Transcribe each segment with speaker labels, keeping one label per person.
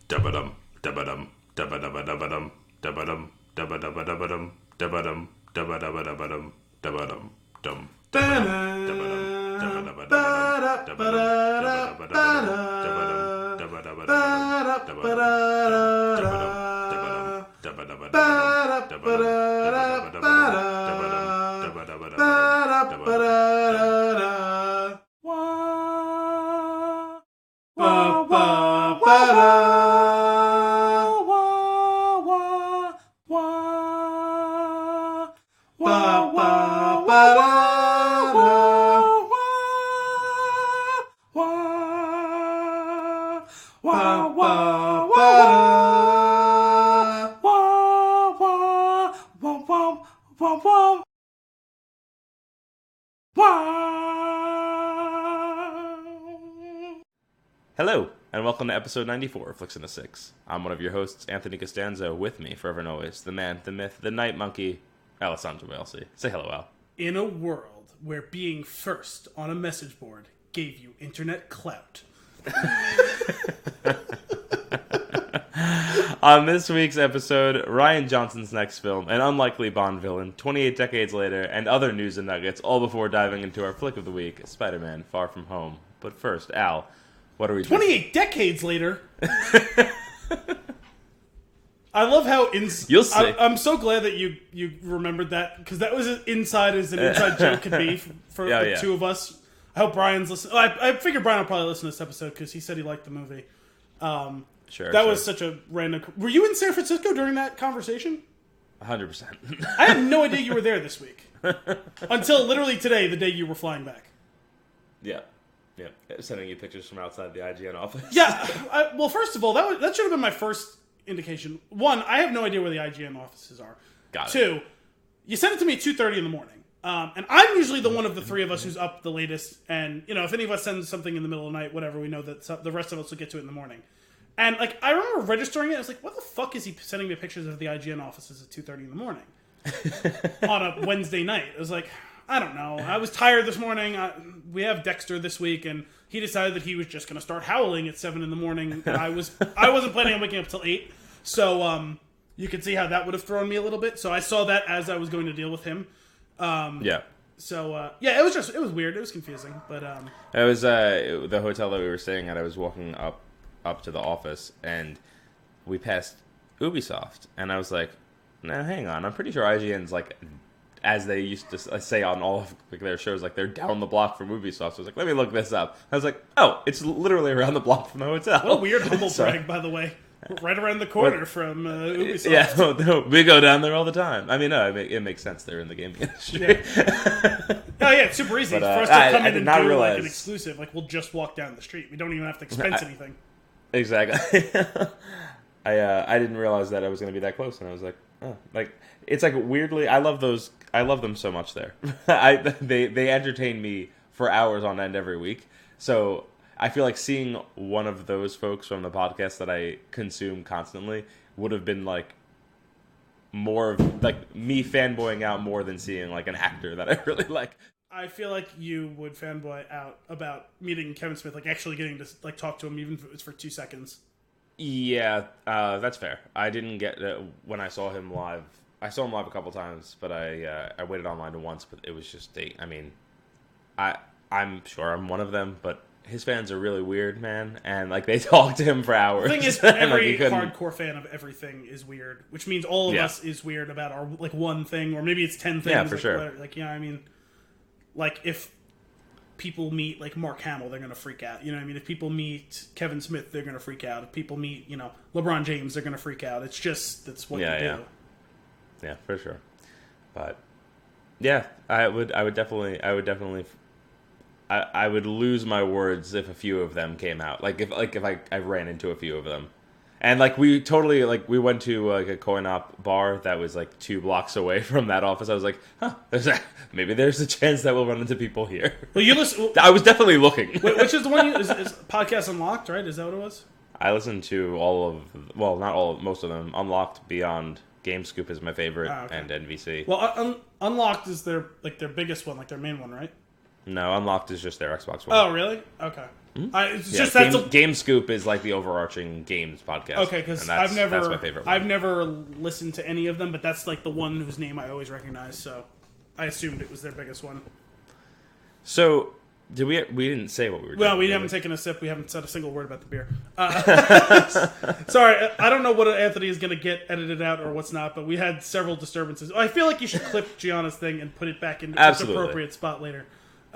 Speaker 1: Dabadum, dabadum, dabadabadabadum, dabadum, dabadabadabadum, dabadum, dabadabadabadum, dabadum, dum, dabadum, dabadum, dabadabadabadum, dabadum, dabadabadabadum, dabadum, dabadabadabadum, dabadum, dabadum, dabadabadabadum, dabadum, dabadabadabadum, dabadum, dabadabadabadum. Ba ba ba da wah wah wah ba ba ba da wah wah wah wah wah da wah wah wah wah wah Hello, and welcome to episode 94 of Flix and a 6. I'm one of your hosts, Anthony Costanzo, with me, forever and always, the man, the myth, the night monkey, Alessandro Belsi. Say hello, Al.
Speaker 2: In a world where being first on a message board gave you internet clout.
Speaker 1: On this week's episode, Rian Johnson's next film, an unlikely Bond villain, 28 decades later, and other news and nuggets, all before diving into our flick of the week, Spider-Man Far From Home. But first, Al, what are we doing?
Speaker 2: 28 decades later? I love how...
Speaker 1: You'll see.
Speaker 2: I'm so glad that you remembered that, because that was as an inside joke could be for the two of us. I hope Brian's listening. I figured Brian will probably listen to this episode, because he said he liked the movie. That was such a random... Were you in San Francisco during that conversation?
Speaker 1: 100%.
Speaker 2: I had no idea you were there this week. Until literally today, the day you were flying back.
Speaker 1: Yeah. Yeah. Sending you pictures from outside the IGN office.
Speaker 2: Yeah. Well, first of all, that should have been my first indication. One, I have no idea where the IGN offices are.
Speaker 1: Got it.
Speaker 2: Two, you sent it to me at 2:30 in the morning. And I'm usually the one of the three of us who's up the latest. And, if any of us send something in the middle of the night, whatever, we know that the rest of us will get to it in the morning. And, I remember registering it. I was like, what the fuck is he sending me pictures of the IGN offices at 2:30 in the morning? On a Wednesday night. I was like, I don't know. I was tired this morning. We have Dexter this week, and he decided that he was just going to start howling at 7 in the morning. And I wasn't planning on waking up till 8. So you could see how that would have thrown me a little bit. So I saw that as I was going to deal with him.
Speaker 1: Yeah.
Speaker 2: So it was weird. It was confusing, but
Speaker 1: it was the hotel that we were staying at. I was walking up to the office, and we passed Ubisoft, and I was like, "No, hang on. I'm pretty sure IGN's like." As they used to say on all of their shows, like they're down the block from Ubisoft. So I was like, let me look this up. I was like, oh, it's literally around the block from the hotel.
Speaker 2: What a weird humble brag, by the way. Right around the corner from Ubisoft.
Speaker 1: Yeah, no, we go down there all the time. I mean, no, it makes sense. They're in the gaming industry.
Speaker 2: Yeah. Oh, yeah, it's super easy. For us to come in and do like an exclusive, like we'll just walk down the street. We don't even have to expense anything.
Speaker 1: Exactly. I didn't realize that I was going to be that close, and I was like, oh, like it's like weirdly. I love them so much there. They entertain me for hours on end every week. So I feel like seeing one of those folks from the podcast that I consume constantly would have been like more of like me fanboying out more than seeing like an actor that I really like.
Speaker 2: I feel like you would fanboy out about meeting Kevin Smith, like actually getting to like talk to him, even if it was for 2 seconds. Yeah,
Speaker 1: that's fair. I didn't get when I saw him live. I saw him live a couple times, but I waited online once. But it was just I'm sure I'm one of them, but his fans are really weird, man, and like they talk to him for hours.
Speaker 2: The thing is, every hardcore fan of everything is weird, which means all of us is weird about our like one thing, or maybe it's 10 things.
Speaker 1: Yeah, for
Speaker 2: like,
Speaker 1: sure.
Speaker 2: Like I mean, like if people meet like Mark Hamill, they're gonna freak out. You know what I mean? If people meet Kevin Smith, they're gonna freak out. If people meet LeBron James, they're gonna freak out. It's just that's what you do.
Speaker 1: Yeah, for sure. But yeah, I would definitely I would lose my words if a few of them came out. Like if I ran into a few of them. And like we went to like a coin op bar that was like 2 blocks away from that office. I was like, maybe there's a chance that we'll run into people here.
Speaker 2: Well, you listen.
Speaker 1: I was definitely looking.
Speaker 2: Which is the one? Is Podcast Unlocked, right? Is that what it was?
Speaker 1: I listened to most of them. Unlocked, Beyond, GameScoop is my favorite, and NVC.
Speaker 2: Well, Unlocked is their biggest one, like their main one, right?
Speaker 1: No, Unlocked is just their Xbox One.
Speaker 2: Oh, really? Okay. It's
Speaker 1: Yeah,
Speaker 2: just that's
Speaker 1: Game Scoop is like the overarching games podcast.
Speaker 2: okay, because
Speaker 1: that's my favorite one.
Speaker 2: I've never listened to any of them, but that's like the one whose name I always recognize. So I assumed it was their biggest one.
Speaker 1: So did we didn't say what we were doing?
Speaker 2: Well, we haven't taken a sip. We haven't said a single word about the beer. Sorry, I don't know what Anthony is going to get edited out or what's not, but we had several disturbances. I feel like you should clip Gianna's thing and put it back in its appropriate spot later.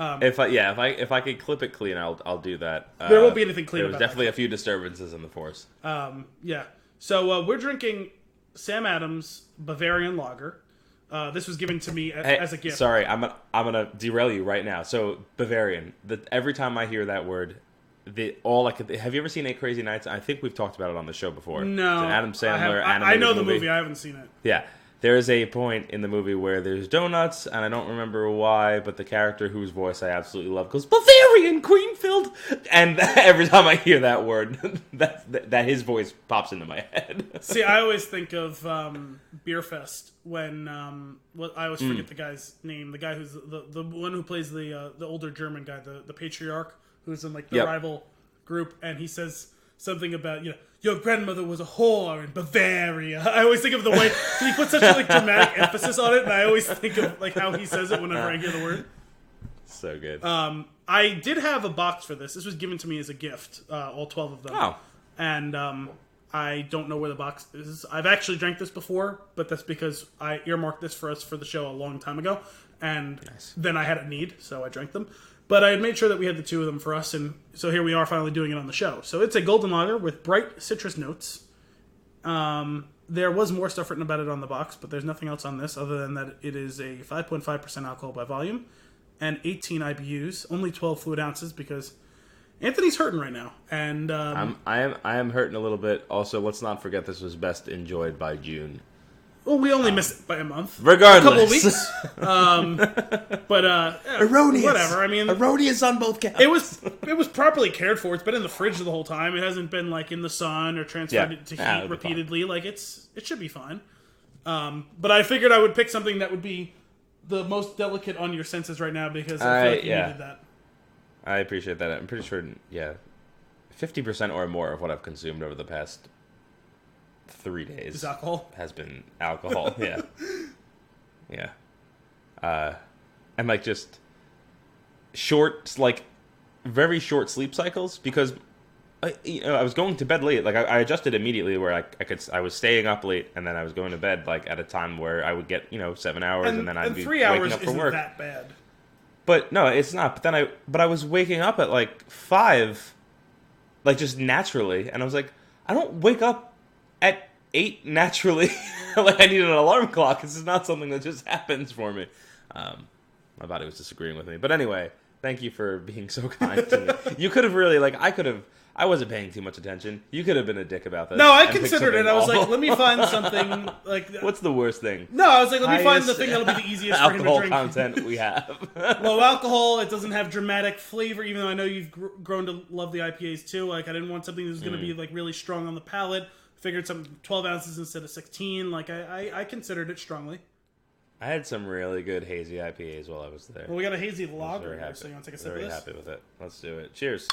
Speaker 1: If I could clip it clean, I'll do that.
Speaker 2: There won't be anything clean.
Speaker 1: There was definitely a few disturbances in the force.
Speaker 2: Yeah. So we're drinking Sam Adams Bavarian Lager. This was given to me as a gift.
Speaker 1: Sorry, I'm gonna derail you right now. So Bavarian. Every time I hear that word, have you ever seen 8 Crazy Nights? I think we've talked about it on the show before.
Speaker 2: No,
Speaker 1: it's an Adam Sandler.
Speaker 2: I know the movie. I haven't seen it.
Speaker 1: Yeah. There is a point in the movie where there's donuts, and I don't remember why, but the character whose voice I absolutely love goes, Bavarian Greenfield! And every time I hear that word, that his voice pops into my head.
Speaker 2: See, I always think of Beer Fest when, I always forget the guy's name, the guy who's the one who plays the older German guy, the patriarch, who's in like the rival group, and he says something about, your grandmother was a whore in Bavaria. I always think of the way he puts such a dramatic emphasis on it, and I always think of like how he says it whenever I hear the word.
Speaker 1: So good.
Speaker 2: I did have a box for this. This was given to me as a gift, all 12 of them.
Speaker 1: Oh.
Speaker 2: And I don't know where the box is. I've actually drank this before, but that's because I earmarked this for us for the show a long time ago, and then I had a need, so I drank them. But I had made sure that we had the 2 of them for us, and so here we are finally doing it on the show. So it's a golden lager with bright citrus notes. There was more stuff written about it on the box, but there's nothing else on this other than that it is a 5.5% alcohol by volume and 18 IBUs, only 12 fluid ounces because Anthony's hurting right now. And
Speaker 1: I am hurting a little bit. Also, let's not forget this was best enjoyed by June.
Speaker 2: Well, we only missed it by a month.
Speaker 1: Regardless.
Speaker 2: A couple of weeks. But
Speaker 1: erroneous.
Speaker 2: Whatever. I mean,
Speaker 1: erroneous on both counts.
Speaker 2: It was properly cared for. It's been in the fridge the whole time. It hasn't been like in the sun or transferred to heat repeatedly. Like it should be fine. But I figured I would pick something that would be the most delicate on your senses right now because I feel like you needed that.
Speaker 1: I appreciate that. I'm pretty sure 50% or more of what I've consumed over the past 3 days
Speaker 2: is alcohol.
Speaker 1: Has been alcohol. Yeah. And like just very short sleep cycles because I was going to bed late. Like I adjusted immediately where I was staying up late and then I was going to bed like at a time where I would get 7 hours and then I'd be
Speaker 2: 3 hours
Speaker 1: waking up for work.
Speaker 2: Isn't that bad.
Speaker 1: But no, it's not. But I was waking up at like 5, like just naturally, and I was like, I don't wake up at 8 naturally. Like I need an alarm clock. This is not something that just happens for me. My body was disagreeing with me, but anyway, thank you for being so kind to me. You could have really I wasn't paying too much attention. You could have been a dick about this.
Speaker 2: No, I considered it. I was like, let me find something like.
Speaker 1: What's the worst thing?
Speaker 2: No, I was like, let me find the thing that'll be the easiest for him to drink.
Speaker 1: Alcohol content we have.
Speaker 2: Low alcohol. It doesn't have dramatic flavor, even though I know you've grown to love the IPAs too. Like, I didn't want something that was going to be like really strong on the palate. Figured something 12 ounces instead of 16. Like, I considered it strongly.
Speaker 1: I had some really good hazy IPAs while I was there.
Speaker 2: Well, we got a hazy lager here, so you want to take a sip of this?
Speaker 1: Very happy with it. Let's do it. Cheers.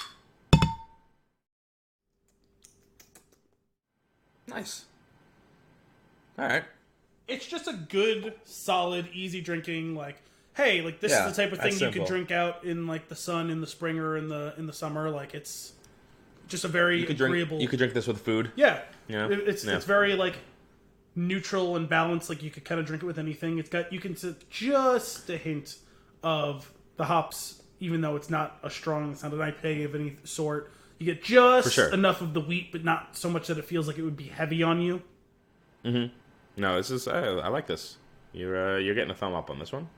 Speaker 1: Nice. All right.
Speaker 2: It's just a good, solid, easy drinking. Like, hey, like this is the type of thing you can drink out in like the sun in the spring or in the summer. Like it's just a very agreeable.
Speaker 1: You could drink this with food.
Speaker 2: Yeah.
Speaker 1: Yeah.
Speaker 2: It's very like neutral and balanced. Like you could kind of drink it with anything. You can sit just a hint of the hops, even though it's not an IPA of any sort. You get just enough of the wheat, but not so much that it feels like it would be heavy on you.
Speaker 1: Mm-hmm. No, this is I like this. You're getting a thumb up on this one.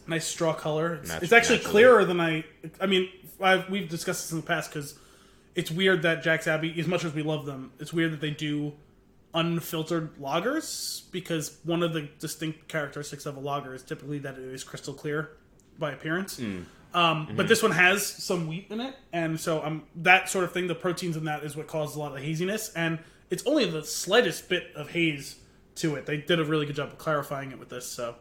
Speaker 2: Nice straw color. It's actually clearer than we've discussed this in the past because it's weird that Jack's Abbey, as much as we love them, it's weird that they do unfiltered lagers because one of the distinct characteristics of a lager is typically that it is crystal clear by appearance. But this one has some wheat in it, and so that sort of thing, the proteins in that is what causes a lot of the haziness, and it's only the slightest bit of haze to it. They did a really good job of clarifying it with this, so.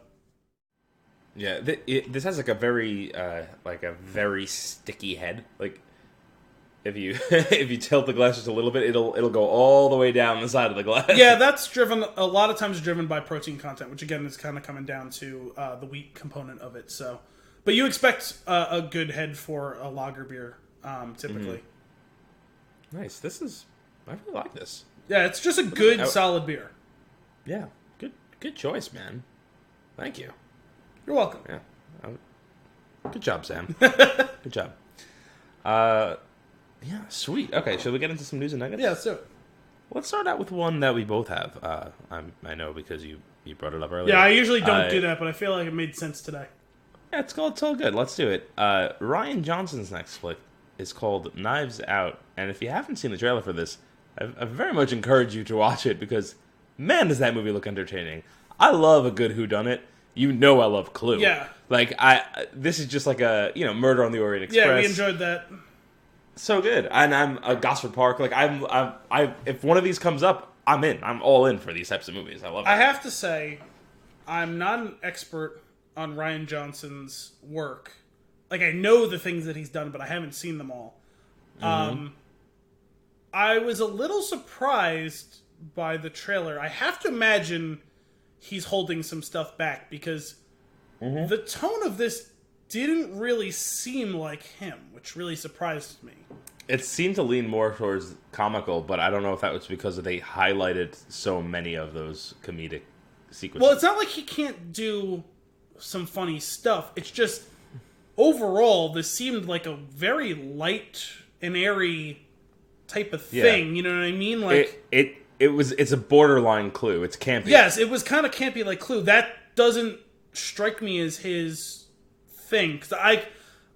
Speaker 1: Yeah, this has like a very sticky head. Like if you if you tilt the glass just a little bit, it'll go all the way down the side of the glass.
Speaker 2: Yeah, that's a lot of times driven by protein content, which again is kind of coming down to the wheat component of it. So, but you expect a good head for a lager beer, typically.
Speaker 1: Nice. I really like this.
Speaker 2: Yeah, it's just a good solid beer.
Speaker 1: Yeah, good choice, man. Thank you.
Speaker 2: You're welcome.
Speaker 1: Yeah. Good job, Sam. Good job. Yeah, sweet. Okay, shall we get into some news and nuggets?
Speaker 2: Yeah, let's do it.
Speaker 1: Let's start out with one that we both have. I know because you brought it up earlier.
Speaker 2: Yeah, I usually don't do that, but I feel like it made sense today.
Speaker 1: Yeah, it's all good. Let's do it. Ryan Johnson's next flick is called Knives Out, and if you haven't seen the trailer for this, I very much encourage you to watch it because, man, does that movie look entertaining. I love a good whodunit. You know I love Clue.
Speaker 2: Yeah.
Speaker 1: Like, this is just like a, Murder on the Orient Express.
Speaker 2: Yeah, we enjoyed that.
Speaker 1: So good. And I'm a Gosford Park. Like, if one of these comes up, I'm in. I'm all in for these types of movies. I love it.
Speaker 2: I have to say, I'm not an expert on Ryan Johnson's work. Like, I know the things that he's done, but I haven't seen them all. Mm-hmm. I was a little surprised by the trailer. I have to imagine he's holding some stuff back because the tone of this didn't really seem like him, which really surprised me.
Speaker 1: It seemed to lean more towards comical, but I don't know if that was because they highlighted so many of those comedic sequences.
Speaker 2: Well, it's not like he can't do some funny stuff. It's just, overall, this seemed like a very light and airy type of thing. You know what I mean? Like
Speaker 1: it's a borderline Clue. It's campy.
Speaker 2: Yes, it was kind of campy like Clue. That doesn't strike me as his thing. 'Cause I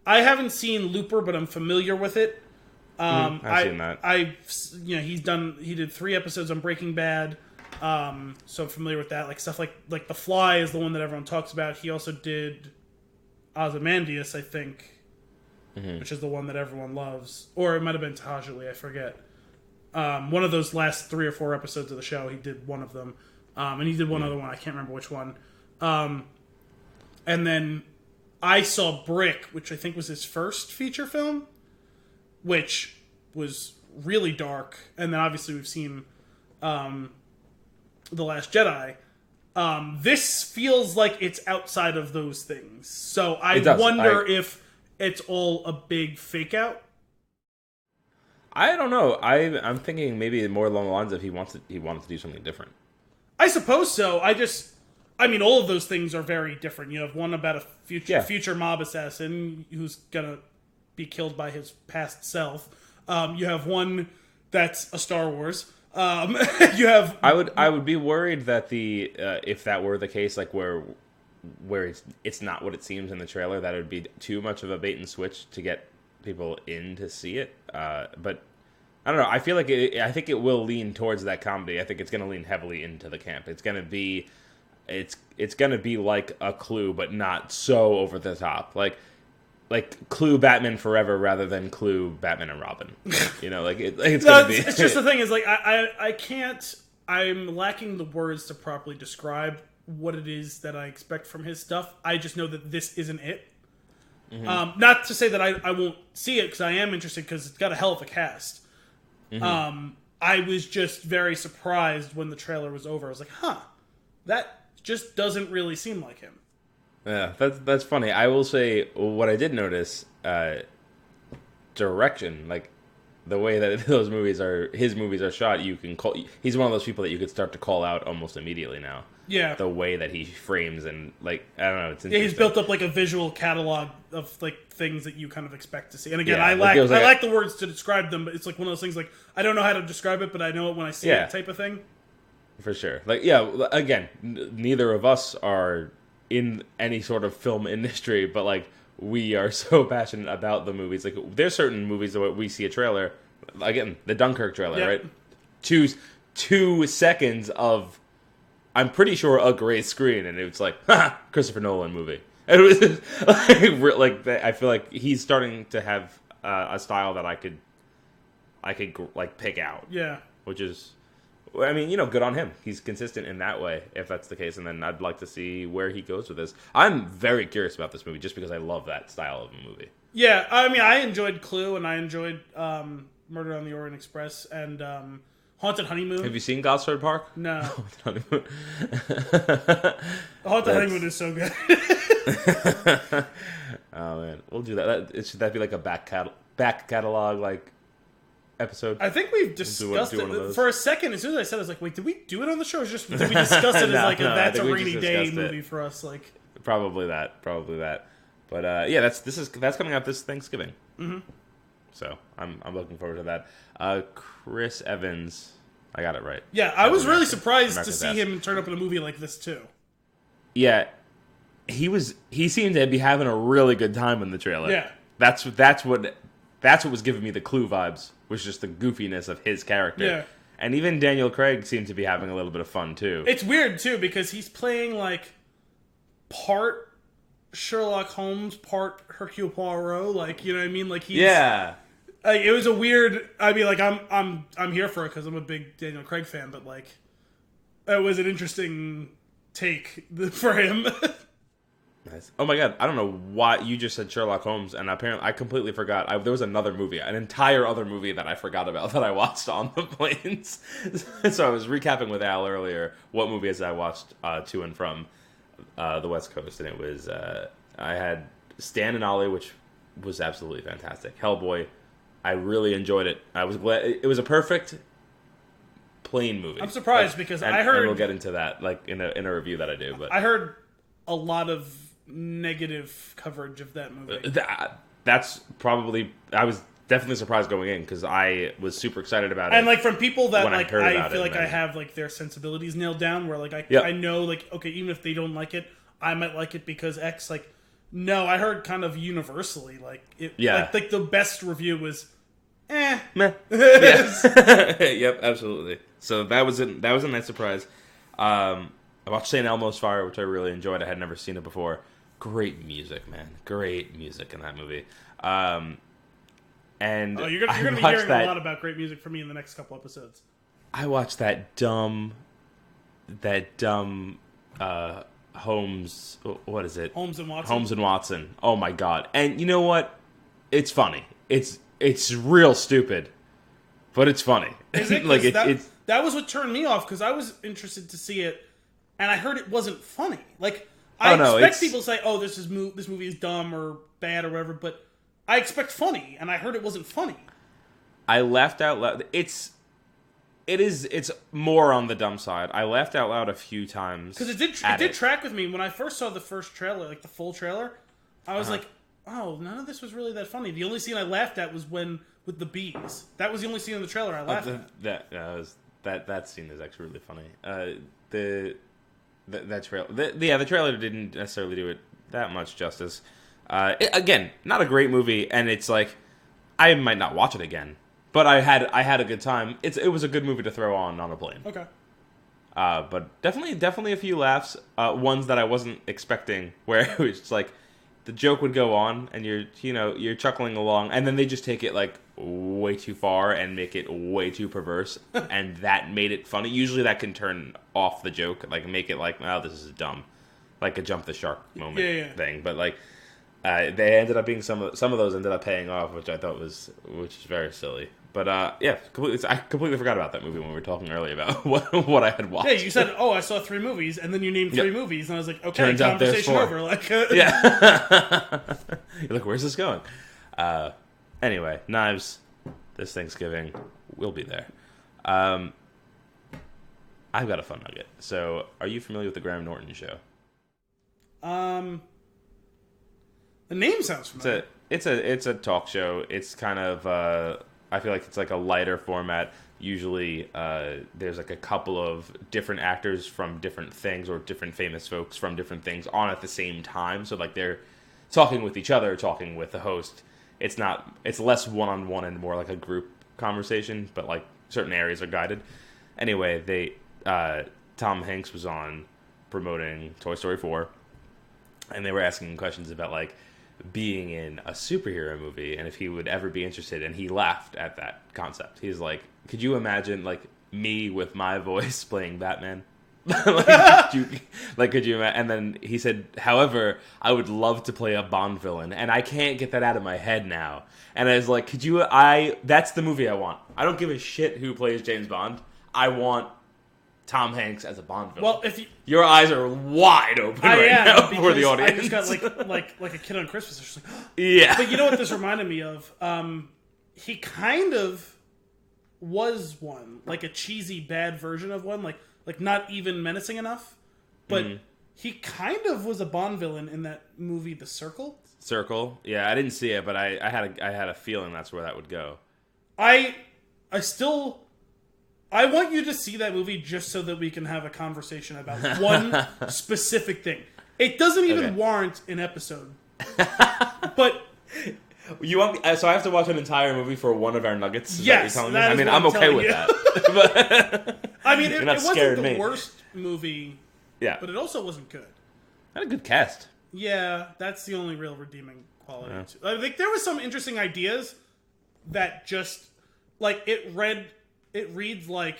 Speaker 2: haven't seen Looper, but I'm familiar with it.
Speaker 1: I've seen that.
Speaker 2: He did 3 episodes on Breaking Bad. So I'm familiar with that. Like stuff like The Fly is the one that everyone talks about. He also did Ozymandias, I think, which is the one that everyone loves. Or it might have been Tajali, I forget. One of those last 3 or 4 episodes of the show, he did one of them. And he did one other one, I can't remember which one. And then I saw Brick, which I think was his first feature film, which was really dark. And then obviously we've seen The Last Jedi. This feels like it's outside of those things. So I wonder if it's all a big fake out.
Speaker 1: I don't know. I'm thinking maybe more along the lines of he wanted to do something different.
Speaker 2: I suppose so. All of those things are very different. You have one about a future mob assassin who's gonna be killed by his past self. You have one that's a Star Wars. You have.
Speaker 1: I would be worried that if that were the case, like where it's not what it seems in the trailer, that it would be too much of a bait and switch to get people in to see it. But I don't know. I feel like I think it will lean towards that comedy. I think it's going to lean heavily into the camp. It's going to be like a Clue, but not so over the top. Like Clue Batman Forever rather than Clue Batman and Robin. It's going to be.
Speaker 2: It's just the thing is like I can't. I'm lacking the words to properly describe what it is that I expect from his stuff. I just know that this isn't it. Mm-hmm. Not to say that I won't see it because I am interested because it's got a hell of a cast. Mm-hmm. I was just very surprised when the trailer was over. I was like, that just doesn't really seem like him.
Speaker 1: Yeah, that's funny. I will say what I did notice, direction, like the way that his movies are shot. He's one of those people that you could start to call out almost immediately now.
Speaker 2: Yeah,
Speaker 1: the way that he frames and like I don't know, it's interesting.
Speaker 2: Yeah, he's built up like a visual catalog of like things that you kind of expect to see. And again, I lack the words to describe them, but it's like one of those things like I don't know how to describe it, but I know it when I see it type of thing.
Speaker 1: For sure. Like again, neither of us are in any sort of film industry, but like we are so passionate about the movies. Like there's certain movies that we see a trailer, again, the Dunkirk trailer, right? 2 seconds of I'm pretty sure a gray screen, and it's like, Christopher Nolan movie. And it was like I feel like he's starting to have a style that I could like pick out.
Speaker 2: Yeah,
Speaker 1: which is I mean, good on him. He's consistent in that way, if that's the case. And then I'd like to see where he goes with this. I'm very curious about this movie just because I love that style of a movie.
Speaker 2: Yeah, I mean, I enjoyed Clue and I enjoyed Murder on the Orient Express and Haunted Honeymoon.
Speaker 1: Have you seen Gosford Park?
Speaker 2: No.
Speaker 1: Haunted Honeymoon.
Speaker 2: Haunted Honeymoon is so good.
Speaker 1: Oh man, we'll do that. Should that be like a back catalog like episode?
Speaker 2: I think we've discussed it for a second. As soon as I said, I was like, "Wait, did we do it on the show? Or did we discuss it as like that's a rainy day movie for us?" Like
Speaker 1: probably that. But yeah, that's coming out this Thanksgiving.
Speaker 2: Mm-hmm.
Speaker 1: So I'm looking forward to that. Chris Evans, I got it right.
Speaker 2: Yeah, I was really surprised to see him turn up in a movie like this too.
Speaker 1: Yeah, he seemed to be having a really good time in the trailer.
Speaker 2: Yeah,
Speaker 1: that's what was giving me the Clue vibes, was just the goofiness of his character.
Speaker 2: Yeah,
Speaker 1: and even Daniel Craig seemed to be having a little bit of fun too.
Speaker 2: It's weird too because he's playing like part Sherlock Holmes, part Hercule Poirot. Like, you know what I mean? Like he's it was a weird. I mean, like I'm here for it because I'm a big Daniel Craig fan, but like it was an interesting take for him.
Speaker 1: Nice. Oh my god, I don't know why you just said Sherlock Holmes, and apparently I completely forgot. There was another movie, an entire other movie that I forgot about that I watched on the planes. So I was recapping with Al earlier what movies I watched to and from the West Coast, and it was I had Stan and Ollie, which was absolutely fantastic. Hellboy, I really enjoyed it. I was glad it was a perfect plane movie.
Speaker 2: I'm surprised because I heard,
Speaker 1: and we'll get into that like in a review that I do. But
Speaker 2: I heard a lot of negative coverage of that movie.
Speaker 1: That's probably, I was definitely surprised going in because I was super excited about it.
Speaker 2: And like from people that like I feel like
Speaker 1: then,
Speaker 2: I have like their sensibilities nailed down, where like I know like okay, even if they don't like it, I might like it because X. Like no, I heard kind of universally like it. Yeah, like the best review was meh.
Speaker 1: Yeah. Yep, absolutely. So that was a nice surprise. I watched St. Elmo's Fire, which I really enjoyed. I had never seen it before. Great music, man. Great music in that movie. And
Speaker 2: you're gonna be hearing a lot about great music from me in the next couple episodes.
Speaker 1: I watched that dumb Holmes. What is it?
Speaker 2: Holmes and Watson.
Speaker 1: Holmes and Watson. Oh my god! And you know what? It's funny. It's real stupid, but it's funny.
Speaker 2: Is it? Like that was what turned me off because I was interested to see it, and I heard it wasn't funny. Like I expect people to say, "Oh, this movie is dumb or bad or whatever," but I expect funny, and I heard it wasn't funny.
Speaker 1: I laughed out loud. It's more on the dumb side. I laughed out loud a few times
Speaker 2: because it did track with me when I first saw the first trailer, like the full trailer. I was like, "Oh, none of this was really that funny." The only scene I laughed at was with the bees. That was the only scene in the trailer I laughed at.
Speaker 1: That scene is actually really funny. The trailer didn't necessarily do it that much justice. Again, not a great movie, and it's like I might not watch it again, but I had a good time. It was a good movie to throw on a plane.
Speaker 2: Okay.
Speaker 1: But definitely a few laughs. Ones that I wasn't expecting, where it was just like the joke would go on, and you're chuckling along, and then they just take it like way too far and make it way too perverse, and that made it funny. Usually that can turn off the joke, like make it like, oh, this is dumb, like a jump the shark moment thing. But like they ended up being some of those ended up paying off, which I thought was very silly. But I completely forgot about that movie when we were talking earlier about what I had watched.
Speaker 2: Yeah, you said, "Oh, I saw 3 movies," and then you named 3 movies, and I was like, "Okay,
Speaker 1: turns
Speaker 2: conversation over." Like,
Speaker 1: yeah. You're like, where's this going? Anyway, Knives this Thanksgiving will be there. I've got a fun nugget. So, are you familiar with the Graham Norton Show?
Speaker 2: The name sounds familiar.
Speaker 1: It's a talk show. It's kind of I feel like it's like a lighter format. Usually, there's like a couple of different actors from different things or different famous folks from different things on at the same time. So like they're talking with each other, talking with the host. It's less one-on-one and more like a group conversation, but like certain areas are guided. Anyway, Tom Hanks was on promoting Toy Story 4, and they were asking him questions about like being in a superhero movie and if he would ever be interested, and he laughed at that concept. He's like, could you imagine like me with my voice playing Batman. Could you imagine? And then he said, however, I would love to play a Bond villain, and I can't get that out of my head now. And I was like, that's the movie I want. I don't give a shit who plays James Bond. I want Tom Hanks as a Bond villain.
Speaker 2: Well, if
Speaker 1: your eyes are wide open now for the audience.
Speaker 2: I just got like a kid on Christmas. Just like,
Speaker 1: yeah.
Speaker 2: But you know what this reminded me of? He kind of was one, like a cheesy bad version of one, like not even menacing enough. But he kind of was a Bond villain in that movie, The Circle.
Speaker 1: Circle, yeah, I didn't see it, but I had a feeling that's where that would go.
Speaker 2: I want you to see that movie just so that we can have a conversation about one specific thing. It doesn't even warrant an episode. But
Speaker 1: you want me, so I have to watch an entire movie for one of our nuggets?
Speaker 2: Yes,
Speaker 1: that I mean, I'm okay with that. But
Speaker 2: I mean, it wasn't the worst movie.
Speaker 1: Yeah,
Speaker 2: but it also wasn't good.
Speaker 1: Had a good cast.
Speaker 2: Yeah, that's the only real redeeming quality. Yeah. I think there was some interesting ideas that just like it reads like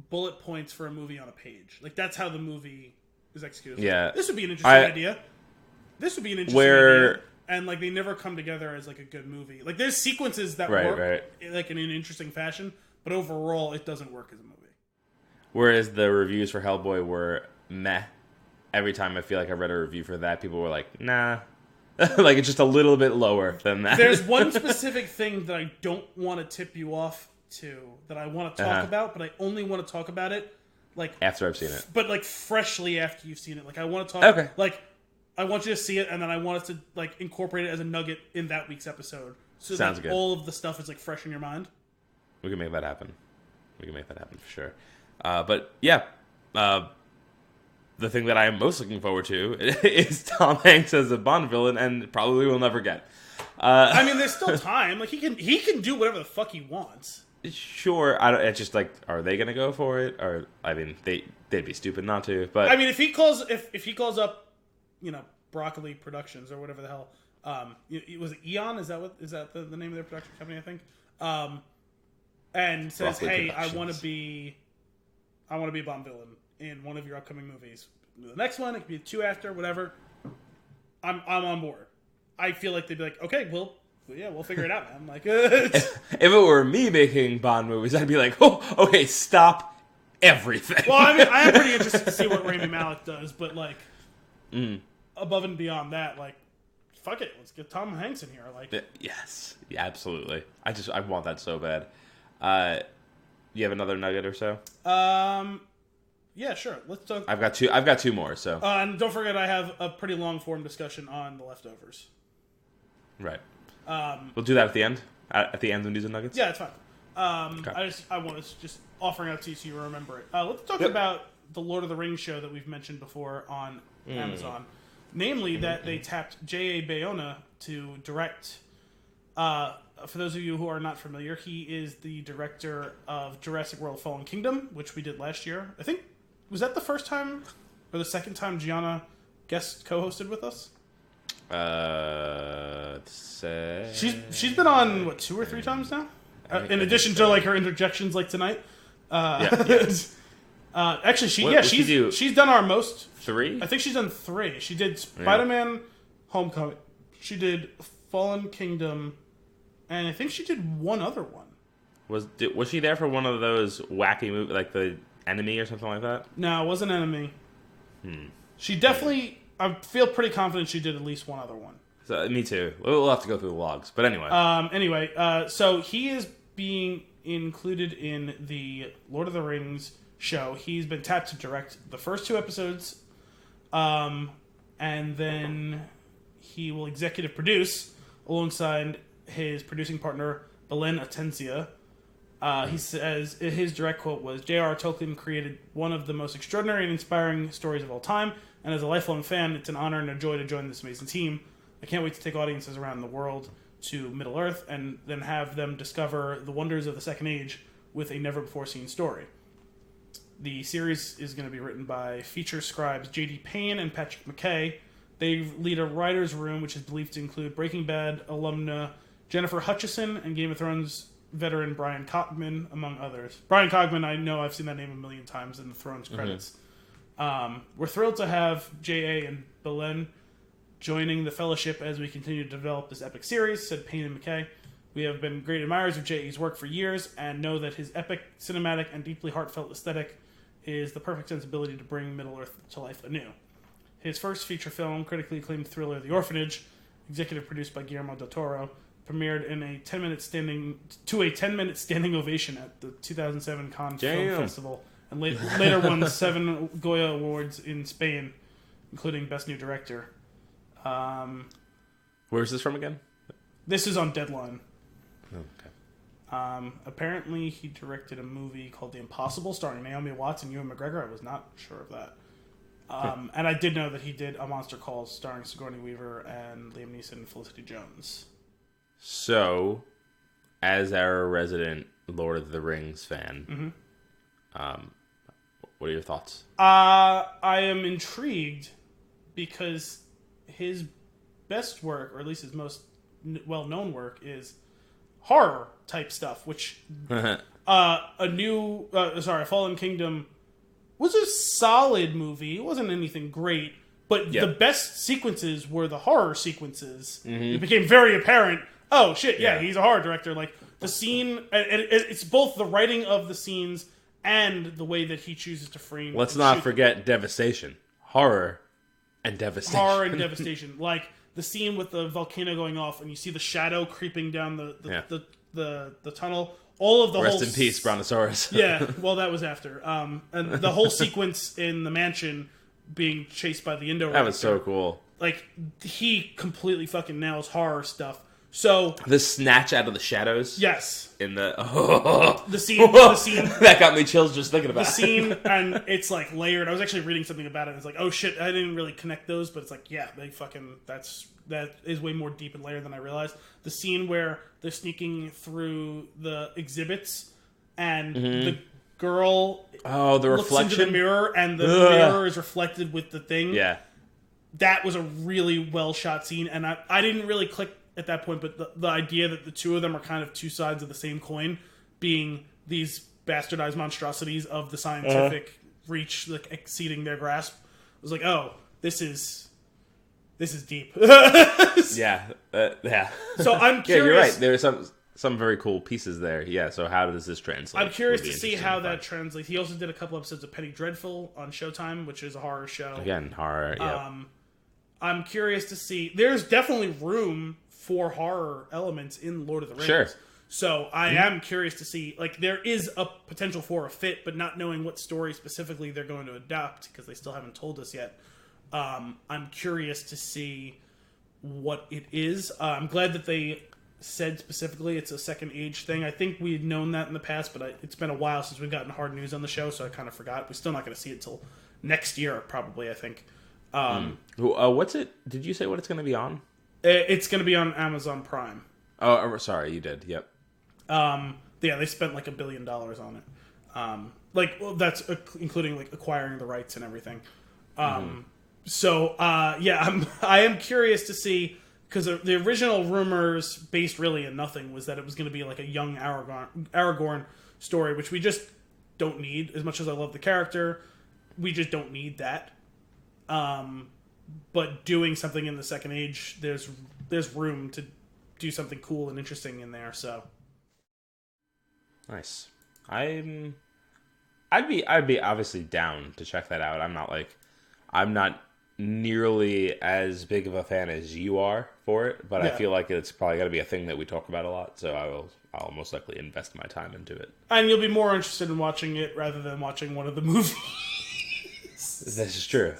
Speaker 2: bullet points for a movie on a page. Like that's how the movie is executed.
Speaker 1: Yeah,
Speaker 2: this would be an interesting idea. This would be an interesting idea. And like they never come together as like a good movie. Like there's sequences that work like in an interesting fashion, but overall it doesn't work as a movie.
Speaker 1: Whereas the reviews for Hellboy were meh. Every time I feel like I read a review for that, people were like, nah. Like, it's just a little bit lower than that.
Speaker 2: There's one specific thing that I don't want to tip you off to, that I want to talk about, but I only want to talk about it, like...
Speaker 1: after I've seen it.
Speaker 2: But, like, freshly after you've seen it. Like, I want to talk... Okay. Like, I want you to see it, and then I want us to, like, incorporate it as a nugget in that week's episode. So
Speaker 1: Sounds
Speaker 2: that
Speaker 1: good.
Speaker 2: All of the stuff is, like, fresh in your mind.
Speaker 1: We can make that happen. For sure. But, yeah. The thing that I am most looking forward to is Tom Hanks as a Bond villain, and probably will never get.
Speaker 2: I mean, there's still time. Like he can do whatever the fuck he wants.
Speaker 1: Sure, it's just like, are they gonna go for it? Or I mean, they'd be stupid not to. But
Speaker 2: I mean, if he calls up, you know, Broccoli Productions or whatever the hell, was it Eon? Is that the name of their production company? I think. And says, Broccoli, hey, I want to be a Bond villain in one of your upcoming movies. The next one, it could be 2 after, whatever. I'm on board. I feel like they'd be like, okay, we'll figure it out, man. Like,
Speaker 1: if it were me making Bond movies, I'd be like, oh, okay, stop everything.
Speaker 2: Well, I mean, I am pretty interested to see what Rami Malek does, but like, above and beyond that, like, fuck it, let's get Tom Hanks in here. Like,
Speaker 1: yes, yeah, absolutely. I want that so bad. You have another nugget or so?
Speaker 2: Yeah, sure. Let's talk.
Speaker 1: I've got two more. So,
Speaker 2: and don't forget, I have a pretty long form discussion on The Leftovers.
Speaker 1: Right. We'll do that at the end. At the end of News and Nuggets.
Speaker 2: Yeah, it's fine. Okay. I want to just offering out to you so you remember it. Let's talk about the Lord of the Rings show that we've mentioned before on Amazon. Namely, that they tapped J.A. Bayona to direct. For those of you who are not familiar, he is the director of Jurassic World: Fallen Kingdom, which we did last year. I think, was that the first time or the second time Gianna guest co-hosted with us? She's been on what, 2 or 3 times now. In addition to like her interjections like tonight. Actually, she's done our most
Speaker 1: 3.
Speaker 2: I think she's done 3. She did Spider-Man: Homecoming. She did Fallen Kingdom. And I think she did one other one.
Speaker 1: Was she there for one of those wacky movies, like The Enemy or something like that?
Speaker 2: No, it wasn't Enemy. She definitely... I feel pretty confident she did at least one other one.
Speaker 1: So, me too. We'll have to go through the logs. But anyway.
Speaker 2: So he is being included in the Lord of the Rings show. He's been tapped to direct the first 2 episodes. And then he will executive produce alongside his producing partner, Belen Atencia. He says his direct quote was, J.R.R. Tolkien created one of the most extraordinary and inspiring stories of all time, and as a lifelong fan, it's an honor and a joy to join this amazing team. I can't wait to take audiences around the world to Middle-earth and then have them discover the wonders of the Second Age with a never-before-seen story. The series is going to be written by feature scribes J.D. Payne and Patrick McKay. They lead a writer's room, which is believed to include Breaking Bad alumna Jennifer Hutchison and Game of Thrones veteran Brian Cogman, among others. Brian Cogman, I know I've seen that name a million times in the Thrones credits. We're thrilled to have J.A. and Belen joining the Fellowship as we continue to develop this epic series, said Payne and McKay. We have been great admirers of J.A.'s work for years and know that his epic, cinematic, and deeply heartfelt aesthetic is the perfect sensibility to bring Middle-earth to life anew. His first feature film, critically acclaimed thriller The Orphanage, executive produced by Guillermo del Toro, premiered in a 10-minute standing ovation at the 2007 Cannes Film Festival, and later won 7 Goya Awards in Spain, including Best New Director.
Speaker 1: Where's this from again?
Speaker 2: This is on Deadline.
Speaker 1: Okay.
Speaker 2: Apparently, he directed a movie called The Impossible, starring Naomi Watts and Ewan McGregor. I was not sure of that. And I did know that he did A Monster Calls, starring Sigourney Weaver and Liam Neeson and Felicity Jones.
Speaker 1: So, as our resident Lord of the Rings fan, what are your thoughts?
Speaker 2: I am intrigued because his best work, or at least his most well-known work, is horror type stuff, which Fallen Kingdom was a solid movie. It wasn't anything great, but the best sequences were the horror sequences. It became very apparent, oh shit, he's a horror director. Like, the scene, it's both the writing of the scenes and the way that he chooses to frame.
Speaker 1: Let's not forget devastation. Horror and devastation. Like, the scene with the volcano going off, and you see the shadow creeping down the tunnel. All of the Rest in peace, Brontosaurus.
Speaker 2: Yeah, well, that was after. And the whole sequence in the mansion being chased by the Indoraptor.
Speaker 1: That was so cool.
Speaker 2: Like, he completely fucking nails horror stuff. So
Speaker 1: the snatch out of the shadows.
Speaker 2: Yes.
Speaker 1: In the
Speaker 2: the scene
Speaker 1: that got me chills just thinking about
Speaker 2: the scene, and it's like layered. I was actually reading something about it. And it's like, oh shit, I didn't really connect those, but it's like, yeah, that is way more deep and layered than I realized. The scene where they're sneaking through the exhibits and the girl
Speaker 1: the reflection
Speaker 2: looks into the mirror, and the mirror is reflected with the thing.
Speaker 1: Yeah,
Speaker 2: that was a really well shot scene, and I didn't really click at that point, but the idea that the two of them are kind of two sides of the same coin, being these bastardized monstrosities of the scientific reach, like, exceeding their grasp, was like, oh, this is deep.
Speaker 1: yeah.
Speaker 2: So I'm curious.
Speaker 1: Yeah, you're right. There are some very cool pieces there. Yeah. So how does this translate?
Speaker 2: I'm curious to see how that translates. He also did a couple episodes of Penny Dreadful on Showtime, which is a horror show.
Speaker 1: Again, horror. Yeah.
Speaker 2: I'm curious to see. There's definitely room for horror elements in Lord of the Rings.
Speaker 1: Sure.
Speaker 2: So I am curious to see, like, there is a potential for a fit, but not knowing what story specifically they're going to adopt, because they still haven't told us yet. I'm curious to see what it is. I'm glad that they said specifically it's a second age thing. I think we had known that in the past, but it's been a while since we've gotten hard news on the show, so I kind of forgot. We're still not going to see it till next year, probably, I think.
Speaker 1: What's it? Did you say what it's going to be on?
Speaker 2: It's going to be on Amazon Prime.
Speaker 1: Oh, sorry, you did. Yep.
Speaker 2: Yeah, they spent like $1 billion on it. That's including like acquiring the rights and everything. So I am curious to see, because the original rumors, based really in nothing, was that it was going to be like a young Aragorn story, which we just don't need. As much as I love the character, we just don't need that. But doing something in the Second Age, there's room to do something cool and interesting in there. So
Speaker 1: nice. I'd be obviously down to check that out. I'm not nearly as big of a fan as you are for it, but I feel like it's probably got to be a thing that we talk about a lot. So I'll most likely invest my time into it. And
Speaker 2: you'll be more interested in watching it rather than watching one of the movies.
Speaker 1: This is true.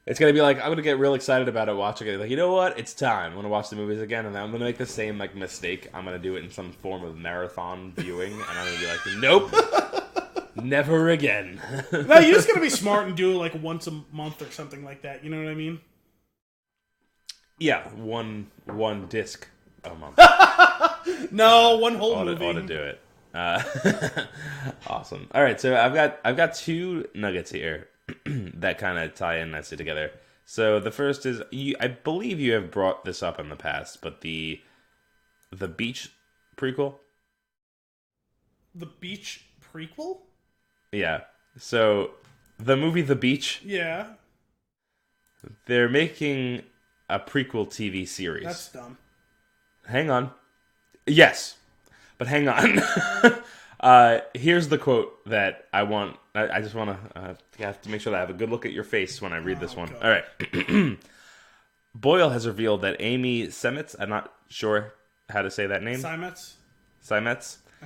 Speaker 1: It's going to be like, I'm going to get real excited about it watching it. Like, you know what? It's time. I'm going to watch the movies again, and I'm going to make the same mistake. I'm going to do it in some form of marathon viewing, and I'm going to be like, nope, never again.
Speaker 2: No, you're just going to be smart and do it like once a month or something like that. You know what I mean?
Speaker 1: Yeah, one disc a month.
Speaker 2: No, one whole movie.
Speaker 1: Ought to do it. Awesome. All right, so I've got two nuggets here that kind of tie in nicely together. So the first is, I believe you have brought this up in the past, but the beach prequel?
Speaker 2: The Beach prequel?
Speaker 1: Yeah. So, the movie The Beach,
Speaker 2: Yeah.
Speaker 1: they're making a prequel TV series.
Speaker 2: That's dumb.
Speaker 1: Hang on. Yes. But hang on. Here's the quote that I want. I just want to have to make sure that I have a good look at your face when I read this one.
Speaker 2: God.
Speaker 1: All right. Boyle has revealed that Amy Seimetz, I'm not sure how to say that name.
Speaker 2: Seimetz, I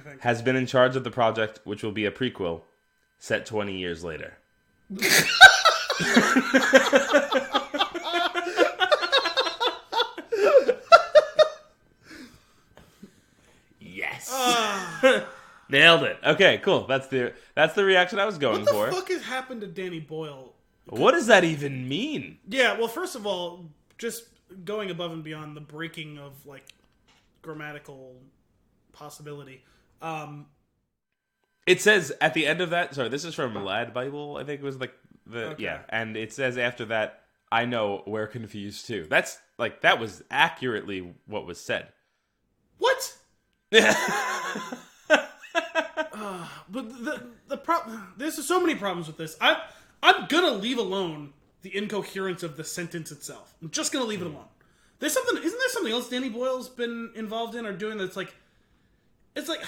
Speaker 2: think.
Speaker 1: Has been in charge of the project, which will be a prequel set 20 years later. Yes. Nailed it. Okay, cool. That's the reaction I was going for.
Speaker 2: What the fuck has happened to Danny Boyle?
Speaker 1: What does that even mean?
Speaker 2: Yeah, well, first of all, just going above and beyond the breaking of, like, grammatical possibility.
Speaker 1: It says at the end of that, sorry, this is from Lad Bible, I think it was like
Speaker 2: Okay.
Speaker 1: yeah, and it says after that, I know we're confused too. That's like, that was accurately what was said.
Speaker 2: What? But the problem, there's so many problems with this. I'm gonna leave alone the incoherence of the sentence itself. I'm just gonna leave it alone. Isn't there something else Danny Boyle's been involved in or doing that's like, it's like,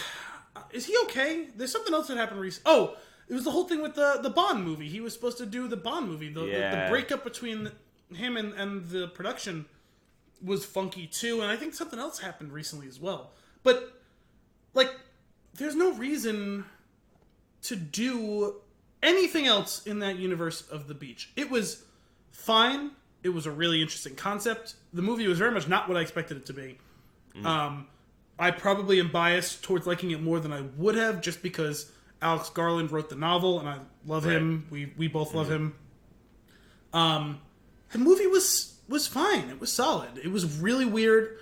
Speaker 2: is he okay? There's something else that happened recently. Oh, it was the whole thing with the Bond movie. He was supposed to do the Bond movie. The breakup between him and the production was funky too, and I think something else happened recently as well. But, like, there's no reason to do anything else in that universe of The Beach. It was fine. It was a really interesting concept. The movie was very much not what I expected it to be. I probably am biased towards liking it more than I would have, just because Alex Garland wrote the novel, and I love him. We both love him. The movie was fine. It was solid. It was really weird.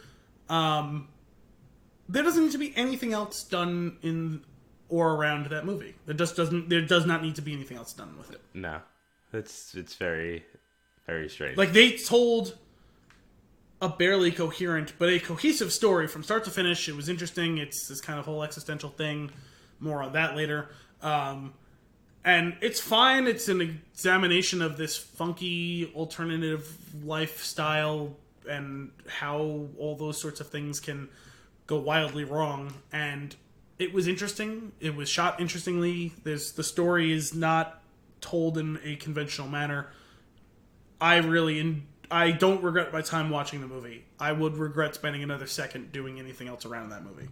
Speaker 2: There doesn't need to be anything else done in or around that movie. There does not need to be anything else done with it.
Speaker 1: No. It's very, very strange.
Speaker 2: Like, they told a barely coherent, but a cohesive story from start to finish. It was interesting. It's this kind of whole existential thing. More on that later. And it's fine. It's an examination of this funky alternative lifestyle and how all those sorts of things can go wildly wrong. And it was interesting. It was shot interestingly. The story is not told in a conventional manner. I don't regret my time watching the movie. I would regret spending another second doing anything else around that movie.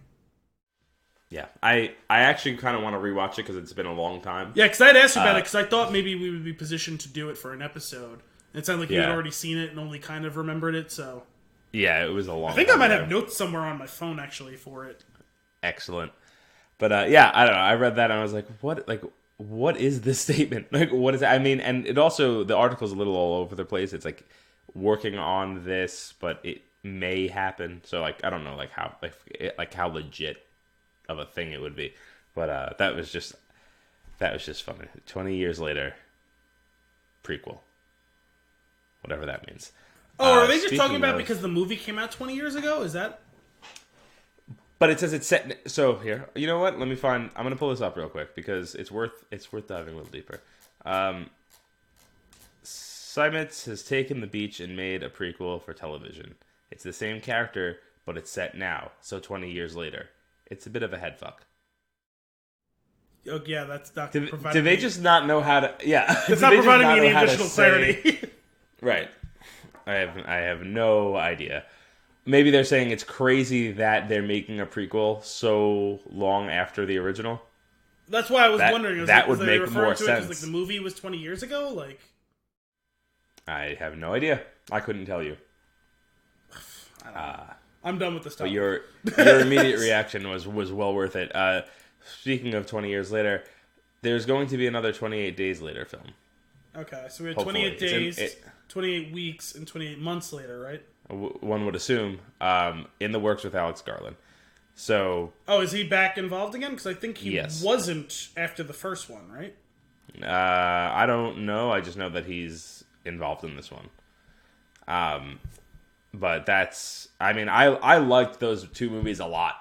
Speaker 1: Yeah, I actually kind of want to rewatch it because it's been a long time.
Speaker 2: Yeah, because I'd asked you about it because I thought maybe we would be positioned to do it for an episode. It sounded like you had already seen it and only kind of remembered it, so...
Speaker 1: Yeah, it was a long time.
Speaker 2: I think I might have notes somewhere on my phone, actually, for it.
Speaker 1: Excellent. But, yeah, I don't know. I read that and I was like, what is this statement? Like, what is it? I mean, and it also, the article's a little all over the place. It's like, working on this, but it may happen. So, like, I don't know, like, how legit of a thing it would be. But that was just funny. 20 years later, prequel. Whatever that means.
Speaker 2: Oh, are they just talking about because the movie came out 20 years ago? Is that...
Speaker 1: But it says it's set... So, here. You know what? Let me find... I'm going to pull this up real quick because it's worth diving a little deeper. Seimetz has taken The Beach and made a prequel for television. It's the same character, but it's set now, so 20 years later. It's a bit of a headfuck.
Speaker 2: Oh, yeah, that's not
Speaker 1: providing... Do they just not know how to... Yeah.
Speaker 2: It's not providing me any additional clarity.
Speaker 1: Right. I have no idea. Maybe they're saying it's crazy that they're making a prequel so long after the original.
Speaker 2: That's why I was wondering.
Speaker 1: That would make more sense.
Speaker 2: Like, the movie was 20 years ago? Like...
Speaker 1: I have no idea. I couldn't tell you.
Speaker 2: I don't know. I'm done with the stuff.
Speaker 1: But your immediate reaction was well worth it. Speaking of 20 years later, there's going to be another 28 Days Later film.
Speaker 2: Okay, so we had 28 days, 28 weeks, and 28 months later, right?
Speaker 1: One would assume. In the works with Alex Garland. So... Oh,
Speaker 2: is he back involved again? Because I think he wasn't after the first one, right?
Speaker 1: I don't know. I just know that he's involved in this one. But that's... I mean, I liked those two movies a lot.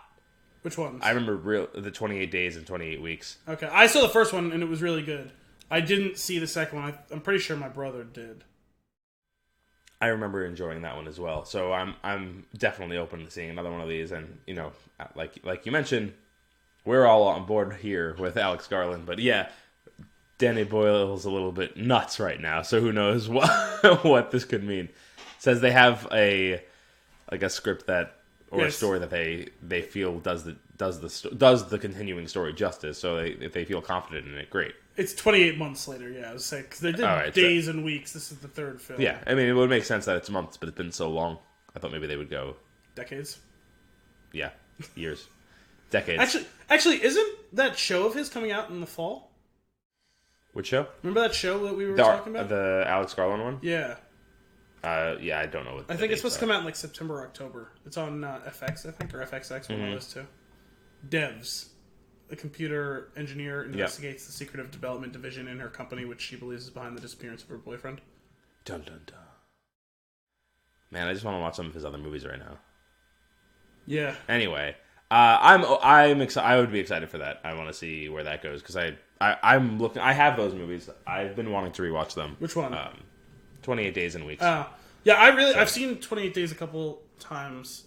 Speaker 2: Which ones?
Speaker 1: I remember the 28 Days and 28 Weeks.
Speaker 2: Okay, I saw the first one and it was really good. I didn't see the second one. I'm pretty sure my brother did.
Speaker 1: I remember enjoying that one as well. So I'm definitely open to seeing another one of these. And you know, like you mentioned, we're all on board here with Alex Garland. But yeah, Danny Boyle's a little bit nuts right now. So who knows what this could mean? It says they have a script that a story that they feel does the continuing story justice. So if they feel confident in it, great.
Speaker 2: It's 28 months later, yeah. I was saying, because they did days and weeks. This is the third film.
Speaker 1: Yeah, I mean, it would make sense that it's months, but it's been so long. I thought maybe they would go...
Speaker 2: Decades?
Speaker 1: Yeah, years. Decades.
Speaker 2: Actually, isn't that show of his coming out in the fall?
Speaker 1: Which show?
Speaker 2: Remember that show that we were talking about?
Speaker 1: The Alex Garland one?
Speaker 2: Yeah.
Speaker 1: Yeah, I don't know what
Speaker 2: I think it's supposed to come out in like September or October. It's on FX, I think, or FXX, one of those two. Devs. A computer engineer investigates the secretive development division in her company, which she believes is behind the disappearance of her boyfriend.
Speaker 1: Dun dun dun. Man, I just want to watch some of his other movies right now.
Speaker 2: Yeah.
Speaker 1: Anyway, I'm excited. I would be excited for that. I want to see where that goes because I'm looking. I have those movies. I've been wanting to rewatch them.
Speaker 2: Which one?
Speaker 1: 28 Days and Weeks.
Speaker 2: Yeah, I've seen 28 Days a couple times.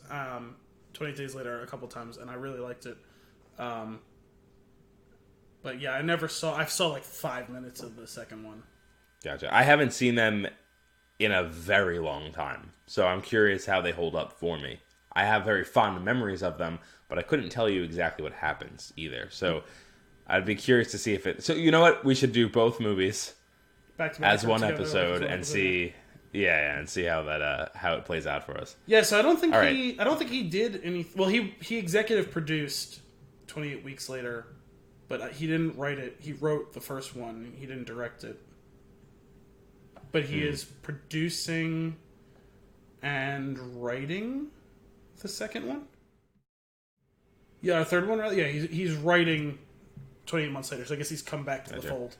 Speaker 2: 28 Days Later a couple times, and I really liked it. But yeah, I saw like 5 minutes of the second one.
Speaker 1: Gotcha. I haven't seen them in a very long time, so I'm curious how they hold up for me. I have very fond memories of them, but I couldn't tell you exactly what happens either. So I'd be curious to see if it... So you know what? We should do both movies
Speaker 2: back to back
Speaker 1: as one episode and see... Yeah, and see how that how it plays out for us.
Speaker 2: Yeah, so I don't think he did any... Well, he executive produced 28 Weeks Later... But he didn't write it. He wrote the first one. He didn't direct it. But he is producing and writing the second one. Yeah, our third one, right? Yeah, he's writing 28 Months Later. So I guess he's come back to the fold.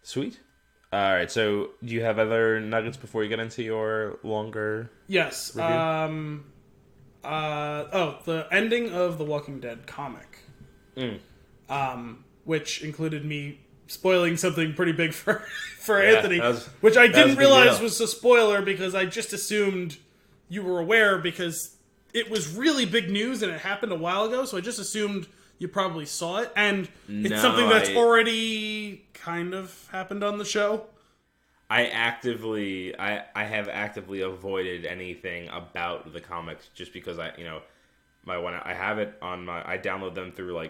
Speaker 1: Sweet. All right. So do you have other nuggets before you get into your longer?
Speaker 2: Yes.
Speaker 1: Review?
Speaker 2: The ending of the Walking Dead comic. Which included me spoiling something pretty big for Anthony, which I didn't realize was a spoiler because I just assumed you were aware because it was really big news and it happened a while ago, so I just assumed you probably saw it, and it's something that's already kind of happened on the show.
Speaker 1: I have actively avoided anything about the comics just because I have it on I download them through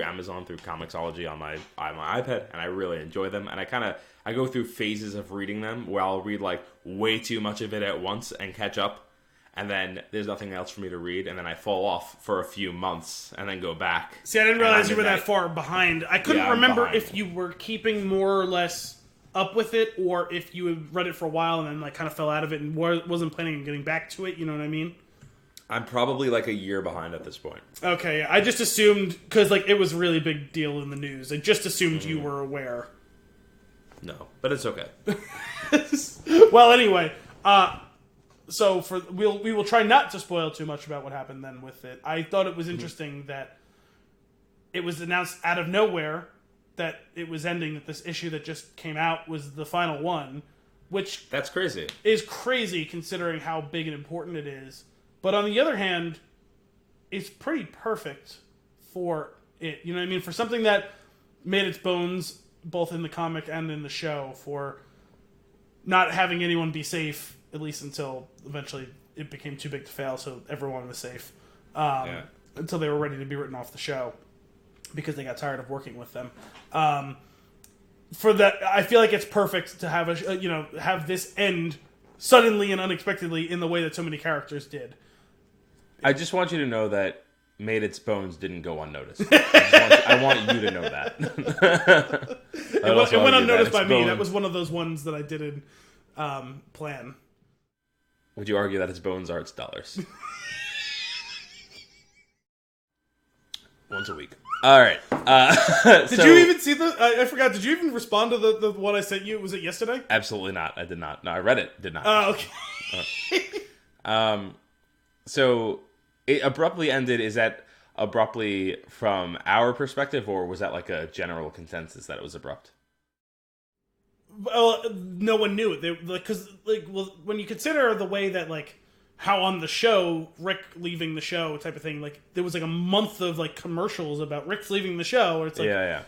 Speaker 1: Amazon, through Comixology on my iPad, and I really enjoy them. And I go through phases of reading them where I'll read like way too much of it at once and catch up, and then there's nothing else for me to read, and then I fall off for a few months and then go back.
Speaker 2: See, I didn't realize you were that far behind. I couldn't remember if you were keeping more or less up with it, or if you had read it for a while and then like kind of fell out of it and wasn't planning on getting back to it. You know what I mean?
Speaker 1: I'm probably like a year behind at this point.
Speaker 2: Okay, I just assumed, because like it was a really big deal in the news. I just assumed you were aware.
Speaker 1: No, but it's okay.
Speaker 2: Well, anyway, so we will try not to spoil too much about what happened then with it. I thought it was interesting that it was announced out of nowhere that it was ending, that this issue that just came out was the final one, which...
Speaker 1: That's crazy.
Speaker 2: Is crazy considering how big and important it is. But on the other hand, it's pretty perfect for it. You know what I mean? For something that made its bones both in the comic and in the show, for not having anyone be safe, at least until eventually it became too big to fail, so everyone was safe. Until they were ready to be written off the show because they got tired of working with them. For that, I feel like it's perfect to have have this end suddenly and unexpectedly in the way that so many characters did.
Speaker 1: I just want you to know that Made Its Bones didn't go unnoticed. I want you to know that.
Speaker 2: It went unnoticed by me. That was one of those ones that I didn't plan.
Speaker 1: Would you argue that its bones are its dollars? Once a week. All right.
Speaker 2: Did you even see the... I forgot. Did you even respond to the one I sent you? Was it yesterday?
Speaker 1: Absolutely not. I did not. No, I read it. Did not.
Speaker 2: Oh, okay.
Speaker 1: So it abruptly ended. Is that abruptly from our perspective, or was that like a general consensus that it was abrupt?
Speaker 2: Well, no one knew it. Because when you consider the way that like how on the show Rick leaving the show type of thing, like there was like a month of like commercials about Rick's leaving the show, or it's like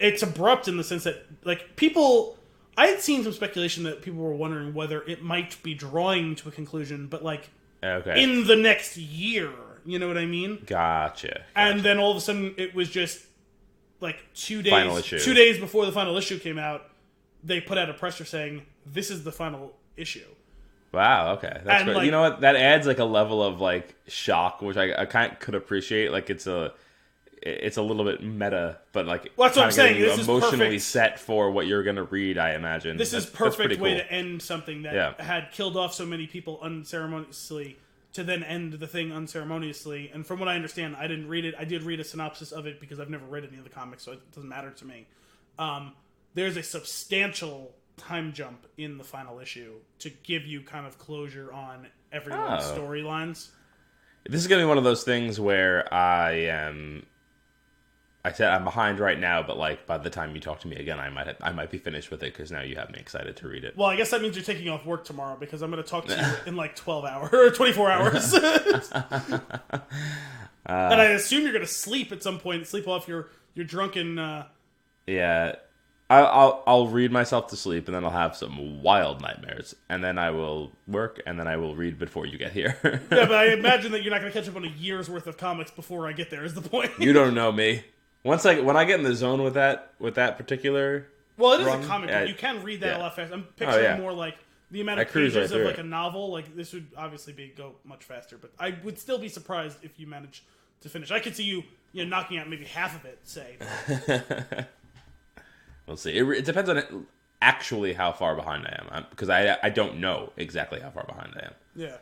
Speaker 2: it's abrupt in the sense that like people. I had seen some speculation that people were wondering whether it might be drawing to a conclusion, but like in the next year, you know what I mean?
Speaker 1: Gotcha.
Speaker 2: And then all of a sudden, it was just like 2 days. 2 days before the final issue came out, they put out a press release saying this is the final issue.
Speaker 1: Wow. Okay, that's great. Like, you know what? That adds like a level of like shock, which I kind of could appreciate. Like it's a little bit meta, but like
Speaker 2: well, that's what I'm saying. This
Speaker 1: emotionally
Speaker 2: is
Speaker 1: set for what you're gonna read. I imagine
Speaker 2: this is perfect way to end something that had killed off so many people unceremoniously. To then end the thing unceremoniously, and from what I understand, I didn't read it. I did read a synopsis of it because I've never read any of the comics, so it doesn't matter to me. There's a substantial time jump in the final issue to give you kind of closure on everyone's storylines.
Speaker 1: This is going to be one of those things where I said I'm behind right now, but like by the time you talk to me again, I might be finished with it because now you have me excited to read it.
Speaker 2: Well, I guess that means you're taking off work tomorrow because I'm going to talk to you in like 12 hours or 24 hours. And I assume you're going to sleep at some point, sleep off your drunken.
Speaker 1: Yeah, I'll read myself to sleep, and then I'll have some wild nightmares, and then I will work, and then I will read before you get here.
Speaker 2: Yeah, but I imagine that you're not going to catch up on a year's worth of comics before I get there. Is the point?
Speaker 1: You don't know me. When I get in the zone with that particular
Speaker 2: it is
Speaker 1: run,
Speaker 2: a comic book. You can read that a lot faster. I'm picturing more like the amount of pages of like a novel. Like this would obviously go much faster, but I would still be surprised if you manage to finish. I could see you knocking out maybe half of it, say.
Speaker 1: We'll see. It depends on actually how far behind I am, because I don't know exactly how far behind I am.
Speaker 2: Yeah.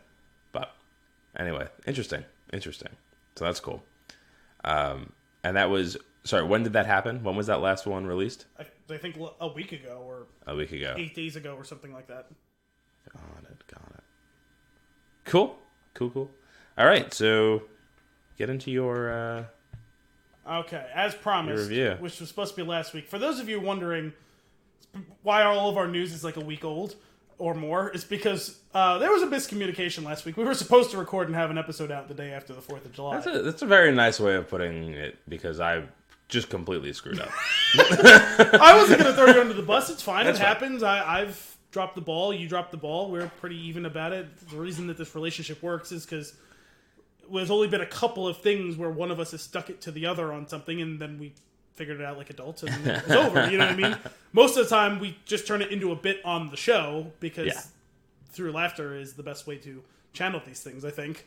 Speaker 1: But anyway, interesting. So that's cool. And that was... Sorry, when did that happen? When was that last one released?
Speaker 2: I think a week ago or...
Speaker 1: A week ago.
Speaker 2: 8 days ago or something like that.
Speaker 1: Got it. Cool. All right, so get into your...
Speaker 2: Okay, as promised,
Speaker 1: your review.
Speaker 2: Which was supposed to be last week. For those of you wondering why all of our news is like a week old or more, it's because there was a miscommunication last week. We were supposed to record and have an episode out the day after the 4th of July.
Speaker 1: That's a very nice way of putting it, because I just completely screwed up.
Speaker 2: I wasn't going to throw you under the bus. It's fine. It happens. I've dropped the ball. You dropped the ball. We're pretty even about it. The reason that this relationship works is because there's only been a couple of things where one of us has stuck it to the other on something, and then we figured it out like adults, and it was over. You know what I mean? Most of the time, we just turn it into a bit on the show, because through laughter is the best way to channel these things, I think.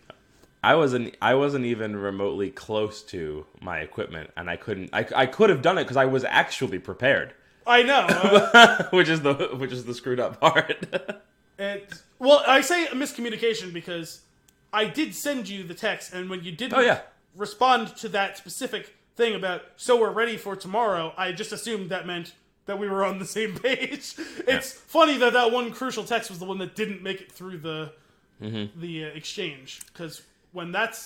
Speaker 1: I wasn't even remotely close to my equipment, and I could have done it because I was actually prepared.
Speaker 2: I know,
Speaker 1: which is the screwed up part.
Speaker 2: Well, I say a miscommunication because I did send you the text, and when you didn't respond to that specific thing about "so we're ready for tomorrow," I just assumed that meant that we were on the same page. It's funny that one crucial text was the one that didn't make it through the exchange, because when that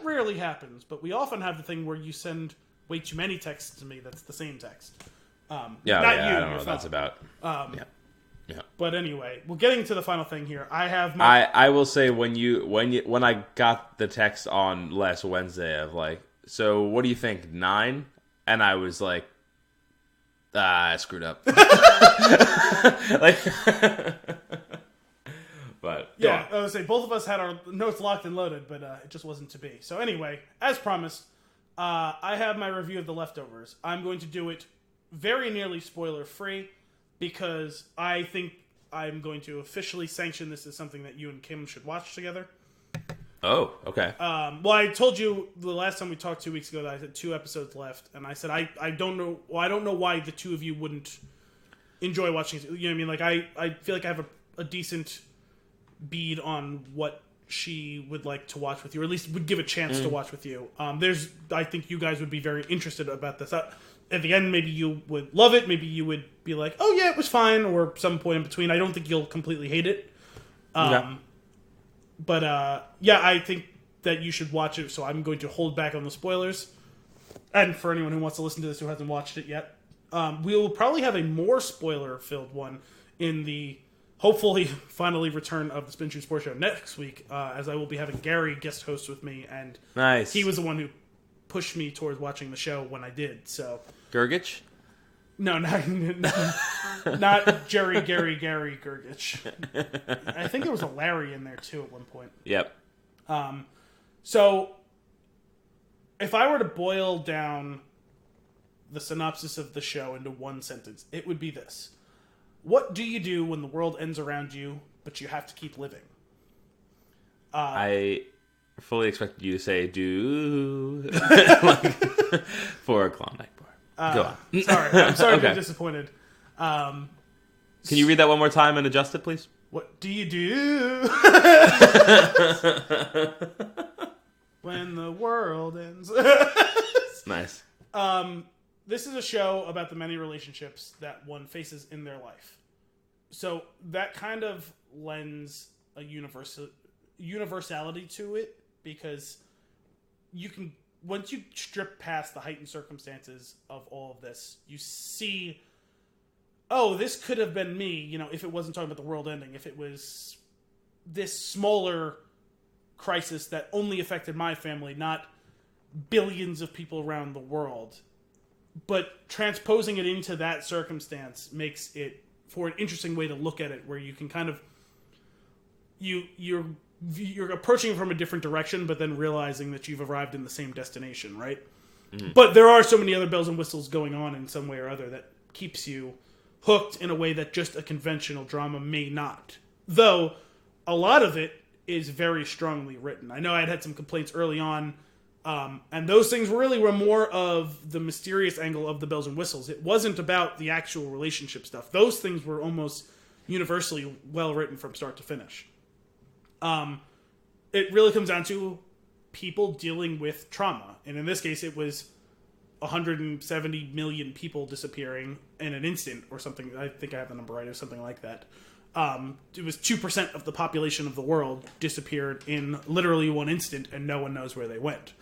Speaker 2: rarely happens, but we often have the thing where you send way too many texts to me that's the same text.
Speaker 1: I don't know what that's about.
Speaker 2: But anyway, well, getting to the final thing here, I have
Speaker 1: I will say when I got the text on last Wednesday of like, so what do you think, 9? And I was like, I screwed up. Like, but
Speaker 2: yeah, I would say both of us had our notes locked and loaded, but it just wasn't to be. So anyway, as promised, I have my review of The Leftovers. I'm going to do it very nearly spoiler free, because I think I'm going to officially sanction this as something that you and Kim should watch together.
Speaker 1: Oh, okay.
Speaker 2: Well, I told you the last time we talked 2 weeks ago that I had 2 episodes left, and I said I don't know. Well, I don't know why the two of you wouldn't enjoy watching it. You know what I mean? Like I feel like I have a decent bead on what she would like to watch with you, or at least would give a chance to watch with you. I think you guys would be very interested about this. At the end, maybe you would love it. Maybe you would be like, "Oh yeah, it was fine," or some point in between. I don't think you'll completely hate it. But I think that you should watch it. So I'm going to hold back on the spoilers. And for anyone who wants to listen to this who hasn't watched it yet, we will probably have a more spoiler-filled one in the hopefully finally return of the Spin Shoot Sports Show next week, as I will be having Gary guest host with me, and
Speaker 1: nice.
Speaker 2: He was the one who pushed me towards watching the show when I did. So
Speaker 1: Gergich?
Speaker 2: No, not Jerry Gergich. I think there was a Larry in there too at one point.
Speaker 1: Yep.
Speaker 2: So if I were to boil down the synopsis of the show into one sentence, it would be this. What do you do when the world ends around you, but you have to keep living?
Speaker 1: I fully expected you to say do for a Klondike bar. Go on.
Speaker 2: I'm sorry
Speaker 1: Okay.
Speaker 2: to be disappointed.
Speaker 1: Can you read that one more time and adjust it, please?
Speaker 2: What do you do when the world ends?
Speaker 1: Nice.
Speaker 2: This is a show about the many relationships that one faces in their life. So that kind of lends a universality to it, because you can, once you strip past the heightened circumstances of all of this, you see, oh, this could have been me, you know, if it wasn't talking about the world ending, if it was this smaller crisis that only affected my family, not billions of people around the world. But transposing it into that circumstance makes it for an interesting way to look at it, where you can kind of you're approaching it from a different direction, but then realizing that you've arrived in the same destination, right? Mm-hmm. But there are so many other bells and whistles going on in some way or other that keeps you hooked in a way that just a conventional drama may not. Though a lot of it is very strongly written. I know I had some complaints early on. And those things really were more of the mysterious angle of the bells and whistles. It wasn't about the actual relationship stuff. Those things were almost universally well written from start to finish. It really comes down to people dealing with trauma. And in this case, it was 170 million people disappearing in an instant or something. I think I have the number right, or something like that. It was 2% of the population of the world disappeared in literally one instant, and no one knows where they went.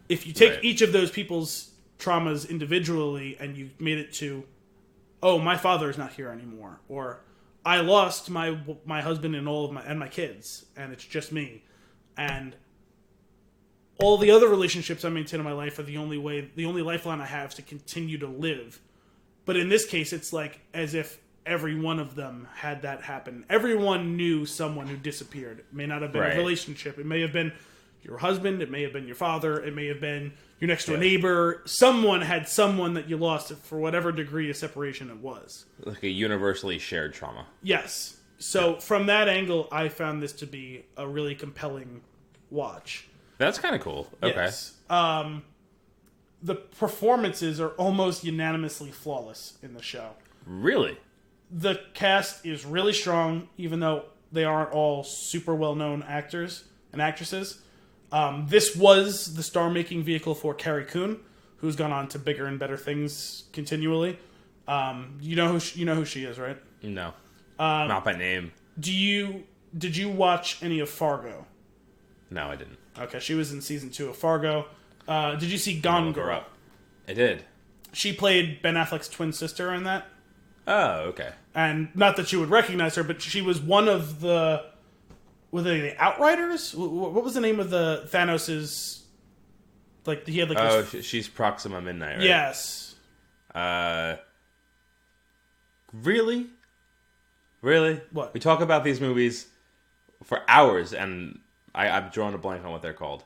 Speaker 2: If you take each of those people's traumas individually and you made it to, oh, my father is not here anymore, or I lost my husband and all of my kids, and it's just me, and all the other relationships I maintain in my life are the only lifeline I have to continue to live. But in this case, it's like as if every one of them had that happen. Everyone knew someone who disappeared. It may not have been a relationship. It may have been your husband, it may have been your father, it may have been your next door neighbor. Someone had someone that you lost for whatever degree of separation it was.
Speaker 1: Like a universally shared trauma.
Speaker 2: Yes. So from that angle, I found this to be a really compelling watch.
Speaker 1: That's kind of cool. Okay.
Speaker 2: Yes. The performances are almost unanimously flawless in the show.
Speaker 1: Really?
Speaker 2: The cast is really strong, even though they aren't all super well-known actors and actresses. This was the star-making vehicle for Carrie Coon, who's gone on to bigger and better things continually. You know who she is, right?
Speaker 1: No, not by name.
Speaker 2: Did you watch any of Fargo?
Speaker 1: No, I didn't.
Speaker 2: Okay, she was in season 2 of Fargo. Did you see Gone Girl?
Speaker 1: I did.
Speaker 2: She played Ben Affleck's twin sister in that.
Speaker 1: Oh, okay.
Speaker 2: And not that you would recognize her, but she was one of the... Were they the Outriders? What was the name of the Thanos's... Like, he had like...
Speaker 1: Oh, she's Proxima Midnight, right?
Speaker 2: Yes.
Speaker 1: Really? Really?
Speaker 2: What?
Speaker 1: We talk about these movies for hours, and I've drawn a blank on what they're called.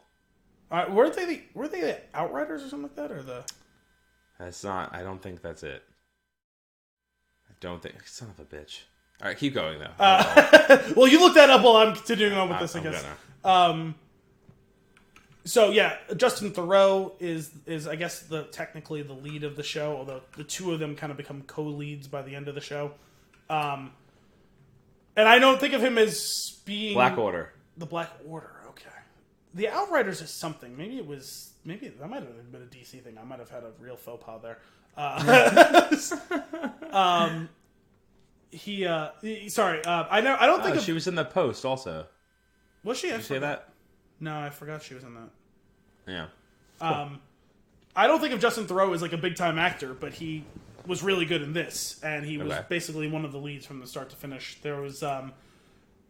Speaker 2: Were they the Outriders or something like that, or the?
Speaker 1: That's not. I don't think that's it. I don't think. Son of a bitch. All right, keep going though.
Speaker 2: Well, you look that up while I'm continuing on with this, I guess. So yeah, Justin Theroux is I guess technically the lead of the show, although the two of them kind of become co-leads by the end of the show. And I don't think of him as being
Speaker 1: Black Order.
Speaker 2: The Black Order, okay. The Outriders is something. Maybe that might have been a DC thing. I might have had a real faux pas there. Sorry. I don't think
Speaker 1: she was in the Post also.
Speaker 2: Was she?
Speaker 1: Did you say that?
Speaker 2: No, I forgot she was in that.
Speaker 1: Yeah.
Speaker 2: I don't think of Justin Theroux as like a big time actor, but he was really good in this, and he was basically one of the leads from the start to finish. There was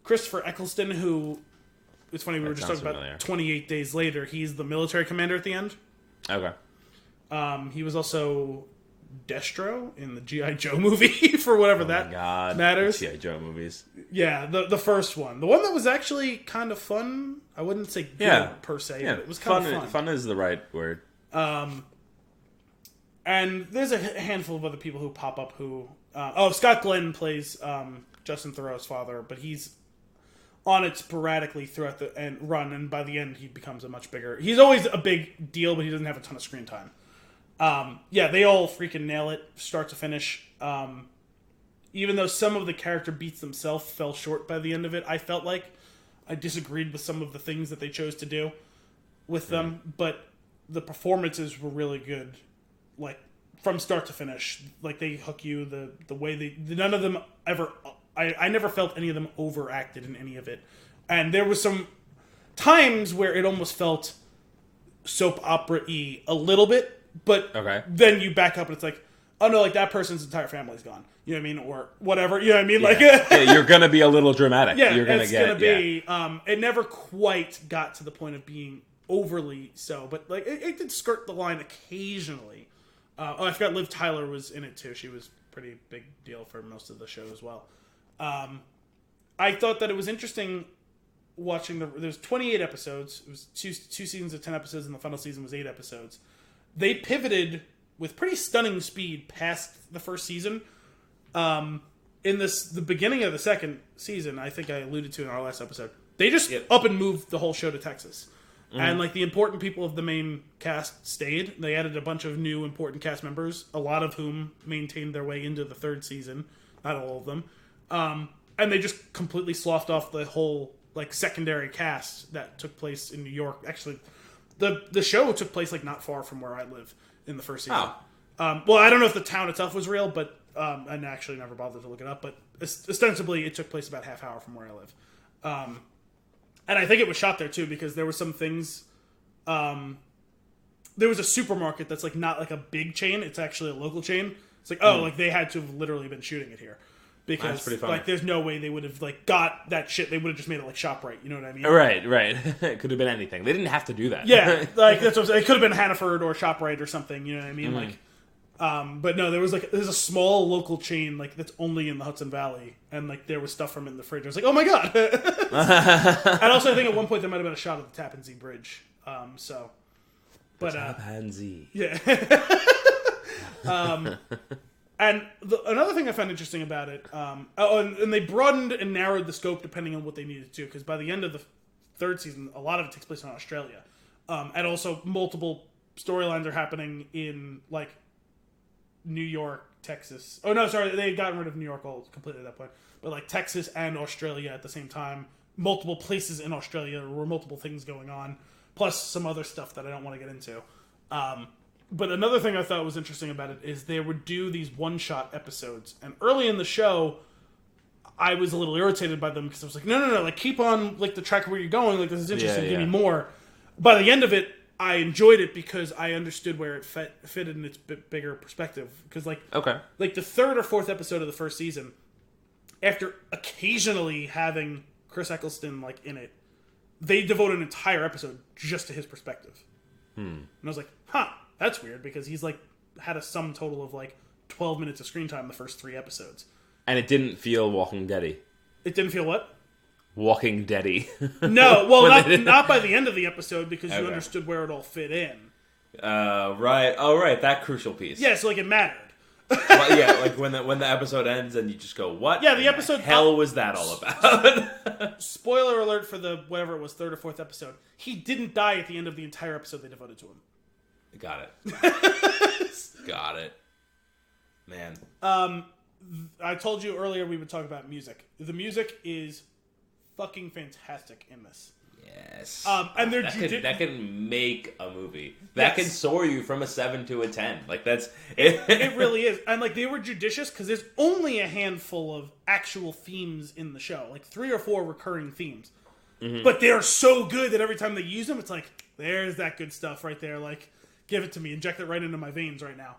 Speaker 2: Christopher Eccleston, who it's funny we were just talking about 28 Days Later. He's the military commander at the end.
Speaker 1: Okay.
Speaker 2: He was also Destro in the G.I. Joe movie, for whatever matters.
Speaker 1: G.I. Joe movies.
Speaker 2: Yeah, the first one. The one that was actually kind of fun. I wouldn't say good per se, but it was kind of fun.
Speaker 1: Fun is the right word.
Speaker 2: And there's a handful of other people who pop up who... Scott Glenn plays Justin Theroux's father, but he's on it sporadically throughout the run, and by the end he becomes a much bigger... He's always a big deal, but he doesn't have a ton of screen time. They all freaking nail it, start to finish. Even though some of the character beats themselves fell short by the end of it, I felt like I disagreed with some of the things that they chose to do with them, but the performances were really good, like from start to finish. Like they hook you the way none of them ever. I never felt any of them overacted in any of it, and there was some times where it almost felt soap opera-y a little bit. But then you back up and it's like, oh no, like that person's entire family's gone. You know what I mean? Or whatever. You know what I mean?
Speaker 1: Yeah.
Speaker 2: Like,
Speaker 1: you're going to be a little dramatic.
Speaker 2: Yeah,
Speaker 1: you're gonna
Speaker 2: it never quite got to the point of being overly so, but like it did skirt the line occasionally. I forgot Liv Tyler was in it too. She was pretty big deal for most of the show as well. I thought that it was interesting watching there's 28 episodes. It was two seasons of 10 episodes, and the final season was 8 episodes. They pivoted with pretty stunning speed past the first season. In the beginning of the second season, I think I alluded to in our last episode, they just up and moved the whole show to Texas. Mm-hmm. And like the important people of the main cast stayed. They added a bunch of new important cast members, a lot of whom maintained their way into the third season. Not all of them. And they just completely sloughed off the whole like secondary cast that took place in New York. Actually, the show took place like not far from where I live in the first season. Well, I don't know if the town itself was real, but I actually never bothered to look it up. But ostensibly, it took place about half hour from where I live. And I think it was shot there too because there were some things. There was a supermarket that's like not like a big chain; it's actually a local chain. It's like like they had to have literally been shooting it here. Because like, there's no way they would have like got that shit. They would have just made it like ShopRite. You know what I mean? Right.
Speaker 1: It could have been anything. They didn't have to do that.
Speaker 2: Yeah, like that's what I'm saying. It could have been Hannaford or ShopRite or something. You know what I mean? Like, but no, there's a small local chain like that's only in the Hudson Valley, and like there was stuff from it in the fridge. I was like, oh my god. And also, I think at one point there might have been a shot of the Tappan Zee Bridge.
Speaker 1: Tappan Zee.
Speaker 2: Yeah. And another thing I found interesting about it, and they broadened and narrowed the scope depending on what they needed to, because by the end of the third season, a lot of it takes place in Australia. And also multiple storylines are happening in, like, New York, Texas. Oh, no, sorry, they had gotten rid of New York completely at that point. But, like, Texas and Australia at the same time. Multiple places in Australia where multiple things going on, plus some other stuff that I don't want to get into. But another thing I thought was interesting about it is they would do these one-shot episodes. And early in the show, I was a little irritated by them because I was like, no, like, keep on, like, the track where you're going. Like, this is interesting. Give me more. By the end of it, I enjoyed it because I understood where it fit in its bigger perspective. Because, like, like, the third or fourth episode of the first season, after occasionally having Chris Eccleston, like, in it, they devote an entire episode just to his perspective. And I was like, that's weird, because he's, like, had a sum total of, like, 12 minutes of screen time the first 3 episodes.
Speaker 1: And it didn't feel Walking Dead-y.
Speaker 2: It didn't feel what?
Speaker 1: Walking Dead-y.
Speaker 2: No, well, not by the end of the episode, because you understood where it all fit in.
Speaker 1: Right. Oh, right, that crucial piece.
Speaker 2: Yeah, so, like, it mattered.
Speaker 1: Well, yeah, like, when the episode ends and you just go, what?
Speaker 2: Yeah, the episode...
Speaker 1: the hell was that all about?
Speaker 2: Spoiler alert for the, whatever it was, 3rd or 4th episode. He didn't die at the end of the entire episode they devoted to him.
Speaker 1: Got it. Got it. Man.
Speaker 2: I told you earlier we would talk about music. The music is fucking fantastic in this.
Speaker 1: Yes.
Speaker 2: And they're
Speaker 1: that can make a movie. That can soar you from a 7 to a 10. Like, that's
Speaker 2: it really is. And like, they were judicious because there's only a handful of actual themes in the show, like 3 or 4 recurring themes. but they are so good that every time they use them, it's like, there's that good stuff right there. Like, give it to me, inject it right into my veins right now.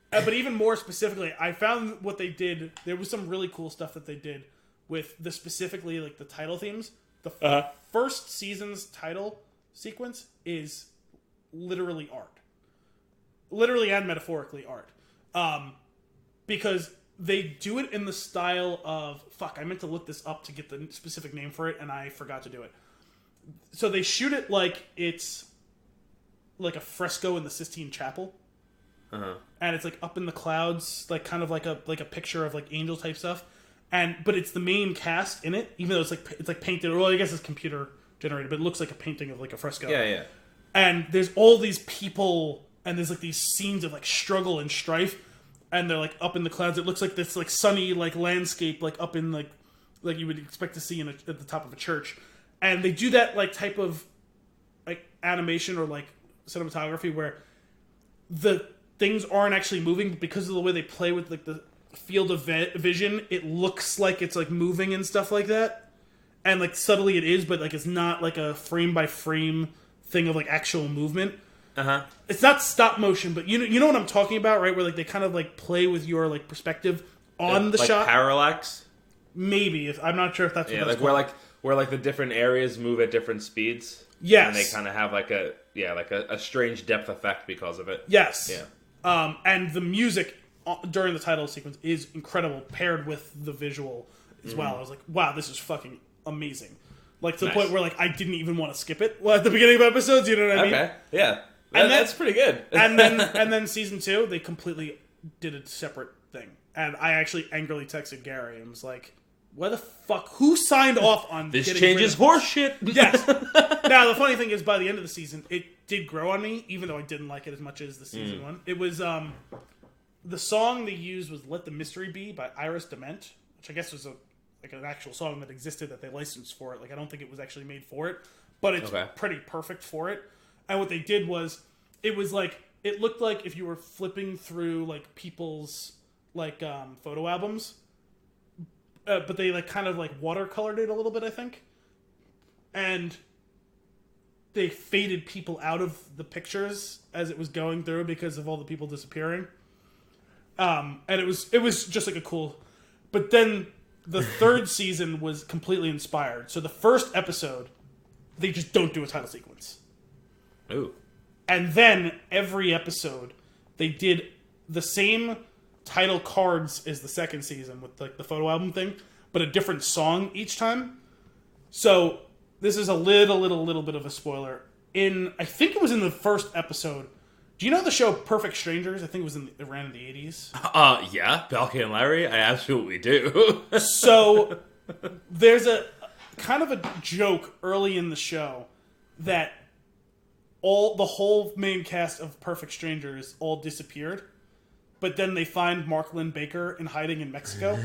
Speaker 2: But even more specifically, I found what they did. There was some really cool stuff that they did with the specifically like the title themes. The first season's title sequence is literally art, literally and metaphorically art, because they do it in the style of I meant to look this up to get the specific name for it, and I forgot to do it. So they shoot it like it's like a fresco in the Sistine Chapel. And it's like up in the clouds, like kind of like a picture of like angel type stuff, but it's the main cast in it, even though it's like painted. Well, I guess it's computer generated, but it looks like a painting of like a fresco.
Speaker 1: Yeah.
Speaker 2: And there's all these people, and there's like these scenes of like struggle and strife, and they're like up in the clouds. It looks like this like sunny like landscape, like up in like you would expect to see at the top of a church. And they do that like type of like animation or like cinematography where the things aren't actually moving, but because of the way they play with like the field of vision, it looks like it's like moving and stuff like that. And like subtly it is, but like it's not like a frame by frame thing of like actual movement. It's not stop motion, but you know what I'm talking about, right? Where like they kind of like play with your like perspective on the
Speaker 1: like
Speaker 2: shot.
Speaker 1: Parallax.
Speaker 2: Maybe I'm not sure if that's what that's
Speaker 1: like where like the different areas move at different speeds.
Speaker 2: Yes,
Speaker 1: and they kind of have like a strange depth effect because of it.
Speaker 2: Yes.
Speaker 1: Yeah.
Speaker 2: And the music during the title sequence is incredible, paired with the visual as well. I was like, wow, this is fucking amazing. Like, to the point where, like, I didn't even want to skip it at the beginning of episodes, you know what I mean?
Speaker 1: Okay, yeah.
Speaker 2: That's
Speaker 1: pretty good.
Speaker 2: and then season 2, they completely did a separate thing. And I actually angrily texted Gary and was like, why the fuck? Who signed off on
Speaker 1: this?
Speaker 2: Getting
Speaker 1: Changes horseshit.
Speaker 2: Yes. Now, the funny thing is, by the end of the season, it did grow on me, even though I didn't like it as much as the season one. It was, the song they used was Let the Mystery Be by Iris Dement, which I guess was an actual song that existed that they licensed for it. Like, I don't think it was actually made for it, but it's pretty perfect for it. And what they did was, it looked like if you were flipping through, like, people's, like, photo albums, but they, like, kind of, like, watercolored it a little bit, I think. And they faded people out of the pictures as it was going through because of all the people disappearing. And it was just, like, a cool... But then the third season was completely inspired. So the first episode, they just don't do a title sequence.
Speaker 1: Ooh.
Speaker 2: And then every episode, they did the same title cards as the second season with like the photo album thing, but a different song each time. So this is a little bit of a spoiler. I think it was in the first episode. Do you know the show Perfect Strangers? I think it ran in the 80s.
Speaker 1: Yeah, Balky and Larry, I absolutely do.
Speaker 2: So there's a kind of a joke early in the show that the whole main cast of Perfect Strangers all disappeared, but then they find Mark Lynn Baker in hiding in Mexico.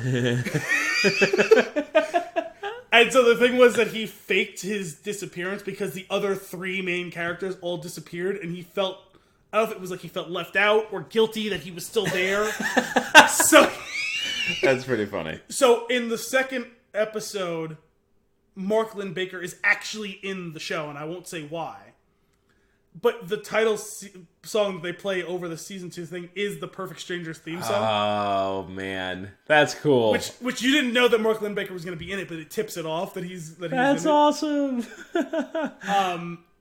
Speaker 2: And so the thing was that he faked his disappearance because the other 3 main characters all disappeared, and he felt, I don't know if it was like he felt left out or guilty that he was still there. So
Speaker 1: that's pretty funny.
Speaker 2: So in the second episode, Mark Lynn Baker is actually in the show, and I won't say why. But the title song they play over the season 2 thing is the Perfect Strangers theme song.
Speaker 1: Oh man, that's cool.
Speaker 2: Which you didn't know that Mark Lynn Baker was going to be in it, but it tips it off that he's
Speaker 1: that's
Speaker 2: in
Speaker 1: awesome.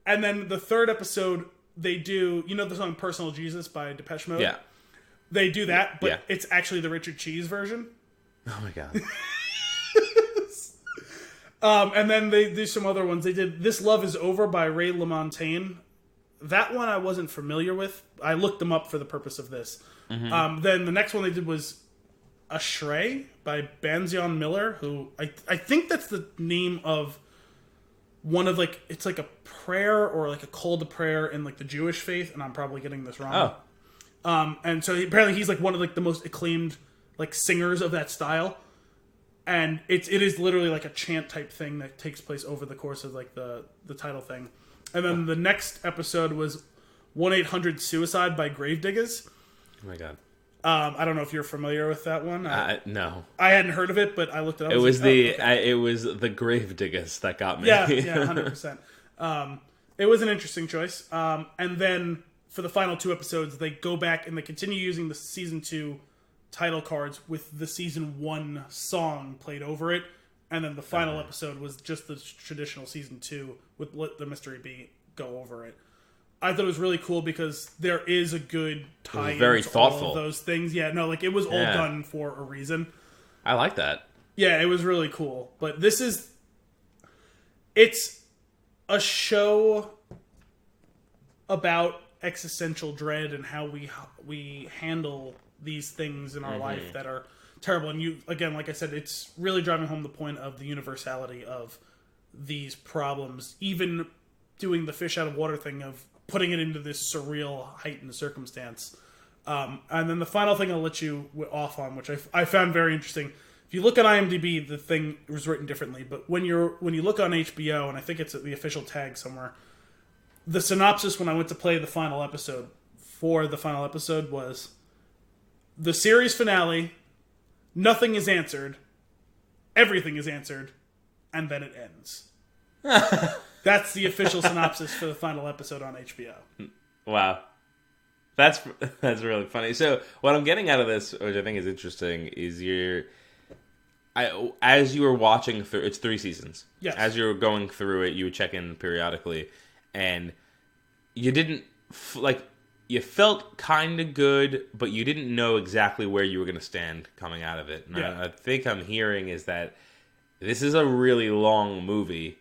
Speaker 2: And then the third episode they do, you know the song "Personal Jesus" by Depeche Mode.
Speaker 1: Yeah,
Speaker 2: they do that, but it's actually the Richard Cheese version.
Speaker 1: Oh my god.
Speaker 2: And then they do some other ones. They did "This Love Is Over" by Ray LaMontagne. That one I wasn't familiar with. I looked them up for the purpose of this. Mm-hmm. Then the next one they did was "Ashrei" by Banzion Miller, who I think that's the name of one of like, it's like a prayer or like a call to prayer in like the Jewish faith, and I'm probably getting this wrong. Oh. And so apparently he's like one of like the most acclaimed like singers of that style. And it is literally like a chant type thing that takes place over the course of like the title thing. And then the next episode was 1-800-Suicide by Gravediggers.
Speaker 1: Oh my god.
Speaker 2: I don't know if you're familiar with that one.
Speaker 1: No.
Speaker 2: I hadn't heard of it, but I looked it up.
Speaker 1: It was
Speaker 2: okay.
Speaker 1: it was the Gravediggers that got me.
Speaker 2: Yeah, 100%. It was an interesting choice. And then for the final 2 episodes, they go back and they continue using the season 2 title cards with the season 1 song played over it. And then the final episode was just the traditional season 2 with Let the Mystery Be go over it. I thought it was really cool because there is a good tie-in
Speaker 1: very
Speaker 2: to
Speaker 1: thoughtful.
Speaker 2: all of those things. Yeah, no, like it was all done for a reason.
Speaker 1: I like that.
Speaker 2: Yeah, it was really cool. But it's a show about existential dread and how we handle these things in our life that are terrible. And you, again, like I said, it's really driving home the point of the universality of these problems. Even doing the fish out of water thing of putting it into this surreal, heightened circumstance. And then the final thing I'll let you off on, which I found very interesting. If you look at IMDb, the thing was written differently. But when you look on HBO, and I think it's at the official tag somewhere, the synopsis when I went to play the final episode was the series finale. Nothing is answered. Everything is answered, and then it ends. That's the official synopsis for the final episode on HBO.
Speaker 1: Wow. That's really funny. So what I'm getting out of this, which I think is interesting, is as you were watching through, it's 3 seasons.
Speaker 2: Yes.
Speaker 1: As you were going through it, you would check in periodically, and you didn't you felt kind of good, but you didn't know exactly where you were going to stand coming out of it. And I think I'm hearing is that this is a really long movie,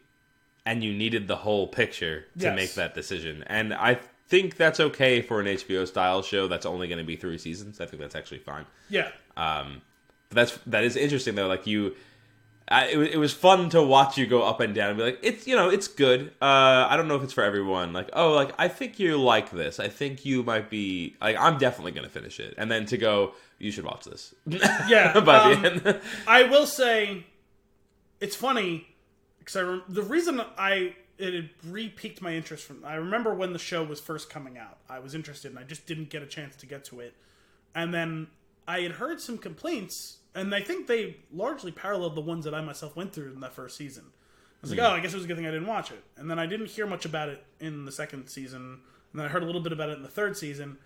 Speaker 1: and you needed the whole picture to make that decision. And I think that's okay for an HBO style show that's only going to be 3 seasons. I think that's actually fine.
Speaker 2: Yeah.
Speaker 1: But that is interesting though. Like it was fun to watch you go up and down and be like, it's good. I don't know if it's for everyone. Like, I think you like this. I think you might be like, I'm definitely going to finish it. And then to go, you should watch this.
Speaker 2: Yeah.
Speaker 1: By the end.
Speaker 2: I will say, it's funny because the reason it had re-piqued my interest I remember when the show was first coming out. I was interested and I just didn't get a chance to get to it. And then I had heard some complaints, and I think they largely paralleled the ones that I myself went through in that first season. I was like, I guess it was a good thing I didn't watch it. And then I didn't hear much about it in the 2nd season, and then I heard a little bit about it in the 3rd season,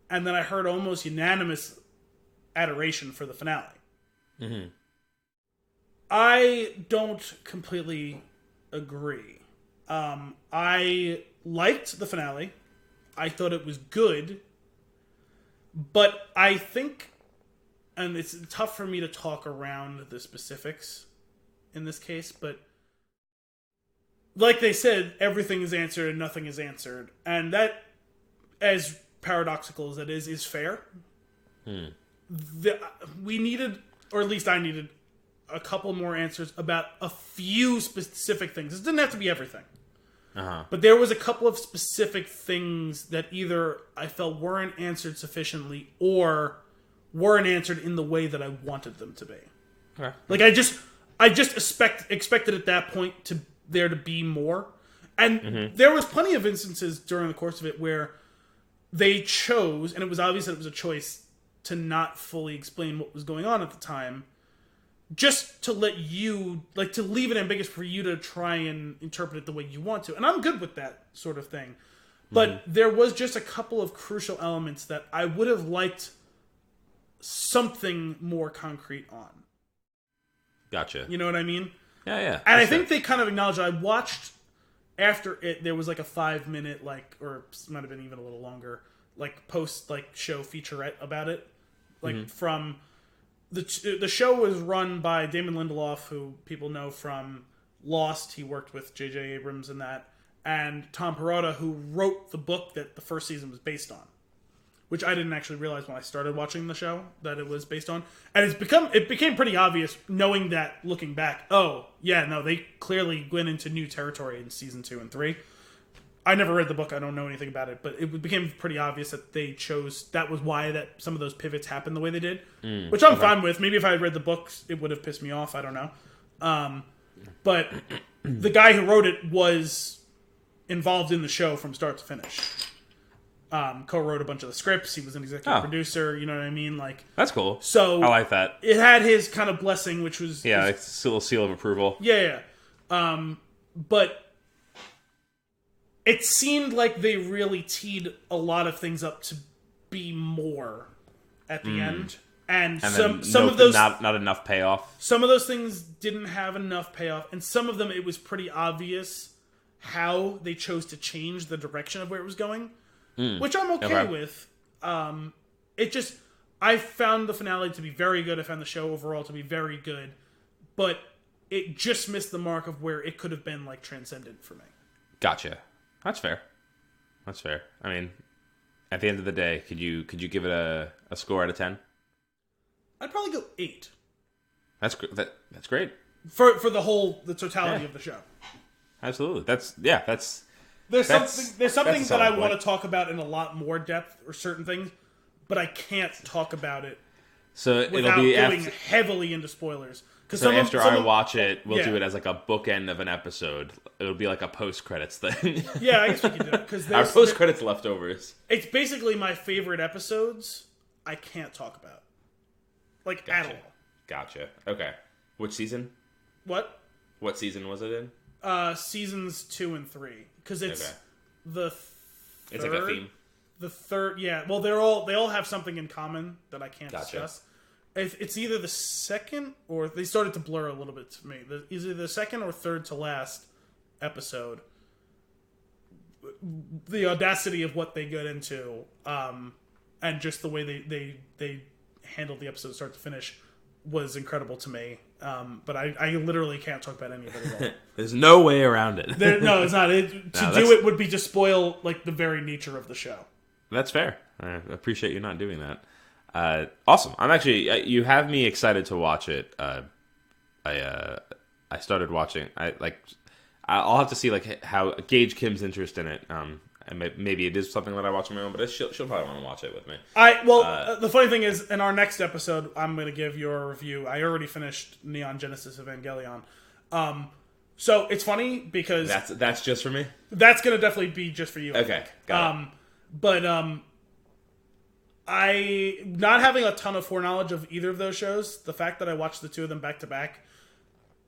Speaker 2: and then I heard almost unanimous adoration for the finale.
Speaker 1: Mm-hmm.
Speaker 2: I don't completely agree. I liked the finale. I thought it was good. But I think, and it's tough for me to talk around the specifics in this case, but like they said, everything is answered and nothing is answered. And that, as paradoxical as that is fair. We needed, or at least I needed, a couple more answers about a few specific things. This didn't have to be everything. But there was a couple of specific things that either I felt weren't answered sufficiently or weren't answered in the way that I wanted them to be.
Speaker 1: Okay.
Speaker 2: Like I just expected at that point there to be more. And there was plenty of instances during the course of it where they chose, and it was obvious that it was a choice to not fully explain what was going on at the time, just to let you, like, to leave it ambiguous for you to try and interpret it the way you want to. And I'm good with that sort of thing. But there was just a couple of crucial elements that I would have liked something more concrete on.
Speaker 1: Gotcha.
Speaker 2: You know what I mean?
Speaker 1: Yeah.
Speaker 2: And I think they kind of acknowledged it. I watched after it, there was like a 5-minute, like, or it might have been even a little longer, like, post, like, show featurette about it. Like, from... The show was run by Damon Lindelof, who people know from Lost. He worked with J.J. Abrams in that. And Tom Perrotta, who wrote the book that the first season was based on. Which I didn't actually realize when I started watching the show that it was based on. And it became pretty obvious knowing that, looking back. Oh, yeah, no, they clearly went into new territory in season 2 and 3. I never read the book. I don't know anything about it, but it became pretty obvious that they chose. That was why that some of those pivots happened the way they did, which I'm fine with. Maybe if I had read the books, it would have pissed me off. I don't know. But the guy who wrote it was involved in the show from start to finish. co-wrote a bunch of the scripts. He was an executive producer. You know what I mean? Like,
Speaker 1: that's cool.
Speaker 2: So
Speaker 1: I like that.
Speaker 2: It had his kind of blessing, which was
Speaker 1: like a little seal of approval.
Speaker 2: Yeah. But it seemed like they really teed a lot of things up to be more at the end. And some of those
Speaker 1: not enough payoff.
Speaker 2: Some of those things didn't have enough payoff, and some of them it was pretty obvious how they chose to change the direction of where it was going, which I'm okay with. I found the finale to be very good. I found the show overall to be very good, but it just missed the mark of where it could have been like transcendent for me.
Speaker 1: Gotcha. That's fair. I mean, at the end of the day, could you give it a score out of 10?
Speaker 2: I'd probably go 8.
Speaker 1: That's great
Speaker 2: for the totality of the show.
Speaker 1: Absolutely. There's
Speaker 2: something that I want to talk about in a lot more depth, or certain things, but I can't talk about it.
Speaker 1: So
Speaker 2: without
Speaker 1: it'll be
Speaker 2: going heavily into spoilers.
Speaker 1: So after I watch it, we'll do it as like a bookend of an episode. It'll be like a post-credits thing.
Speaker 2: Yeah, I guess we can do it. Because
Speaker 1: our post-credits leftovers.
Speaker 2: It's basically my favorite episodes I can't talk about. Like, at all.
Speaker 1: Gotcha. Okay. Which season?
Speaker 2: What
Speaker 1: season was it in?
Speaker 2: Seasons 2 and 3. Because it's the third.
Speaker 1: It's like a theme?
Speaker 2: The third, yeah. Well, they all have something in common that I can't discuss. It's either the second, or they started to blur a little bit to me. Either the second or third to last episode. The audacity of what they get into, and just the way they handled the episode start to finish was incredible to me. But I literally can't talk about any of it at all.
Speaker 1: There's no way around it.
Speaker 2: No, it's not. It would be to spoil like the very nature of the show.
Speaker 1: That's fair. I appreciate you not doing that. Awesome. I'm actually. You have me excited to watch it. I started watching. I'll have to see like how gauge Kim's interest in it. And maybe it is something that I watch on my own, but she'll probably want to watch it with me.
Speaker 2: The funny thing is, in our next episode, I'm going to give your review. I already finished Neon Genesis Evangelion. So it's funny because
Speaker 1: that's just for me.
Speaker 2: That's going to definitely be just for you.
Speaker 1: Okay, got it.
Speaker 2: But I not having a ton of foreknowledge of either of those shows, the fact that I watched the two of them back to back,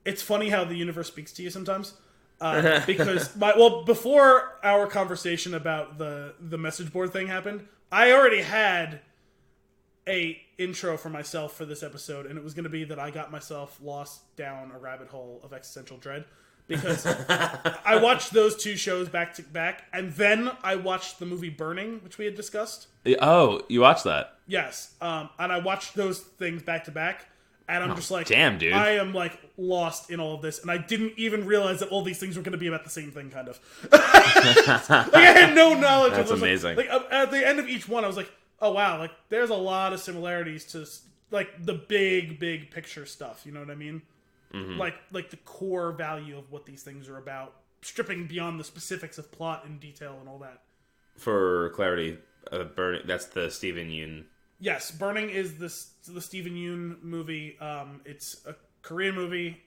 Speaker 2: it's funny how the universe speaks to you sometimes. Because before our conversation about the message board thing happened, I already had a intro for myself for this episode, and it was going to be that I got myself lost down a rabbit hole of existential dread. Because I watched those two shows back to back, and then I watched the movie Burning, which we had discussed.
Speaker 1: Oh, you watched that?
Speaker 2: Yes. And I watched those things back to back, and I'm just like,
Speaker 1: damn, dude.
Speaker 2: I am like lost in all of this, and I didn't even realize that all these things were going to be about the same thing, kind of. Like, I had no knowledge.
Speaker 1: That's amazing.
Speaker 2: Like at the end of each one, I was like, oh wow, like there's a lot of similarities to like the big picture stuff. You know what I mean? Mm-hmm. Like the core value of what these things are about, stripping beyond the specifics of plot and detail and all that.
Speaker 1: For clarity, Burning, that's the Steven Yeun.
Speaker 2: Yes, Burning is the Steven Yeun movie. It's a Korean movie.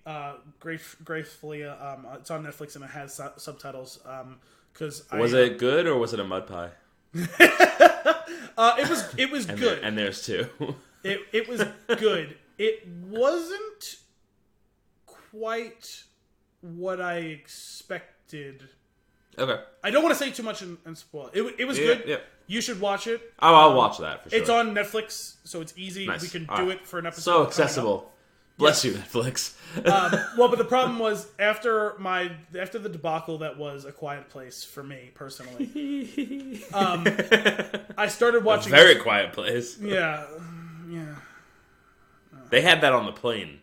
Speaker 2: Gratefully, it's on Netflix and it has subtitles. Was
Speaker 1: it good or was it a mud pie?
Speaker 2: It was good.
Speaker 1: And there's two.
Speaker 2: It was good. It wasn't quite what I expected.
Speaker 1: Okay.
Speaker 2: I don't want to say too much and spoil it. It was good. Yeah. You should watch it.
Speaker 1: Oh, I'll watch that for sure.
Speaker 2: It's on Netflix, so it's easy.
Speaker 1: Nice.
Speaker 2: We can do it for an episode.
Speaker 1: So accessible. Bless you, Netflix.
Speaker 2: But the problem was after the debacle that was A Quiet Place for me personally. I started watching
Speaker 1: A very quiet place.
Speaker 2: Yeah.
Speaker 1: They had that on the plane.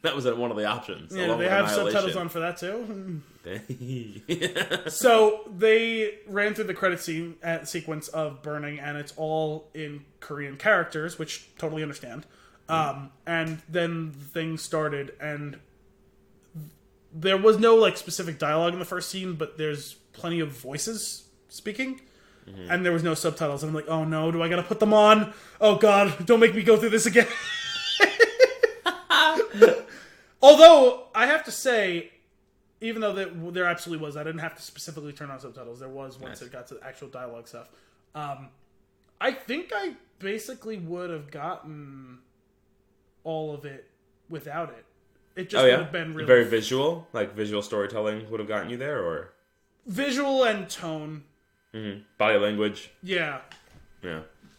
Speaker 1: That was one of the options.
Speaker 2: Yeah, they have subtitles on for that too. So they ran through the credit sequence of Burning, and it's all in Korean characters, which totally understand. And then things started, and there was no like specific dialogue in the first scene, but there's plenty of voices speaking. Mm-hmm. And there was no subtitles, and I'm like, oh no, do I gotta put them on? Oh god, don't make me go through this again. Although, I have to say, even though there absolutely was, I didn't have to specifically turn on subtitles. There was once it got to actual dialogue stuff. I think I basically would have gotten all of it without it. It just would have been really
Speaker 1: very visual, like visual storytelling would have gotten you there, or
Speaker 2: visual and tone,
Speaker 1: body language.
Speaker 2: Yeah,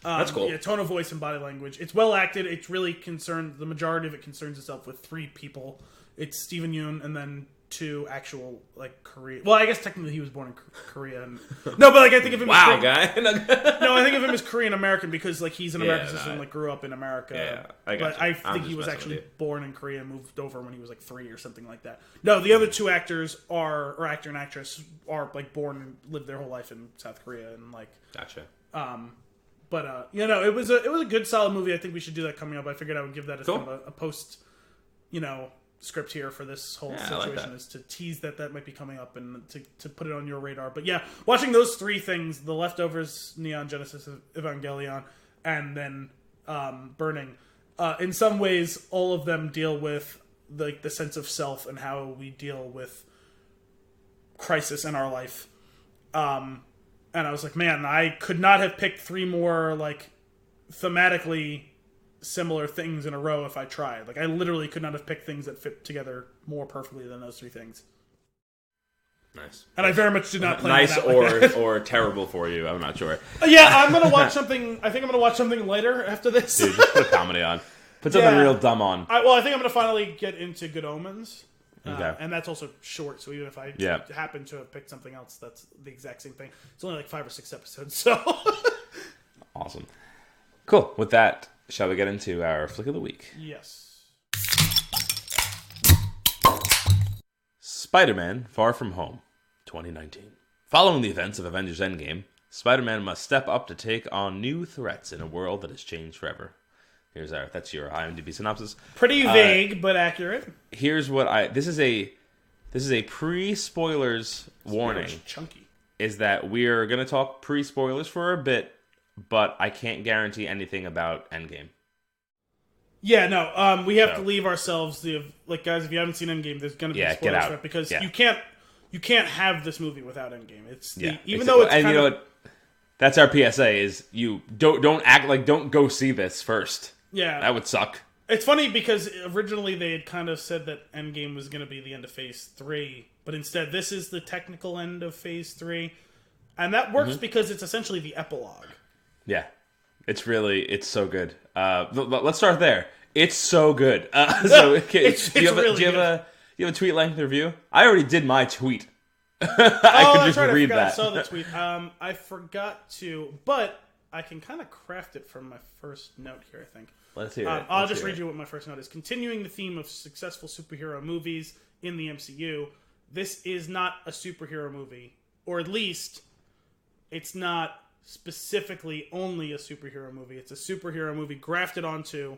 Speaker 1: that's cool.
Speaker 2: Yeah, tone of voice and body language. It's well acted. It's really concerned. The majority of it concerns itself with 3 people. It's Steven Yeun and then 2 actual like Korean. Well, I guess technically he was born in Korea. No, but like I think of him.
Speaker 1: Wow,
Speaker 2: as
Speaker 1: guy.
Speaker 2: No, I think of him as Korean American because like he's an American citizen, like grew up in America.
Speaker 1: Yeah,
Speaker 2: I think he was actually born in Korea, and moved over when he was like 3 or something like that. No, the other 2 actors or actor and actress are like born and lived their whole life in South Korea and like.
Speaker 1: Gotcha.
Speaker 2: But it was a good solid movie. I think we should do that coming up. I figured I would give that as kind of a post, script here for this whole situation is to tease that might be coming up and to put it on your radar. But yeah, watching those 3 things, The Leftovers, Neon Genesis Evangelion, and then Burning, in some ways all of them deal with like the sense of self and how we deal with crisis in our life. And I was like, man, I could not have picked 3 more like thematically similar things in a row if I tried. Like I literally could not have picked things that fit together more perfectly than those 3 things.
Speaker 1: Nice.
Speaker 2: And I very much did not plan
Speaker 1: nice
Speaker 2: that
Speaker 1: or terrible for you. I'm not sure.
Speaker 2: Yeah, I'm gonna watch something. I think I'm gonna watch something later after this.
Speaker 1: Dude, just put a comedy on. Put something real dumb on.
Speaker 2: I think I'm gonna finally get into Good Omens.
Speaker 1: Okay.
Speaker 2: And that's also short, so even if I happen to have picked something else that's the exact same thing, it's only like 5 or 6 episodes, so...
Speaker 1: Awesome. Cool. With that, shall we get into our Flick of the Week?
Speaker 2: Yes.
Speaker 1: Spider-Man Far From Home, 2019. Following the events of Avengers Endgame, Spider-Man must step up to take on new threats in a world that has changed forever. That's your IMDb synopsis.
Speaker 2: Pretty vague, but accurate.
Speaker 1: Here's what this is a pre-spoilers warning.
Speaker 2: Chunky.
Speaker 1: Is that we're going to talk pre-spoilers for a bit, but I can't guarantee anything about Endgame.
Speaker 2: Yeah, no, we have to leave ourselves guys, if you haven't seen Endgame, there's going to be spoilers for it because you can't have this movie without Endgame. It's though it's
Speaker 1: and you know what? That's our PSA is you don't act like don't go see this first.
Speaker 2: Yeah.
Speaker 1: That would suck.
Speaker 2: It's funny because originally they had kind of said that Endgame was going to be the end of Phase 3, but instead this is the technical end of Phase 3. And that works because it's essentially the epilogue.
Speaker 1: Yeah. It's so good. Let's start there. It's so good. Do you have a tweet length review? I already did my tweet. I could just read that.
Speaker 2: I saw the tweet. I forgot to, but I can kind of craft it from my first note here, I think.
Speaker 1: Let's hear it.
Speaker 2: I'll just read you what my first note is. Continuing the theme of successful superhero movies in the MCU, this is not a superhero movie. Or at least, it's not specifically only a superhero movie. It's a superhero movie grafted onto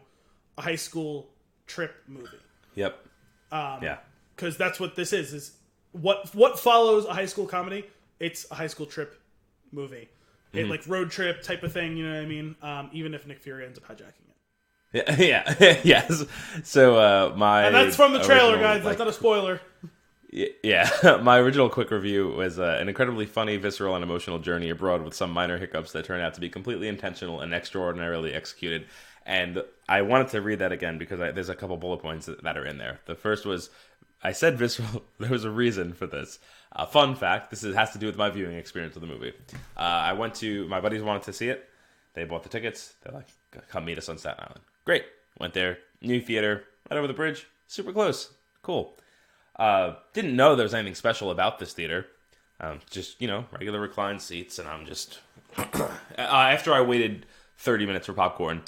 Speaker 2: a high school trip movie.
Speaker 1: Yep.
Speaker 2: Because that's what this is what follows a high school comedy. It's a high school trip movie. It like road trip type of thing, you know what I mean? Even if Nick Fury ends up hijacking it.
Speaker 1: Yeah. Yes. So
Speaker 2: and that's from the trailer, guys. That's not a spoiler.
Speaker 1: Yeah, my original quick review was an incredibly funny, visceral, and emotional journey abroad with some minor hiccups that turned out to be completely intentional and extraordinarily executed. And I wanted to read that again because there's a couple bullet points that are in there. The first was, I said visceral. There was a reason for this. Fun fact, has to do with my viewing experience of the movie. My buddies wanted to see it. They bought the tickets. They're like, come meet us on Staten Island. Great. Went there. New theater. Right over the bridge. Super close. Cool. Didn't know there was anything special about this theater. Just, regular reclined seats. And I'm just... after I waited 30 minutes for popcorn,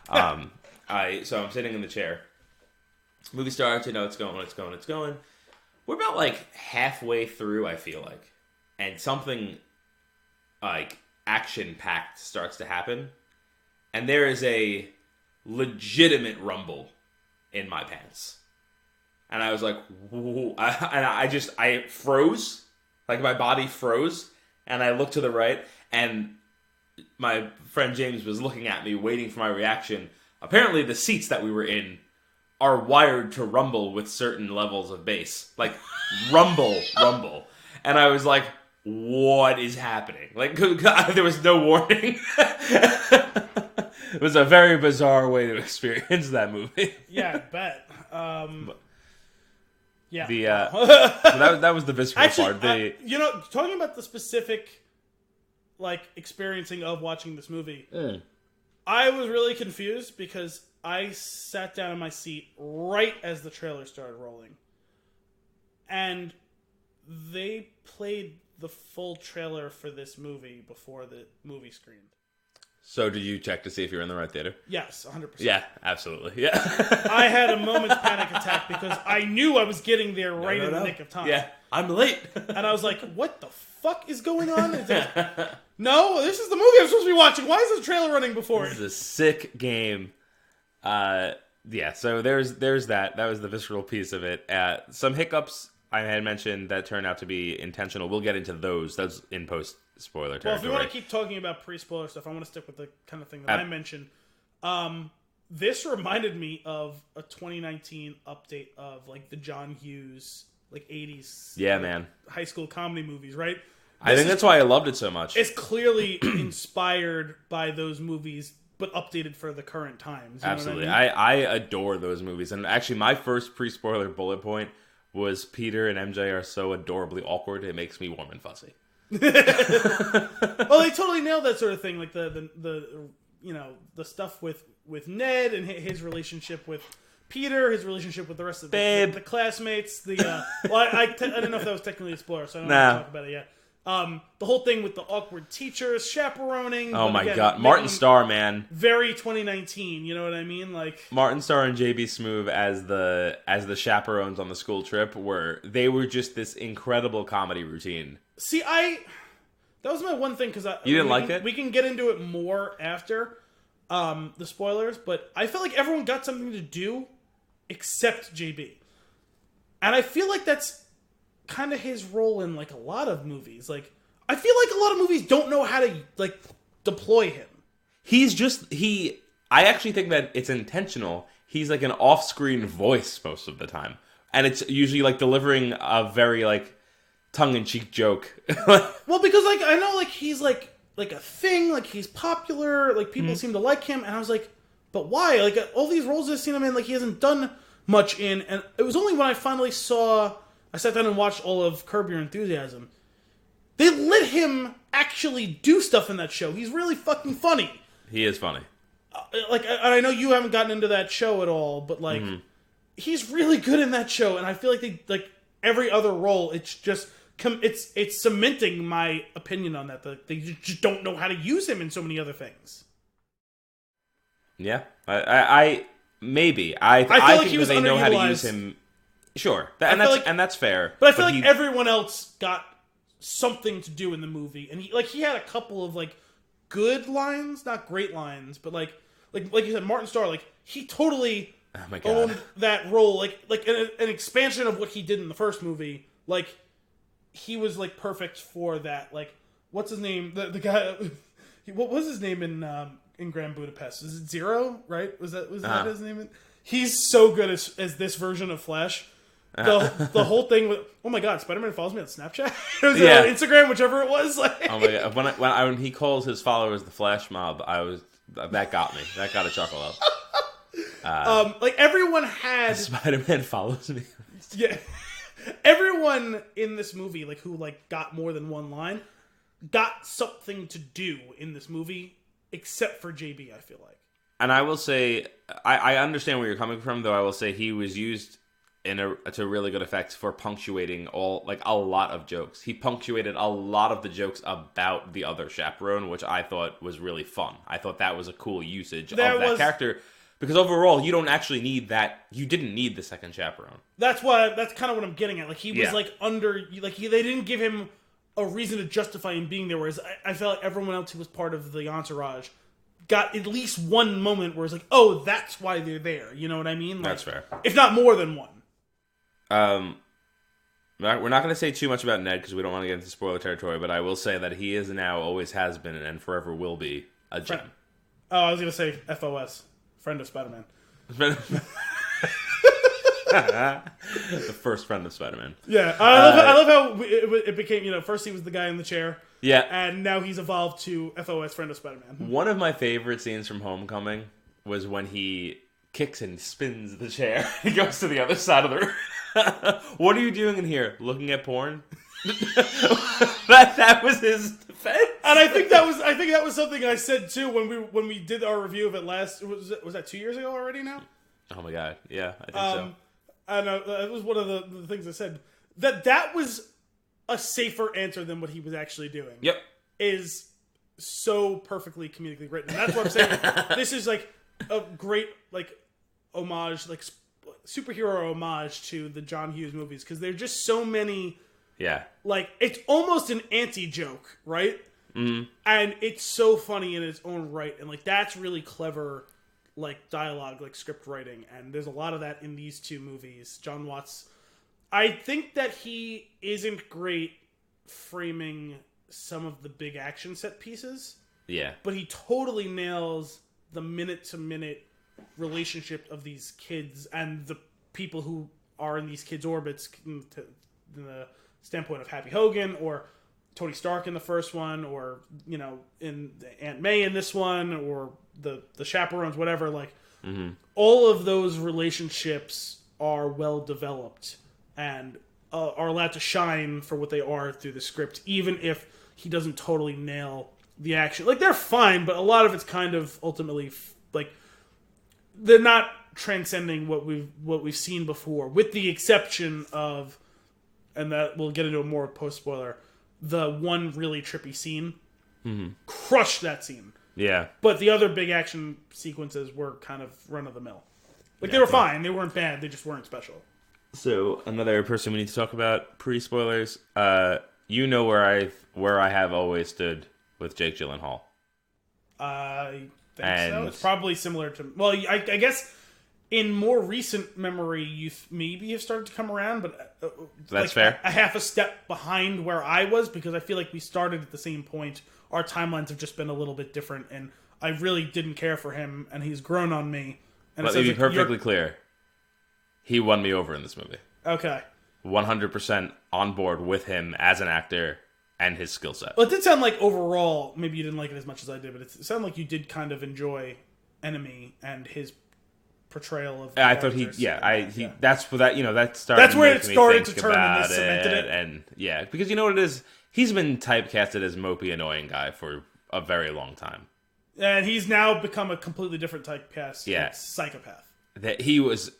Speaker 1: so I'm sitting in the chair. Movie starts, it's going. We're about like halfway through, I feel like. And something like action-packed starts to happen. And there is a legitimate rumble in my pants. And I was like, whoa. I froze. Like my body froze. And I looked to the right. And my friend James was looking at me, waiting for my reaction. Apparently the seats that we were in are wired to rumble with certain levels of bass. Like, rumble. And I was like, what is happening? Like, there was no warning. It was a very bizarre way to experience that movie.
Speaker 2: Yeah, I bet. Yeah.
Speaker 1: So that was the visceral part.
Speaker 2: Talking about the specific, experiencing of watching this movie, I was really confused because I sat down in my seat right as the trailer started rolling. And they played the full trailer for this movie before the movie screened.
Speaker 1: So did you check to see if you're in the right theater?
Speaker 2: Yes, 100%.
Speaker 1: Yeah, absolutely. Yeah.
Speaker 2: I had a moment's panic attack because I knew I was getting there in the nick of time.
Speaker 1: Yeah, I'm late.
Speaker 2: And I was like, what the fuck is going on? No, this is the movie I'm supposed to be watching. Why is the trailer running before it?
Speaker 1: This is a sick game. Yeah, so there's that. That was the visceral piece of it. Some hiccups I had mentioned that turned out to be intentional. We'll get into those. That's in post-spoiler territory.
Speaker 2: Well, if we want to keep talking about pre-spoiler stuff, I want to stick with the kind of thing that I mentioned. This reminded me of a 2019 update of, the John Hughes, 80s high school comedy movies, right?
Speaker 1: I think that's why I loved it so much.
Speaker 2: It's clearly inspired by those movies, but updated for the current times.
Speaker 1: Absolutely.
Speaker 2: I
Speaker 1: adore those movies. And actually, my first pre-spoiler bullet point was Peter and MJ are so adorably awkward, it makes me warm and fuzzy.
Speaker 2: Well, they totally nailed that sort of thing, like the stuff with Ned and his relationship with Peter, his relationship with the rest of the classmates. I didn't know if that was technically a spoiler, so I don't want to talk about it yet. The whole thing with the awkward teachers chaperoning.
Speaker 1: Oh my god, Martin Starr, man,
Speaker 2: very 2019. You know what I mean?
Speaker 1: Martin Starr and JB Smoove as the chaperones on the school trip were just this incredible comedy routine.
Speaker 2: See, that was my one thing because
Speaker 1: you didn't like it.
Speaker 2: We can get into it more after the spoilers, but I felt like everyone got something to do except JB, and I feel like that's kind of his role in a lot of movies. I feel like a lot of movies don't know how to deploy him.
Speaker 1: I actually think that it's intentional. He's an off-screen voice most of the time, and it's usually delivering a very tongue-in-cheek joke.
Speaker 2: Well, because I know he's a thing, he's popular, people seem to like him, and I was but why? All these roles I've seen him in, he hasn't done much in, and it was only when I finally I sat down and watched all of Curb Your Enthusiasm. They let him actually do stuff in that show. He's really fucking funny.
Speaker 1: He is funny.
Speaker 2: I know you haven't gotten into that show at all, but he's really good in that show, and I feel they every other role, it's just it's cementing my opinion on that. They just don't know how to use him in so many other things.
Speaker 1: Yeah, I maybe I think
Speaker 2: he was
Speaker 1: they know how to use
Speaker 2: underutilized.
Speaker 1: him. Sure, and that's fair.
Speaker 2: But I feel everyone else got something to do in the movie, and he had a couple of good lines, not great lines, but like you said, Martin Starr, he totally owned that role, an expansion of what he did in the first movie. He was perfect for that. What's his name? The guy. What was his name in Grand Budapest? Is it Zero? Right? Was that his name? He's so good as this version of Flash. The whole thing with, oh my god, Spider-Man follows me on Snapchat, or Instagram, whichever it was.
Speaker 1: Oh my god, when he calls his followers the Flash Mob, that got me. That got a chuckle up.
Speaker 2: Everyone had
Speaker 1: Spider-Man follows me.
Speaker 2: Yeah, everyone in this movie, who got more than one line, got something to do in this movie, except for JB. I feel like,
Speaker 1: and I will say, I understand where you're coming from, though. I will say he was used to really good effect for punctuating a lot of jokes. He punctuated a lot of the jokes about the other chaperone, which I thought was really fun. I thought that was a cool usage of that character, because overall you don't actually need that. You didn't need the second chaperone.
Speaker 2: That's kind of what I'm getting at. He was they didn't give him a reason to justify him being there, whereas I felt like everyone else who was part of the entourage got at least one moment where it's oh, that's why they're there. You know what I mean?
Speaker 1: That's fair.
Speaker 2: If not more than one.
Speaker 1: We're not going to say too much about Ned because we don't want to get into spoiler territory, but I will say that he is now, always has been, and forever will be a gem.
Speaker 2: Oh, I was going to say FOS, friend of Spider-Man.
Speaker 1: The first friend of Spider-Man.
Speaker 2: Yeah, I love how it became. First he was the guy in the chair.
Speaker 1: Yeah,
Speaker 2: and now he's evolved to FOS, friend of Spider-Man.
Speaker 1: One of my favorite scenes from Homecoming was when he kicks and spins the chair. He goes to the other side of the room. What are you doing in here? Looking at porn? that was his defense.
Speaker 2: And I think that was something I said too when we did our review of it last. Was that 2 years ago already now?
Speaker 1: Oh my god, yeah, I think so.
Speaker 2: I know that was one of the things I said. That was a safer answer than what he was actually doing.
Speaker 1: Yep,
Speaker 2: is so perfectly comedically written. And that's what I'm saying. This is like a great homage, superhero homage to the John Hughes movies because there's just so many.
Speaker 1: Yeah,
Speaker 2: it's almost an anti-joke, right?
Speaker 1: Mm-hmm.
Speaker 2: And it's so funny in its own right, and that's really clever, dialogue, script writing. And there's a lot of that in these two movies. John Watts, I think that he isn't great framing some of the big action set pieces.
Speaker 1: Yeah, but
Speaker 2: he totally nails the minute-to-minute relationship of these kids and the people who are in these kids' orbits. In the standpoint of Happy Hogan or Tony Stark in the first one, or in Aunt May in this one, or the chaperones, whatever. All of those relationships are well developed and are allowed to shine for what they are through the script, even if he doesn't totally nail the action. They're fine, but a lot of it's kind of ultimately they're not transcending what we've seen before, with the exception of. And that we'll get into a more post-spoiler, the one really trippy scene. Mm-hmm. Crushed that scene.
Speaker 1: Yeah.
Speaker 2: But the other big action sequences were kind of run-of-the-mill. They were fine. They weren't bad. They just weren't special.
Speaker 1: So, another person we need to talk about, pre-spoilers. Where I have always stood with Jake Gyllenhaal.
Speaker 2: I think so. It's probably similar to... Well, I guess... In more recent memory, you maybe have started to come around, but
Speaker 1: that's fair.
Speaker 2: A half a step behind where I was, because I feel like we started at the same point. Our timelines have just been a little bit different, and I really didn't care for him, and he's grown on me. And
Speaker 1: let me be perfectly clear. He won me over in this movie.
Speaker 2: Okay.
Speaker 1: 100% on board with him as an actor and his skill set.
Speaker 2: Well, it did sound like overall, maybe you didn't like it as much as I did, but it sounded like you did kind of enjoy Enemy and his portrayal of.
Speaker 1: I thought that's for that. That started.
Speaker 2: That's where it started to turn, and this cemented it.
Speaker 1: And because you know what it is, he's been typecasted as mopey, annoying guy for a very long time,
Speaker 2: and he's now become a completely different typecast.
Speaker 1: Yeah,
Speaker 2: psychopath.
Speaker 1: That he was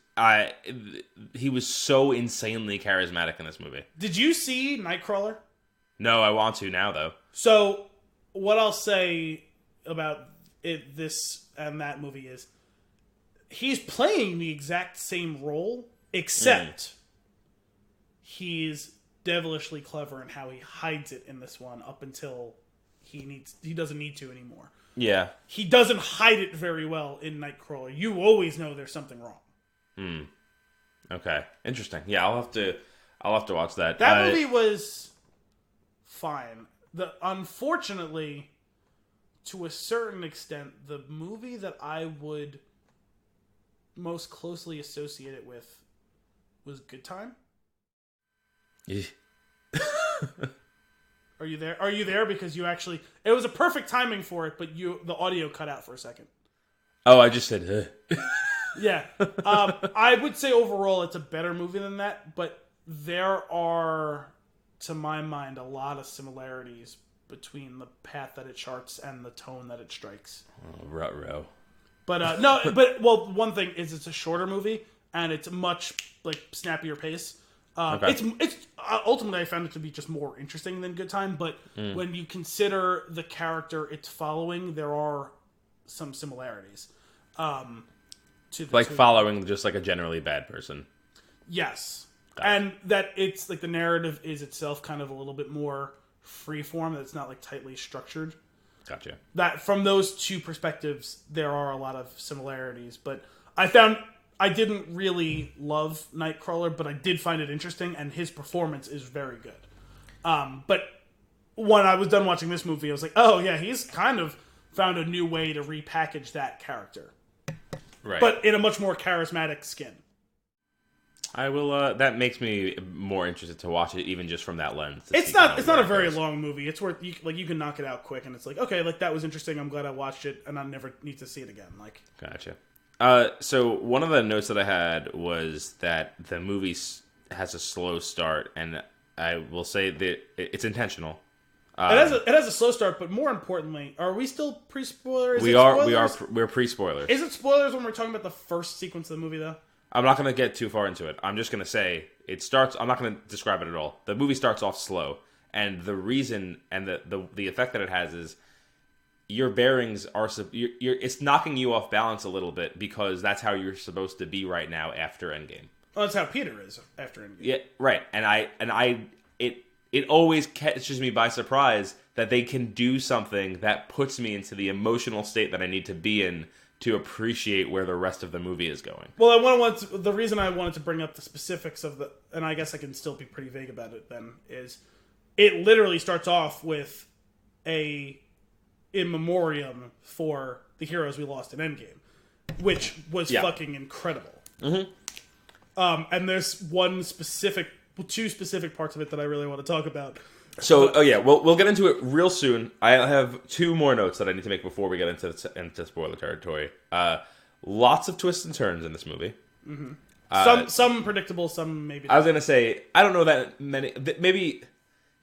Speaker 1: so insanely charismatic in this movie.
Speaker 2: Did you see Nightcrawler?
Speaker 1: No, I want to now though.
Speaker 2: So what I'll say about this and that movie is. He's playing the exact same role, except he's devilishly clever in how he hides it in this one up until he doesn't need to anymore.
Speaker 1: Yeah.
Speaker 2: He doesn't hide it very well in Nightcrawler. You always know there's something wrong.
Speaker 1: Okay. Interesting. Yeah, I'll have to watch that.
Speaker 2: That movie was fine. Unfortunately, to a certain extent, the movie that I would most closely associated with was Good Time. Are you there? Are you there? Because you actually... It was a perfect timing for it, but the audio cut out for a second.
Speaker 1: Oh, I just said...
Speaker 2: Yeah. I would say overall it's a better movie than that, but there are, to my mind, a lot of similarities between the path that it charts and the tone that it strikes.
Speaker 1: Oh, ruh-roh.
Speaker 2: But one thing is it's a shorter movie and it's much snappier pace.
Speaker 1: Okay.
Speaker 2: It's ultimately I found it to be just more interesting than Good Time. But when you consider the character it's following, there are some similarities.
Speaker 1: Following just a generally bad person.
Speaker 2: Yes, and that it's the narrative is itself kind of a little bit more freeform. That's not tightly structured.
Speaker 1: Gotcha.
Speaker 2: That from those two perspectives, there are a lot of similarities. But I found I didn't really love Nightcrawler, but I did find it interesting, and his performance is very good. But when I was done watching this movie, I was like, oh yeah, he's kind of found a new way to repackage that character.
Speaker 1: Right.
Speaker 2: But in a much more charismatic skin.
Speaker 1: I will. That makes me more interested to watch it, even just from that lens.
Speaker 2: It's not a very long movie. It's worth you can knock it out quick, and it's like, okay, like that was interesting. I'm glad I watched it, and I never need to see it again. Like,
Speaker 1: gotcha. So one of the notes that I had was that the movie has a slow start, and I will say that it's intentional.
Speaker 2: It has a slow start, but more importantly, are we still pre-spoilers?
Speaker 1: We're pre-spoilers.
Speaker 2: Is it spoilers when we're talking about the first sequence of the movie, though?
Speaker 1: I'm not going to get too far into it. I'm just going to say it starts. I'm not going to describe it at all. The movie starts off slow, and the reason and the effect that it has is your bearings are. It's knocking you off balance a little bit because that's how you're supposed to be right now after Endgame.
Speaker 2: Well, that's how Peter is after Endgame.
Speaker 1: Yeah, right. It always catches me by surprise that they can do something that puts me into the emotional state that I need to be in to appreciate where the rest of the movie is going.
Speaker 2: Well, the reason I wanted to bring up the specifics of and I guess I can still be pretty vague about it then, is it literally starts off with a in memoriam for the heroes we lost in Endgame, which was fucking incredible. Mm-hmm. And there's two specific parts of it that I really want to talk about.
Speaker 1: So, we'll get into it real soon. I have two more notes that I need to make before we get into spoiler territory. Lots of twists and turns in this movie.
Speaker 2: Mm-hmm. Some predictable, some maybe not.
Speaker 1: I was gonna say I don't know that many. Maybe,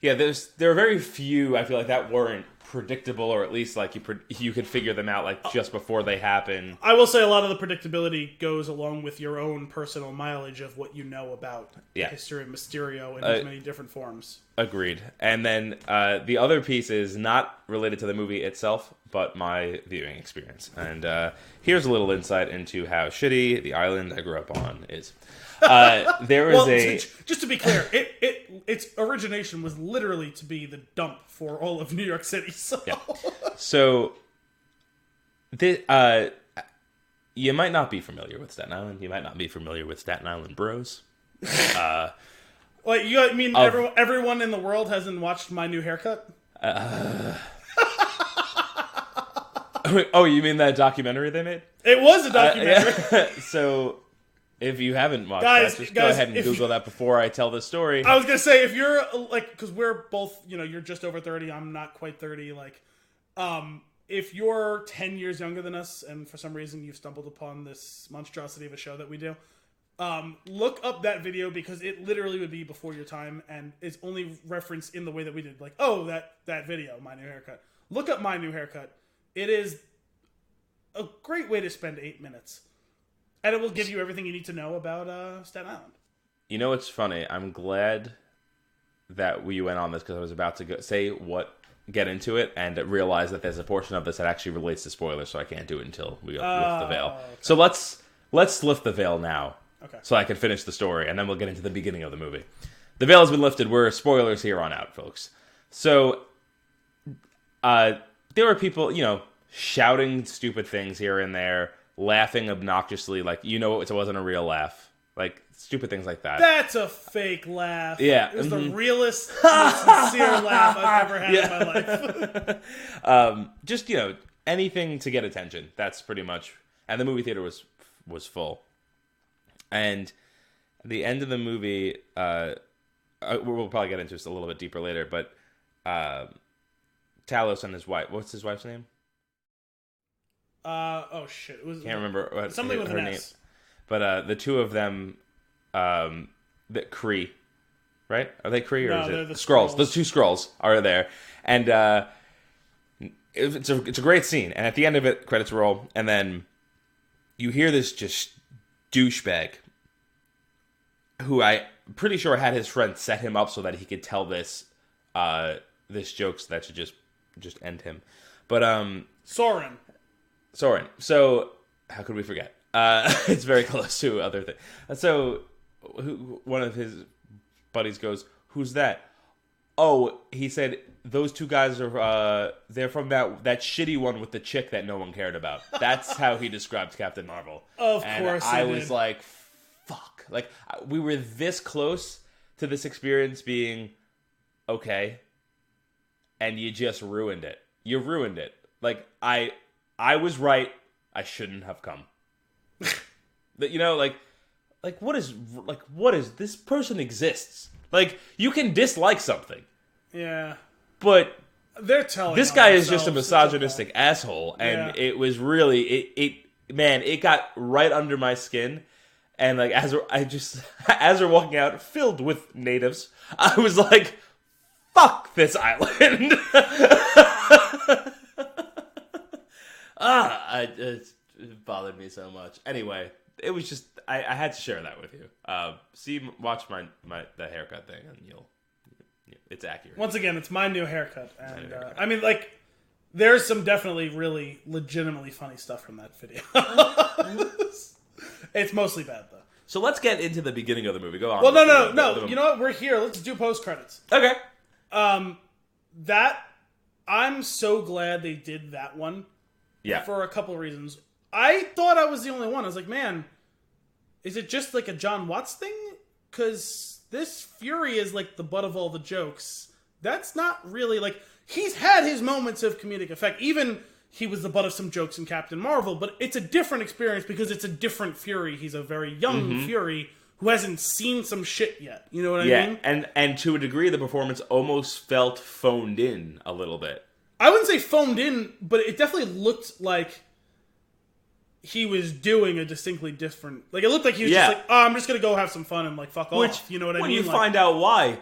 Speaker 1: there are very few. I feel like that weren't predictable, or at least like you could figure them out like just before they happen.
Speaker 2: I will say a lot of the predictability goes along with your own personal mileage of what you know about the history of Mysterio in as many different forms.
Speaker 1: Agreed. And then the other piece is not related to the movie itself, but my viewing experience. And here's a little insight into how shitty the island I grew up on is. There is
Speaker 2: just to be clear, its origination was literally to be the dump for all of New York City.
Speaker 1: So, you might not be familiar with Staten Island. You might not be familiar with Staten Island Bros.
Speaker 2: What, you mean everyone in the world hasn't watched My New Haircut?
Speaker 1: Oh, you mean that documentary they made?
Speaker 2: It was a documentary.
Speaker 1: So, if you haven't watched that, just go ahead and Google that before I tell this story.
Speaker 2: I was going to say, if you're, like, because we're both, you're just over 30, I'm not quite 30, like, if you're 10 years younger than us, and for some reason you've stumbled upon this monstrosity of a show that we do, look up that video, because it literally would be before your time, and it's only referenced in the way that we did, like, oh, that video, My New Haircut. Look up My New Haircut. It is a great way to spend 8 minutes. And it will give you everything you need to know about Staten Island.
Speaker 1: You know what's funny? I'm glad that we went on this, because I was about to get into it and realize that there's a portion of this that actually relates to spoilers, so I can't do it until we lift the veil. Okay. So let's lift the veil now, so I can finish the story, and then we'll get into the beginning of the movie. The veil has been lifted. We're spoilers here on out, folks. So there were people, shouting stupid things here and there, laughing obnoxiously, like, it wasn't a real laugh. Like, stupid things like that.
Speaker 2: That's a fake laugh.
Speaker 1: Yeah.
Speaker 2: It was the realest, most sincere laugh I've ever had in my life.
Speaker 1: Just, anything to get attention. That's pretty much... And the movie theater was full. And at the end of the movie... we'll probably get into this a little bit deeper later, but... Talos and his wife... What's his wife's name?
Speaker 2: Oh shit! It was
Speaker 1: can't remember what
Speaker 2: something with
Speaker 1: her
Speaker 2: an
Speaker 1: name.
Speaker 2: S.
Speaker 1: But the two of them, the Kree, right? Are they Kree or
Speaker 2: no,
Speaker 1: is
Speaker 2: they're
Speaker 1: it
Speaker 2: the
Speaker 1: Skrulls? Those two Skrulls are there, and it's a great scene. And at the end of it, credits roll, and then you hear this just douchebag, who I'm pretty sure had his friend set him up so that he could tell this joke so that should just end him. But
Speaker 2: Soren.
Speaker 1: So, how could we forget? It's very close to other things. So, one of his buddies goes, "Who's that?" Oh, he said, "Those two guys are, they're from that shitty one with the chick that no one cared about." That's how he described Captain Marvel.
Speaker 2: Of course
Speaker 1: I was like, fuck. Like, we were this close to this experience being okay, and you just ruined it. You ruined it. Like, I was right. I shouldn't have come. Like, like, what is this person exists? Like, you can dislike something.
Speaker 2: Yeah.
Speaker 1: But
Speaker 2: they're telling
Speaker 1: this guy is just
Speaker 2: themselves
Speaker 1: a misogynistic asshole, and it was really it got right under my skin. And like as we're walking out, filled with natives, I was like, "Fuck this island!" It bothered me so much. Anyway, it was just I had to share that with you. Watch the haircut thing, and it's accurate.
Speaker 2: Once again, it's my new haircut, and I mean, like, there's some definitely really legitimately funny stuff from that video. It's mostly bad though.
Speaker 1: So let's get into the beginning of the movie. Go on.
Speaker 2: Well, no. You know what? We're here. Let's do post credits.
Speaker 1: Okay.
Speaker 2: That I'm so glad they did that one.
Speaker 1: Yeah.
Speaker 2: For a couple of reasons. I thought I was the only one. I was like, man, is it just like a John Watts thing? Because this Fury is like the butt of all the jokes. That's not really like he's had his moments of comedic effect. Even he was the butt of some jokes in Captain Marvel, but it's a different experience because it's a different Fury. He's a very young Fury who hasn't seen some shit yet. You know what I mean?
Speaker 1: Yeah, and to a degree, the performance almost felt phoned in a little bit.
Speaker 2: I wouldn't say phoned in, but it definitely looked like he was doing a distinctly different... Like, it looked like he was just like, oh, I'm just going to go have some fun and, like, fuck off. You know what I mean?
Speaker 1: When you
Speaker 2: like,
Speaker 1: find out why...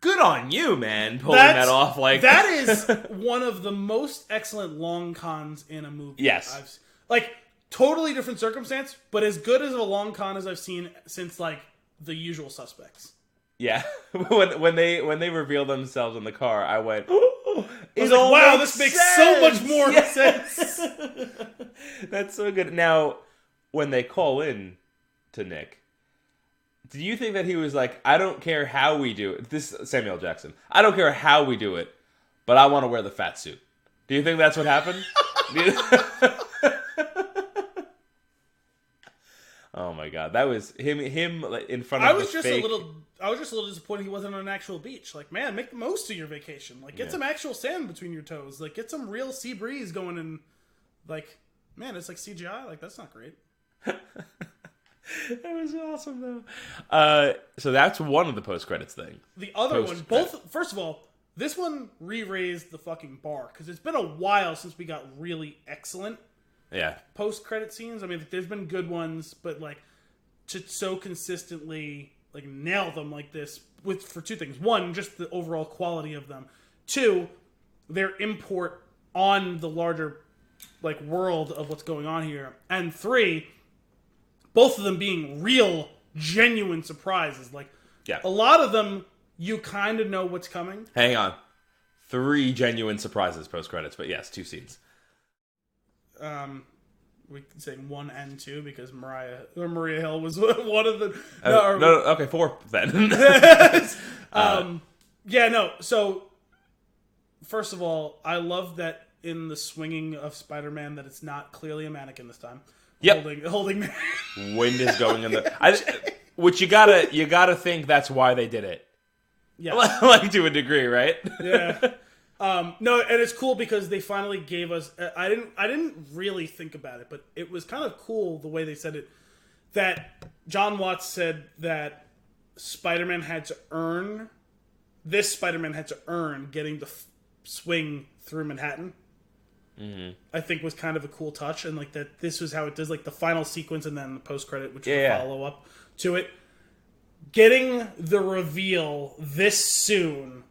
Speaker 1: Good on you, man, pulling that off. Like
Speaker 2: that is one of the most excellent long cons in a movie.
Speaker 1: Yes.
Speaker 2: Like, totally different circumstance, but as good as a long con as I've seen since, like, The Usual Suspects.
Speaker 1: Yeah. when they revealed themselves in the car, I went,
Speaker 2: wow, this makes so much more sense.
Speaker 1: That's so good. Now, when they call in to Nick... Do you think that he was like, I don't care how we do it? This is Samuel Jackson. I don't care how we do it, but I want to wear the fat suit. Do you think that's what happened? Oh my god, that was him in front of I was just a
Speaker 2: little disappointed he wasn't on an actual beach. Like, man, make the most of your vacation. Like, get some actual sand between your toes. Like, get some real sea breeze going. And like, man, it's like CGI. Like, that's not great.
Speaker 1: That was awesome, though. So that's one of the post-credits thing.
Speaker 2: The other one, first of all, this one re-raised the fucking bar, because it's been a while since we got really excellent post-credit scenes. I mean, there's been good ones, but, like, to so consistently, like, nail them like this, for two things. One, just the overall quality of them. Two, their import on the larger, like, world of what's going on here. And three... both of them being real, genuine surprises. Like, a lot of them, you kind of know what's coming.
Speaker 1: Hang on. 3 genuine surprises post-credits, but yes, 2 scenes.
Speaker 2: We can say 1 and 2, because Maria Hill was one of the...
Speaker 1: Okay, 4 then.
Speaker 2: So, first of all, I love that in the swinging of Spider-Man that it's not clearly a mannequin this time.
Speaker 1: Yep.
Speaker 2: Holding
Speaker 1: wind is going in the... which you gotta think that's why they did it. Yeah. Like, to a degree, right?
Speaker 2: Yeah. No, and it's cool because they finally gave us... I didn't really think about it, but it was kind of cool the way they said it. That John Watts said that Spider-Man had to earn... This Spider-Man had to earn getting the swing through Manhattan. Mm-hmm. I think was kind of a cool touch, and like that this was how it does, like the final sequence and then the post credit, which will follow up to it. Getting the reveal this soon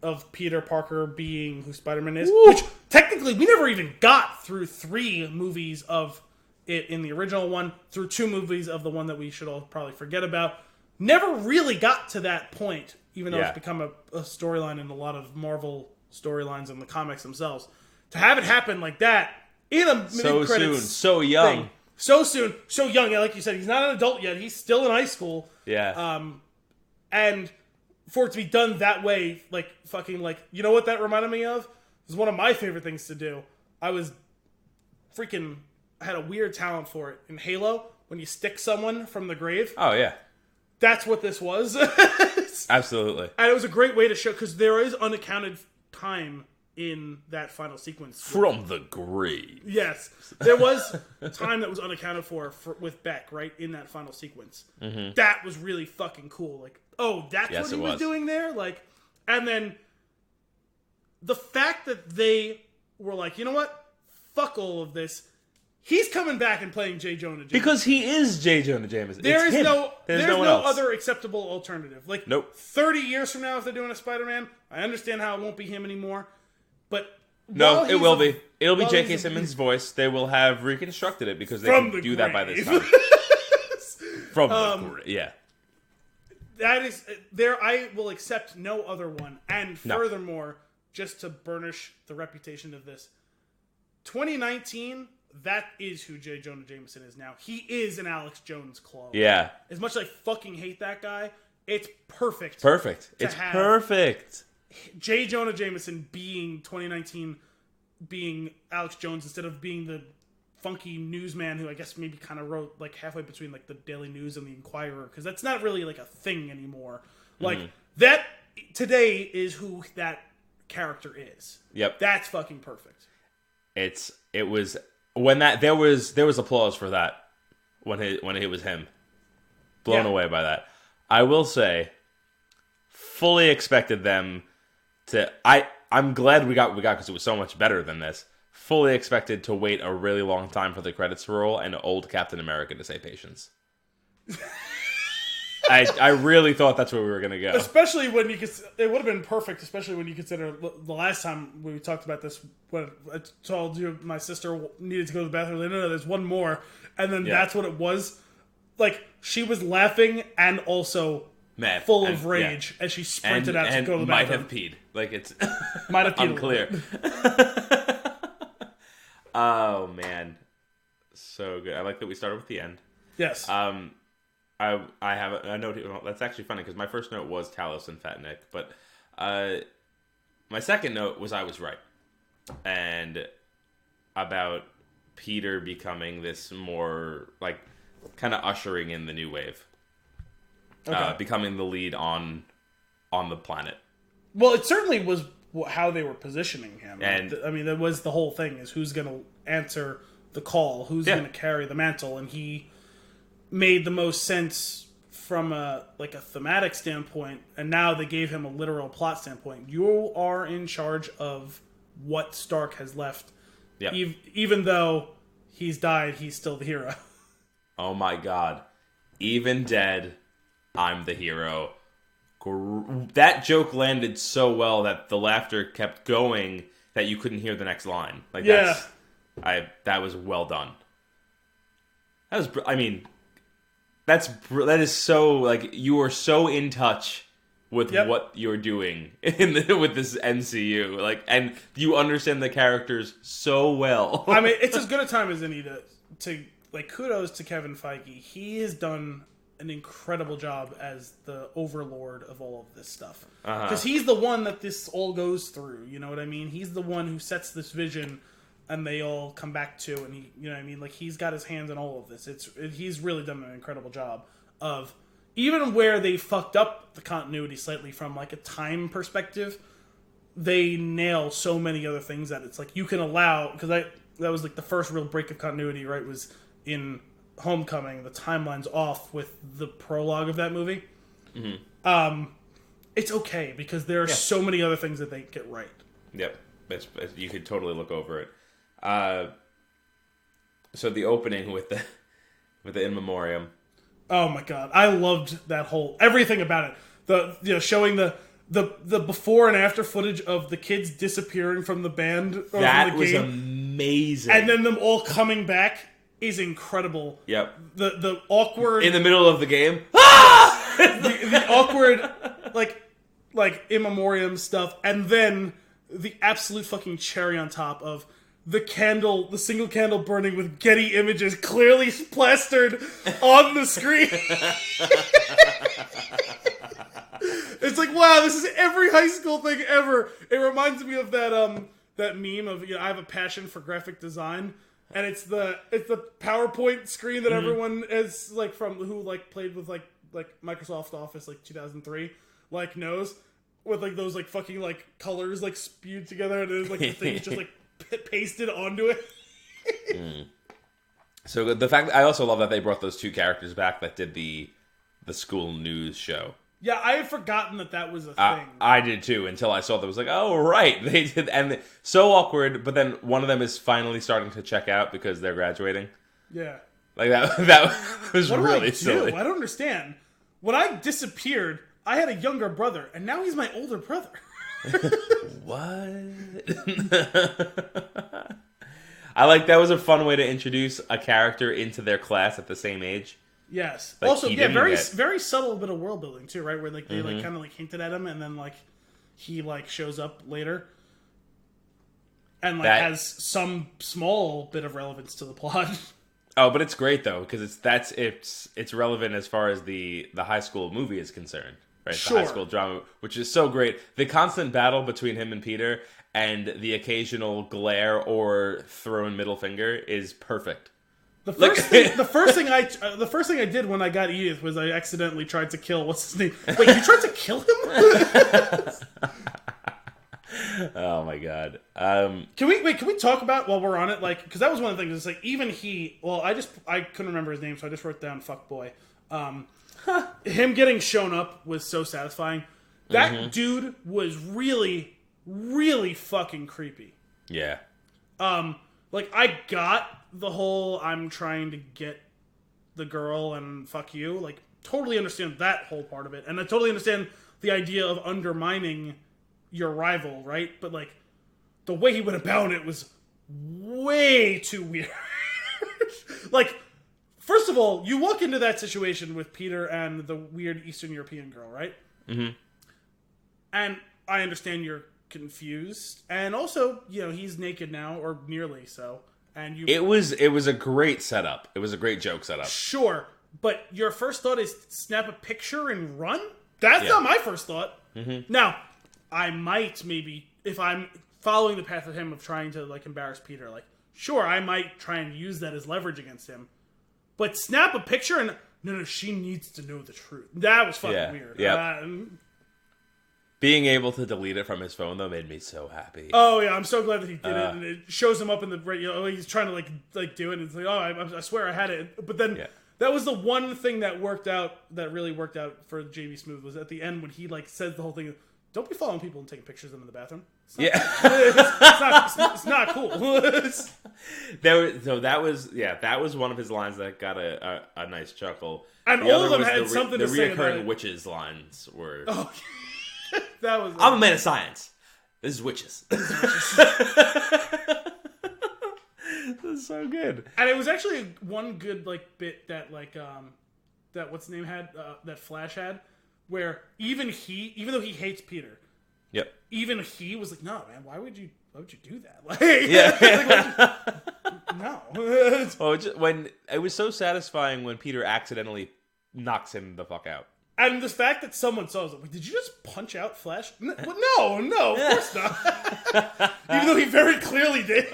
Speaker 2: of Peter Parker being who Spider-Man is, which technically we never even got through 3 movies of it in the original one, through 2 movies of the one that we should all probably forget about. Never really got to that point, even though it's become a storyline in a lot of Marvel storylines and the comics themselves. To have it happen like that in a mid-credits
Speaker 1: so young.
Speaker 2: Thing, so soon, so young. Yeah, like you said, he's not an adult yet. He's still in high school.
Speaker 1: Yeah.
Speaker 2: And for it to be done that way, like, fucking, like, you know what that reminded me of? It was one of my favorite things to do. I had a weird talent for it. In Halo, when you stick someone from the grave.
Speaker 1: Oh, yeah.
Speaker 2: That's what this was.
Speaker 1: Absolutely.
Speaker 2: And it was a great way to show, because there is unaccounted time in that final sequence.
Speaker 1: From the grave.
Speaker 2: Yes. There was time that was unaccounted for with Beck, right, in that final sequence. Mm-hmm. That was really fucking cool. Like, oh, that's what he was doing there? Like, and then the fact that they were like, you know what? Fuck all of this. He's coming back and playing J. Jonah Jameson.
Speaker 1: Because he is J. Jonah Jameson.
Speaker 2: There's no
Speaker 1: else.
Speaker 2: other acceptable alternative. Like,
Speaker 1: nope.
Speaker 2: 30 years from now, if they're doing a Spider-Man, I understand how it won't be him anymore. But
Speaker 1: no, it will be. It'll be J.K. Simmons' voice. They will have reconstructed it because they can do that by this time. From the grave. Yeah.
Speaker 2: That is there. I will accept no other one. And furthermore, just to burnish the reputation of this, 2019. That is who J. Jonah Jameson is now. He is an Alex Jones clone.
Speaker 1: Yeah.
Speaker 2: As much as I fucking hate that guy, it's perfect.
Speaker 1: Perfect. It's perfect.
Speaker 2: J. Jonah Jameson being 2019, being Alex Jones instead of being the funky newsman who I guess maybe kind of wrote like halfway between like the Daily News and the Inquirer, because that's not really like a thing anymore. Like that today is who that character is.
Speaker 1: Yep.
Speaker 2: That's fucking perfect.
Speaker 1: It was when that there was applause for that when it was him. Blown away by that. I will say, fully expected them to. I'm glad we got because it was so much better than this. Fully expected to wait a really long time for the credits to roll and old Captain America to say patience. I really thought that's where we were going to go.
Speaker 2: Especially when you could, it would have been perfect, especially when you consider the last time we talked about this, when I told you my sister needed to go to the bathroom. No, there's one more. And then that's what it was. Like, she was laughing and also
Speaker 1: mad,
Speaker 2: full of rage as she sprinted out to go to the bathroom.
Speaker 1: Might have peed. Like, it's
Speaker 2: might have peed
Speaker 1: unclear. Oh, man. So good. I like that we started with the end.
Speaker 2: Yes.
Speaker 1: I have a note here. Well, that's actually funny because my first note was Talos and Fat Nick, but my second note was I was right, and about Peter becoming this more like kind of ushering in the new wave, becoming the lead on the planet.
Speaker 2: Well, it certainly was how they were positioning him,
Speaker 1: and
Speaker 2: I mean that was the whole thing: is who's going to answer the call, who's going to carry the mantle, and he made the most sense from a thematic standpoint, and now they gave him a literal plot standpoint. You are in charge of what Stark has left.
Speaker 1: Yep.
Speaker 2: Even though he's died, he's still the hero.
Speaker 1: Oh my god. Even dead, I'm the hero. That joke landed so well that the laughter kept going that you couldn't hear the next line. Like that was well done. That is so, like, you are so in touch with what you're doing with this MCU, like, and you understand the characters so well.
Speaker 2: I mean, it's as good a time as any to like, kudos to Kevin Feige. He has done an incredible job as the overlord of all of this stuff, because he's the one that this all goes through. You know what I mean? He's the one who sets this vision, and they all come back to, and he, you know what I mean? Like, he's got his hands in all of this. He's really done an incredible job of, even where they fucked up the continuity slightly from, like, a time perspective, they nail so many other things that it's like, you can allow, because that was, like, the first real break of continuity, right, was in Homecoming, the timeline's off with the prologue of that movie. Mm-hmm. It's okay, because there are so many other things that they get right.
Speaker 1: Yep. You could totally look over it. So the opening with the In Memoriam.
Speaker 2: Oh my god, I loved that whole everything about it. Showing the before and after footage of the kids disappearing from the band.
Speaker 1: That was amazing,
Speaker 2: and then them all coming back is incredible.
Speaker 1: Yep.
Speaker 2: The awkward
Speaker 1: in the middle of the game.
Speaker 2: the awkward like In Memoriam stuff, and then the absolute fucking cherry on top of the single candle burning with Getty images clearly plastered on the screen. It's like, wow, this is every high school thing ever. It reminds me of that meme of, I have a passion for graphic design, and it's the PowerPoint screen that everyone is like from who like played with like Microsoft Office like 2003 like knows. with like those like fucking like colors like spewed together, and then like the thing's just like pasted onto it.
Speaker 1: So the fact I also love that they brought those two characters back that did the school news show.
Speaker 2: Yeah, I had forgotten that was a thing.
Speaker 1: I did too until I saw that. I was like, oh right, they did, and so awkward. But then one of them is finally starting to check out because they're graduating.
Speaker 2: Yeah,
Speaker 1: like that was really silly.
Speaker 2: I don't understand. When I disappeared, I had a younger brother, and now he's my older brother.
Speaker 1: What? I like that was a fun way to introduce a character into their class at the same age.
Speaker 2: Yes.
Speaker 1: Like,
Speaker 2: also, yeah, very subtle bit of world building too, right? Where like they like kind of like hinted at him, and then like he like shows up later, and like has some small bit of relevance to the plot.
Speaker 1: Oh, but it's great though because it's relevant as far as the high school movie is concerned, right?
Speaker 2: Sure.
Speaker 1: The high school drama, which is so great. The constant battle between him and Peter, and the occasional glare or thrown middle finger is perfect.
Speaker 2: The first thing I did when I got Edith was I accidentally tried to kill what's his name. Wait, you tried to kill him?
Speaker 1: Oh my god.
Speaker 2: Can we talk about while we're on it, like, because that was one of the things. It's like even he. Well, I couldn't remember his name, so I just wrote down fuckboy. Him getting shown up was so satisfying. That dude was really, really fucking creepy.
Speaker 1: Yeah.
Speaker 2: Like I got the whole I'm trying to get the girl and fuck you. Like totally understand that whole part of it, and I totally understand the idea of undermining your rival, right? But like the way he went about it was way too weird. Like, first of all, you walk into that situation with Peter and the weird Eastern European girl, right? Mm-hmm. And I understand you're confused, and also, you know, he's naked now, or nearly so. And it was
Speaker 1: a great setup. It was a great joke setup.
Speaker 2: Sure, but your first thought is snap a picture and run? That's not my first thought. Mm-hmm. Now, I might maybe, if I'm following the path of him of trying to like embarrass Peter, like sure, I might try and use that as leverage against him. But snap a picture and no, she needs to know the truth. That was fucking weird.
Speaker 1: Yeah. Being able to delete it from his phone though made me so happy.
Speaker 2: Oh yeah, I'm so glad that he did it, and it shows him up in the he's trying to like do it, and it's like, oh, I swear I had it, but then that was the one thing that really worked out for JB Smoove was at the end when he like says the whole thing. Don't be following people and taking pictures of them in the bathroom. It's not cool.
Speaker 1: That was one of his lines that got a nice chuckle.
Speaker 2: And all of them had something to say about it.
Speaker 1: The reoccurring witches lines were.
Speaker 2: Oh. That was.
Speaker 1: I'm a man of science. This is witches. This is so good.
Speaker 2: And it was actually one good like bit that like that what's the name had that Flash had, where even though he hates Peter, even he was like, no man, why would you do that? Like, no.
Speaker 1: Oh, when it was so satisfying when Peter accidentally knocks him the fuck out.
Speaker 2: And the fact that someone saw it was like, did you just punch out Flash? No, of course not. Even though he very clearly did.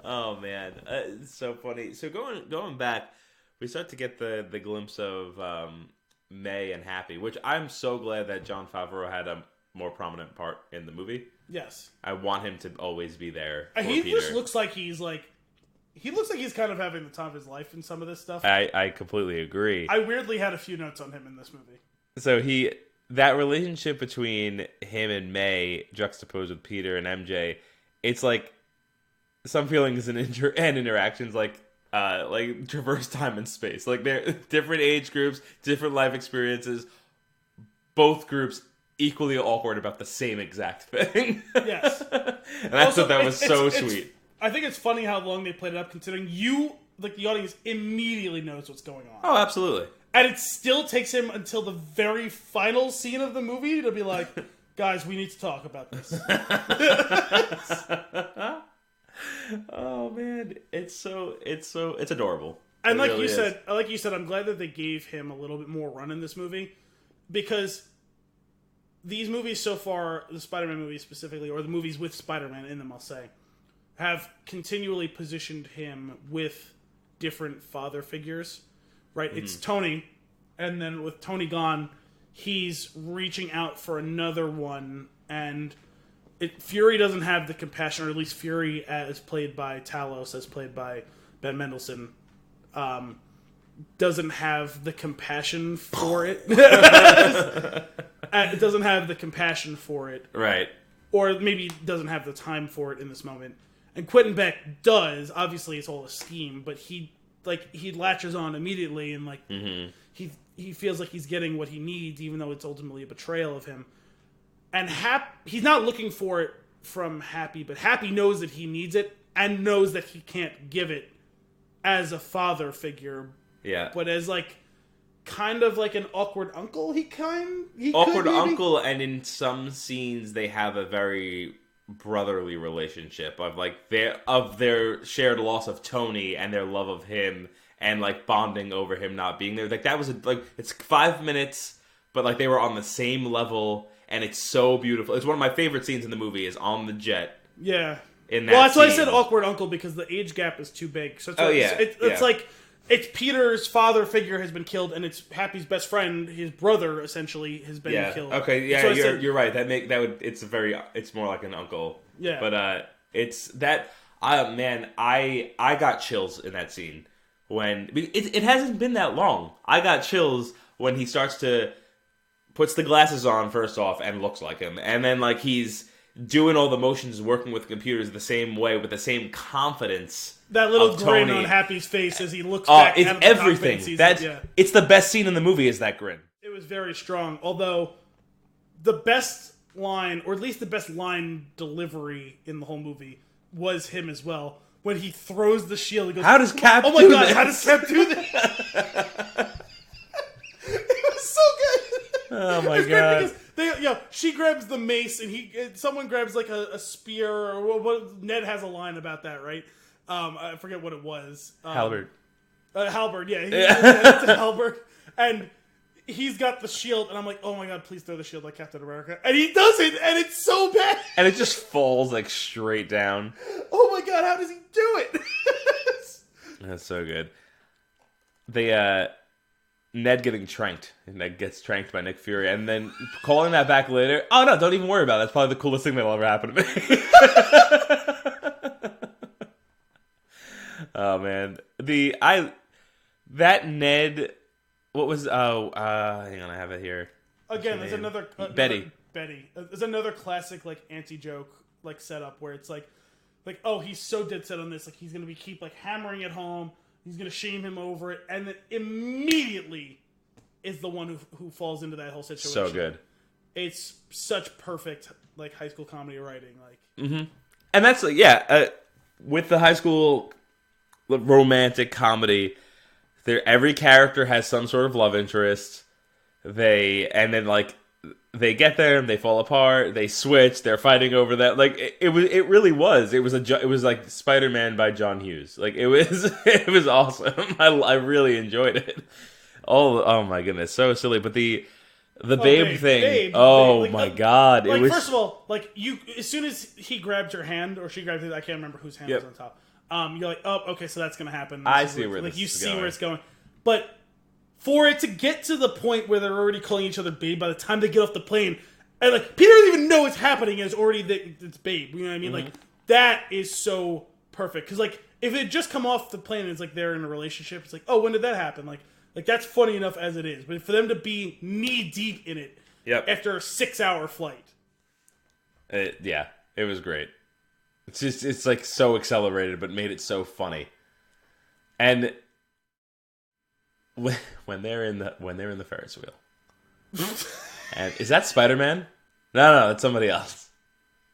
Speaker 1: Oh man, it's so funny. So going back, we start to get the glimpse of May and Happy, which I'm so glad that Jon Favreau had a more prominent part in the movie.
Speaker 2: Yes,
Speaker 1: I want him to always be there.
Speaker 2: He just looks like he's kind of having the time of his life in some of this stuff.
Speaker 1: I completely agree.
Speaker 2: I weirdly had a few notes on him in this movie.
Speaker 1: So that relationship between him and May juxtaposed with Peter and MJ, it's like some feelings and interactions like traverse time and space. Like they're different age groups, different life experiences, both groups equally awkward about the same exact thing. Yes. And I thought that was so sweet.
Speaker 2: I think it's funny how long they played it up, considering the audience, immediately knows what's going on.
Speaker 1: Oh, absolutely.
Speaker 2: And it still takes him until the very final scene of the movie to be like, guys, we need to talk about this.
Speaker 1: Oh man, it's adorable.
Speaker 2: And like you said, I'm glad that they gave him a little bit more run in this movie, because these movies so far, the Spider-Man movies specifically, or the movies with Spider-Man in them, I'll say, have continually positioned him with different father figures, right? Mm-hmm. It's Tony, and then with Tony gone, he's reaching out for another one, and Fury doesn't have the compassion, or at least Fury, as played by Talos, as played by Ben Mendelsohn, doesn't have the compassion for it. It doesn't have the compassion for it.
Speaker 1: Right.
Speaker 2: Or maybe doesn't have the time for it in this moment. And Quentin Beck does. Obviously, it's all a scheme, but he latches on immediately, and he feels like he's getting what he needs, even though it's ultimately a betrayal of him. And he's not looking for it from Happy, but Happy knows that he needs it and knows that he can't give it as a father figure.
Speaker 1: Yeah.
Speaker 2: But as kind of like an awkward uncle,
Speaker 1: awkward uncle, and in some scenes they have a very brotherly relationship of their shared loss of Tony and their love of him, and like bonding over him not being there. Like that was it's 5 minutes, but like they were on the same level, and it's so beautiful. It's one of my favorite scenes in the movie, is on the jet.
Speaker 2: Yeah.
Speaker 1: In that
Speaker 2: that's why I
Speaker 1: scene.
Speaker 2: said awkward uncle, because the age gap is too big. So
Speaker 1: it's
Speaker 2: like it's Peter's father figure has been killed, and it's Happy's best friend, his brother, essentially, has been killed.
Speaker 1: Okay, yeah, you're right. It's more like an uncle.
Speaker 2: Yeah.
Speaker 1: But it's that I got chills in that scene when it hasn't been that long. I got chills when he puts the glasses on first off and looks like him, and then like he's doing all the motions, working with computers the same way with the same confidence.
Speaker 2: That little grin on Happy's face as he looks back.
Speaker 1: It's everything. It's the best scene in the movie, is that grin.
Speaker 2: It was very strong. Although the best line, or at least the best line delivery in the whole movie, was him as well. When he throws the shield, he goes,
Speaker 1: "How does Cap?
Speaker 2: Oh my god! How does Cap do that?" It was so good.
Speaker 1: Oh my god!
Speaker 2: She grabs the mace, and someone grabs like a spear, or what? Ned has a line about that, right? I forget what it was.
Speaker 1: Halberd.
Speaker 2: Halberd, yeah. It's a halberd. And he's got the shield, and I'm like, oh my god, please throw the shield like Captain America. And he does it, and it's so bad.
Speaker 1: And it just falls like straight down.
Speaker 2: Oh my god, how does he do it?
Speaker 1: That's so good. Ned getting tranked. And Ned gets tranked by Nick Fury, and then calling that back later. Oh no, don't even worry about it. That's probably the coolest thing that'll ever happen to me. Oh man, that Ned, what was? Hang on, I have it here.
Speaker 2: Again, there's another
Speaker 1: Betty.
Speaker 2: There's another classic like anti-joke like setup where it's like oh, he's so dead set on this, like he's gonna keep like hammering it home. He's gonna shame him over it, and then immediately is the one who falls into that whole situation.
Speaker 1: So good.
Speaker 2: It's such perfect like high school comedy writing, like.
Speaker 1: Mm-hmm. And that's with the high school romantic comedy, every character has some sort of love interest. They get there and they fall apart. They switch. They're fighting over that. Like it really was. It was like Spider-Man by John Hughes. Like it was awesome. I really enjoyed it. Oh my goodness, so silly. But the Babe thing.
Speaker 2: Babe,
Speaker 1: my god!
Speaker 2: Like, first of all, like as soon as he grabbed her hand, or she grabbed it, I can't remember whose hand was on top. You're like, oh, okay, so that's gonna happen.
Speaker 1: I see where
Speaker 2: like
Speaker 1: this
Speaker 2: you
Speaker 1: is
Speaker 2: see
Speaker 1: going.
Speaker 2: where it's going, but for it to get to the point where they're already calling each other Babe by the time they get off the plane, and like Peter doesn't even know it's happening, and it's already it's Babe. You know what I mean?
Speaker 1: Mm-hmm.
Speaker 2: Like that is so perfect, because like if it had just come off the plane and it's like they're in a relationship, it's like, oh, when did that happen? Like that's funny enough as it is, but for them to be knee deep in it after a 6-hour flight,
Speaker 1: it was great. It's like so accelerated, but made it so funny. And when they're in the Ferris wheel, and is that Spider-Man? No, it's somebody else.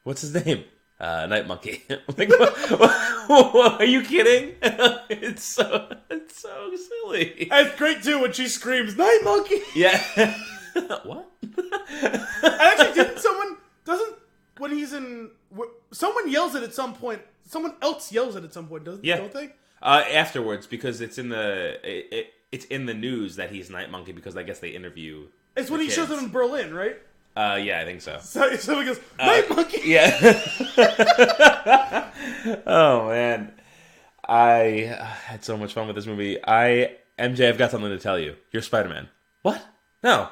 Speaker 1: What's his name? Night Monkey. Like, what? Are you kidding? It's so silly.
Speaker 2: And it's great too when she screams "Night Monkey."
Speaker 1: Yeah. What?
Speaker 2: Actually, when he's in, someone yells it at some point. Someone else yells it at some point, don't they?
Speaker 1: Afterwards, because it's in the news that he's Night Monkey, because I guess they interview.
Speaker 2: It's when he shows up in Berlin, right?
Speaker 1: Yeah, I think so.
Speaker 2: So he goes, Night Monkey!
Speaker 1: Yeah. Oh, man. I had so much fun with this movie. MJ, I've got something to tell you. You're Spider-Man. What? No.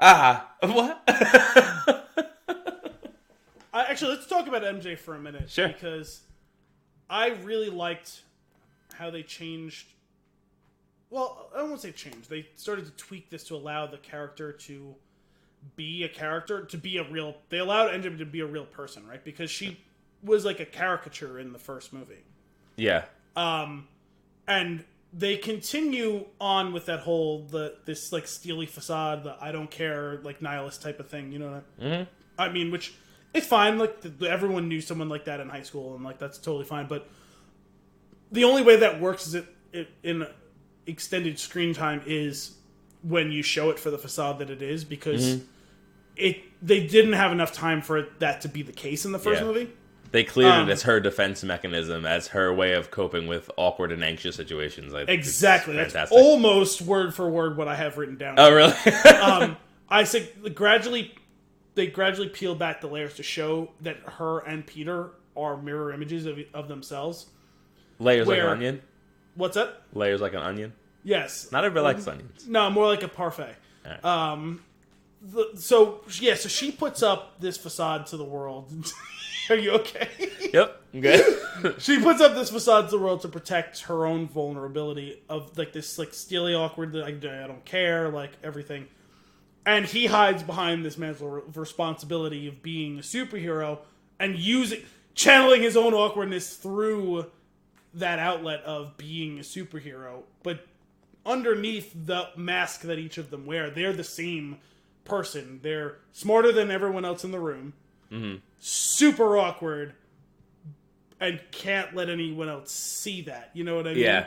Speaker 1: What?
Speaker 2: Actually, let's talk about MJ for a minute.
Speaker 1: Sure.
Speaker 2: Because I really liked how they changed. Well, I don't want to say change. They started to tweak this to allow the character to be a character, to be a real. They allowed MJ to be a real person, right? Because she was like a caricature in the first movie.
Speaker 1: Yeah.
Speaker 2: And they continue on with that whole this like steely facade, the I don't care, like nihilist type of thing. You know what I mean? Which it's fine. Like everyone knew someone like that in high school, and like that's totally fine. But the only way that works is it in extended screen time is when you show it for the facade that it is, because they didn't have enough time for that to be the case in the first movie.
Speaker 1: They cleared it as her defense mechanism, as her way of coping with awkward and anxious situations.
Speaker 2: Exactly. That's almost word for word what I have written down.
Speaker 1: Oh, really?
Speaker 2: I say they gradually peel back the layers to show that her and Peter are mirror images of themselves.
Speaker 1: Layers like an onion?
Speaker 2: What's that?
Speaker 1: Layers like an onion?
Speaker 2: Yes.
Speaker 1: Not everybody likes onions.
Speaker 2: No, more like a parfait.
Speaker 1: Right.
Speaker 2: So she puts up this facade to the world. Are you okay?
Speaker 1: Yep, I'm good.
Speaker 2: She puts up this facade to the world to protect her own vulnerability of like this like steely awkward, like I don't care, like everything. And he hides behind this mantle of responsibility of being a superhero and channeling his own awkwardness through that outlet of being a superhero. But underneath the mask that each of them wear, they're the same person. They're smarter than everyone else in the room. Mm-hmm. Super awkward, and can't let anyone else see that. You know what I mean?
Speaker 1: Yeah,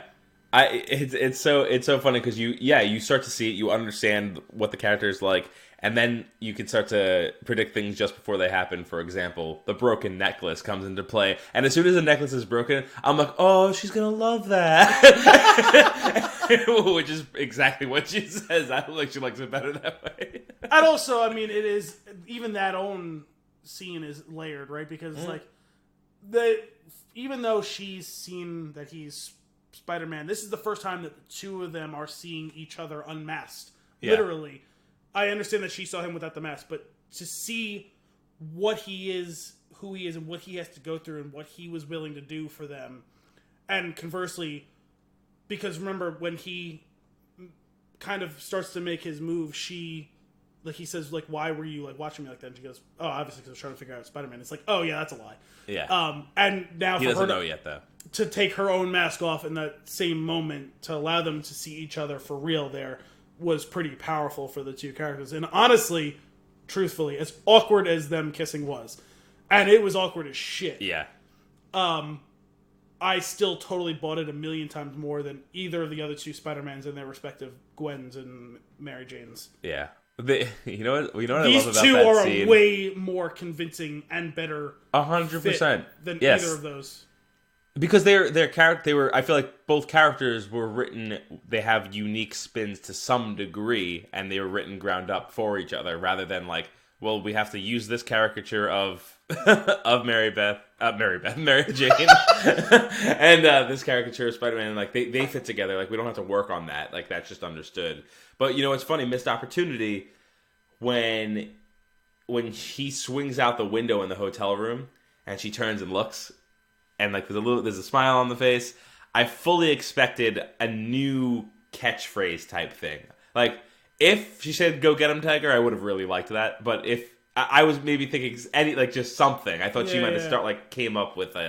Speaker 1: it's so funny because you start to see it, you understand what the character is like, and then you can start to predict things just before they happen. For example, the broken necklace comes into play, and as soon as the necklace is broken, I'm like, oh, she's gonna love that, which is exactly what she says. I don't think she likes it better that way.
Speaker 2: And also, I mean, it is even that own scene is layered, right? Because it's like even though she's seen that he's Spider-Man, this is the first time that the two of them are seeing each other unmasked. Yeah. Literally. I understand that she saw him without the mask, but to see what he is, who he is, and what he has to go through, and what he was willing to do for them, and conversely, because remember when he kind of starts to make his move, he says, like, why were you, like, watching me like that? And she goes, oh, obviously because I was trying to figure out Spider-Man. It's like, oh, yeah, that's a lie.
Speaker 1: Yeah.
Speaker 2: And now
Speaker 1: he doesn't know yet, though.
Speaker 2: To take her own mask off in that same moment, to allow them to see each other for real there, was pretty powerful for the two characters. And honestly, truthfully, as awkward as them kissing was, and it was awkward as shit.
Speaker 1: Yeah.
Speaker 2: I still totally bought it 1,000,000 times more than either of the other two Spider-Mans and their respective Gwens and Mary Janes.
Speaker 1: Yeah. You know what I love about that scene?
Speaker 2: These two are way more convincing and better
Speaker 1: 100%
Speaker 2: than either of those.
Speaker 1: Because their character, they were. I feel like both characters were written. They have unique spins to some degree, and they were written ground up for each other, rather than like, well, we have to use this caricature of Mary Jane, and this caricature of Spider-Man. Like they fit together. Like we don't have to work on that. Like that's just understood. But you know, it's funny, missed opportunity when he swings out the window in the hotel room, and she turns and looks. And like there's a smile on the face. I fully expected a new catchphrase type thing. Like if she said "Go get him, Tiger," I would have really liked that. But if I was maybe thinking just something, I thought she might have came up with some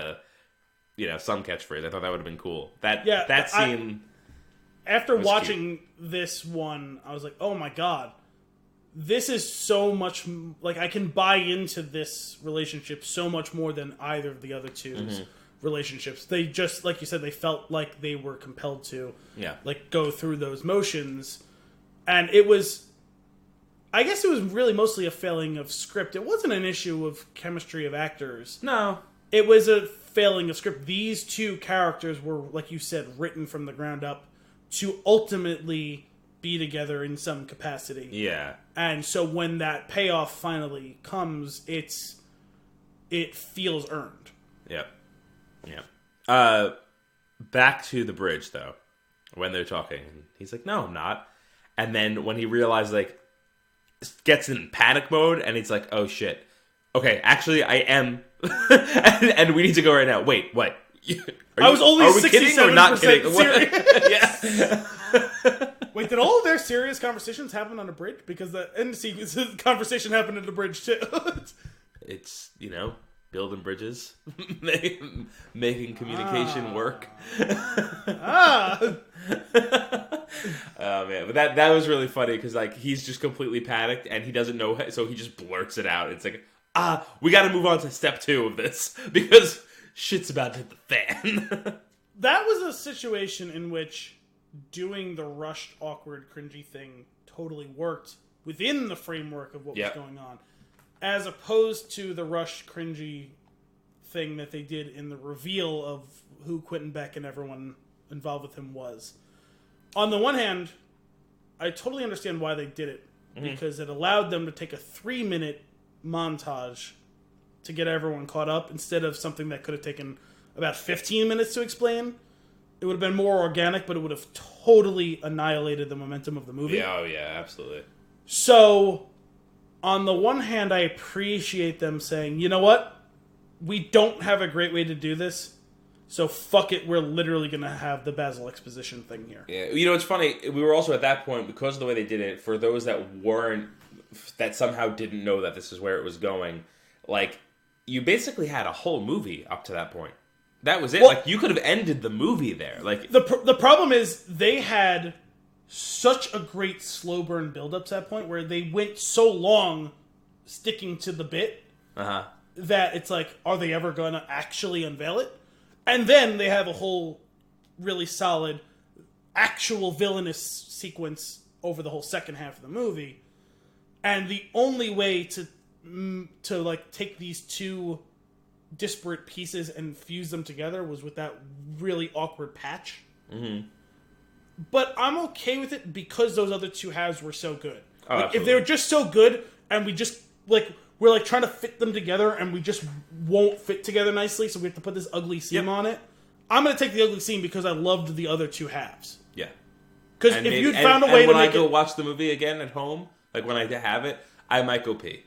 Speaker 1: catchphrase. I thought that would have been cool. That scene.
Speaker 2: After watching this one, I was like, oh my god. This is so much, like, I can buy into this relationship so much more than either of the other two's relationships. They just, like you said, they felt like they were compelled to, like, go through those motions. And it was, I guess it was really mostly a failing of script. It wasn't an issue of chemistry of actors.
Speaker 1: No.
Speaker 2: It was a failing of script. These two characters were, like you said, written from the ground up to ultimately be together in some capacity.
Speaker 1: Yeah.
Speaker 2: And so when that payoff finally comes, it feels earned.
Speaker 1: Yep. Yeah. Back to the bridge though, when they're talking, he's like, "No, I'm not." And then when he realized, like, gets in panic mode, and he's like, "Oh shit, okay, actually I am," and we need to go right now. Wait, what?
Speaker 2: I was only 67% serious.
Speaker 1: Yeah.
Speaker 2: Wait, did all of their serious conversations happen on a bridge? Because the end sequence conversation happened at the bridge too.
Speaker 1: It's, building bridges, making communication work. Oh man, but that was really funny because he's just completely panicked and he doesn't know, so he just blurts it out. It's like, we got to move on to step 2 of this because shit's about to hit the fan.
Speaker 2: That was a situation in which doing the rushed, awkward, cringy thing totally worked within the framework of what was going on, as opposed to the rushed, cringy thing that they did in the reveal of who Quentin Beck and everyone involved with him was. On the one hand, I totally understand why they did it, because it allowed them to take a 3-minute montage to get everyone caught up instead of something that could have taken about 15 minutes to explain. It would have been more organic, but it would have totally annihilated the momentum of the movie.
Speaker 1: Yeah, oh yeah, absolutely.
Speaker 2: So, on the one hand, I appreciate them saying, you know what? We don't have a great way to do this, so fuck it, we're literally going to have the Basil exposition thing here.
Speaker 1: Yeah, it's funny, we were also at that point, because of the way they did it, for those that somehow didn't know that this is where it was going, you basically had a whole movie up to that point. That was it. Well, you could have ended the movie there.
Speaker 2: The problem is they had such a great slow burn build up to that point where they went so long sticking to the bit that it's like, are they ever going to actually unveil it? And then they have a whole really solid actual villainous sequence over the whole second half of the movie. And the only way to take these two disparate pieces and fuse them together was with that really awkward patch. But I'm okay with it because those other two halves were so good. If they were just so good and we just we're trying to fit them together and we just won't fit together nicely, so we have to put this ugly seam on it. I'm going to take the ugly seam because I loved the other two halves.
Speaker 1: Yeah.
Speaker 2: Because if you'd found a way to make it...
Speaker 1: when I go watch the movie again at home, when I have it, I might go pee.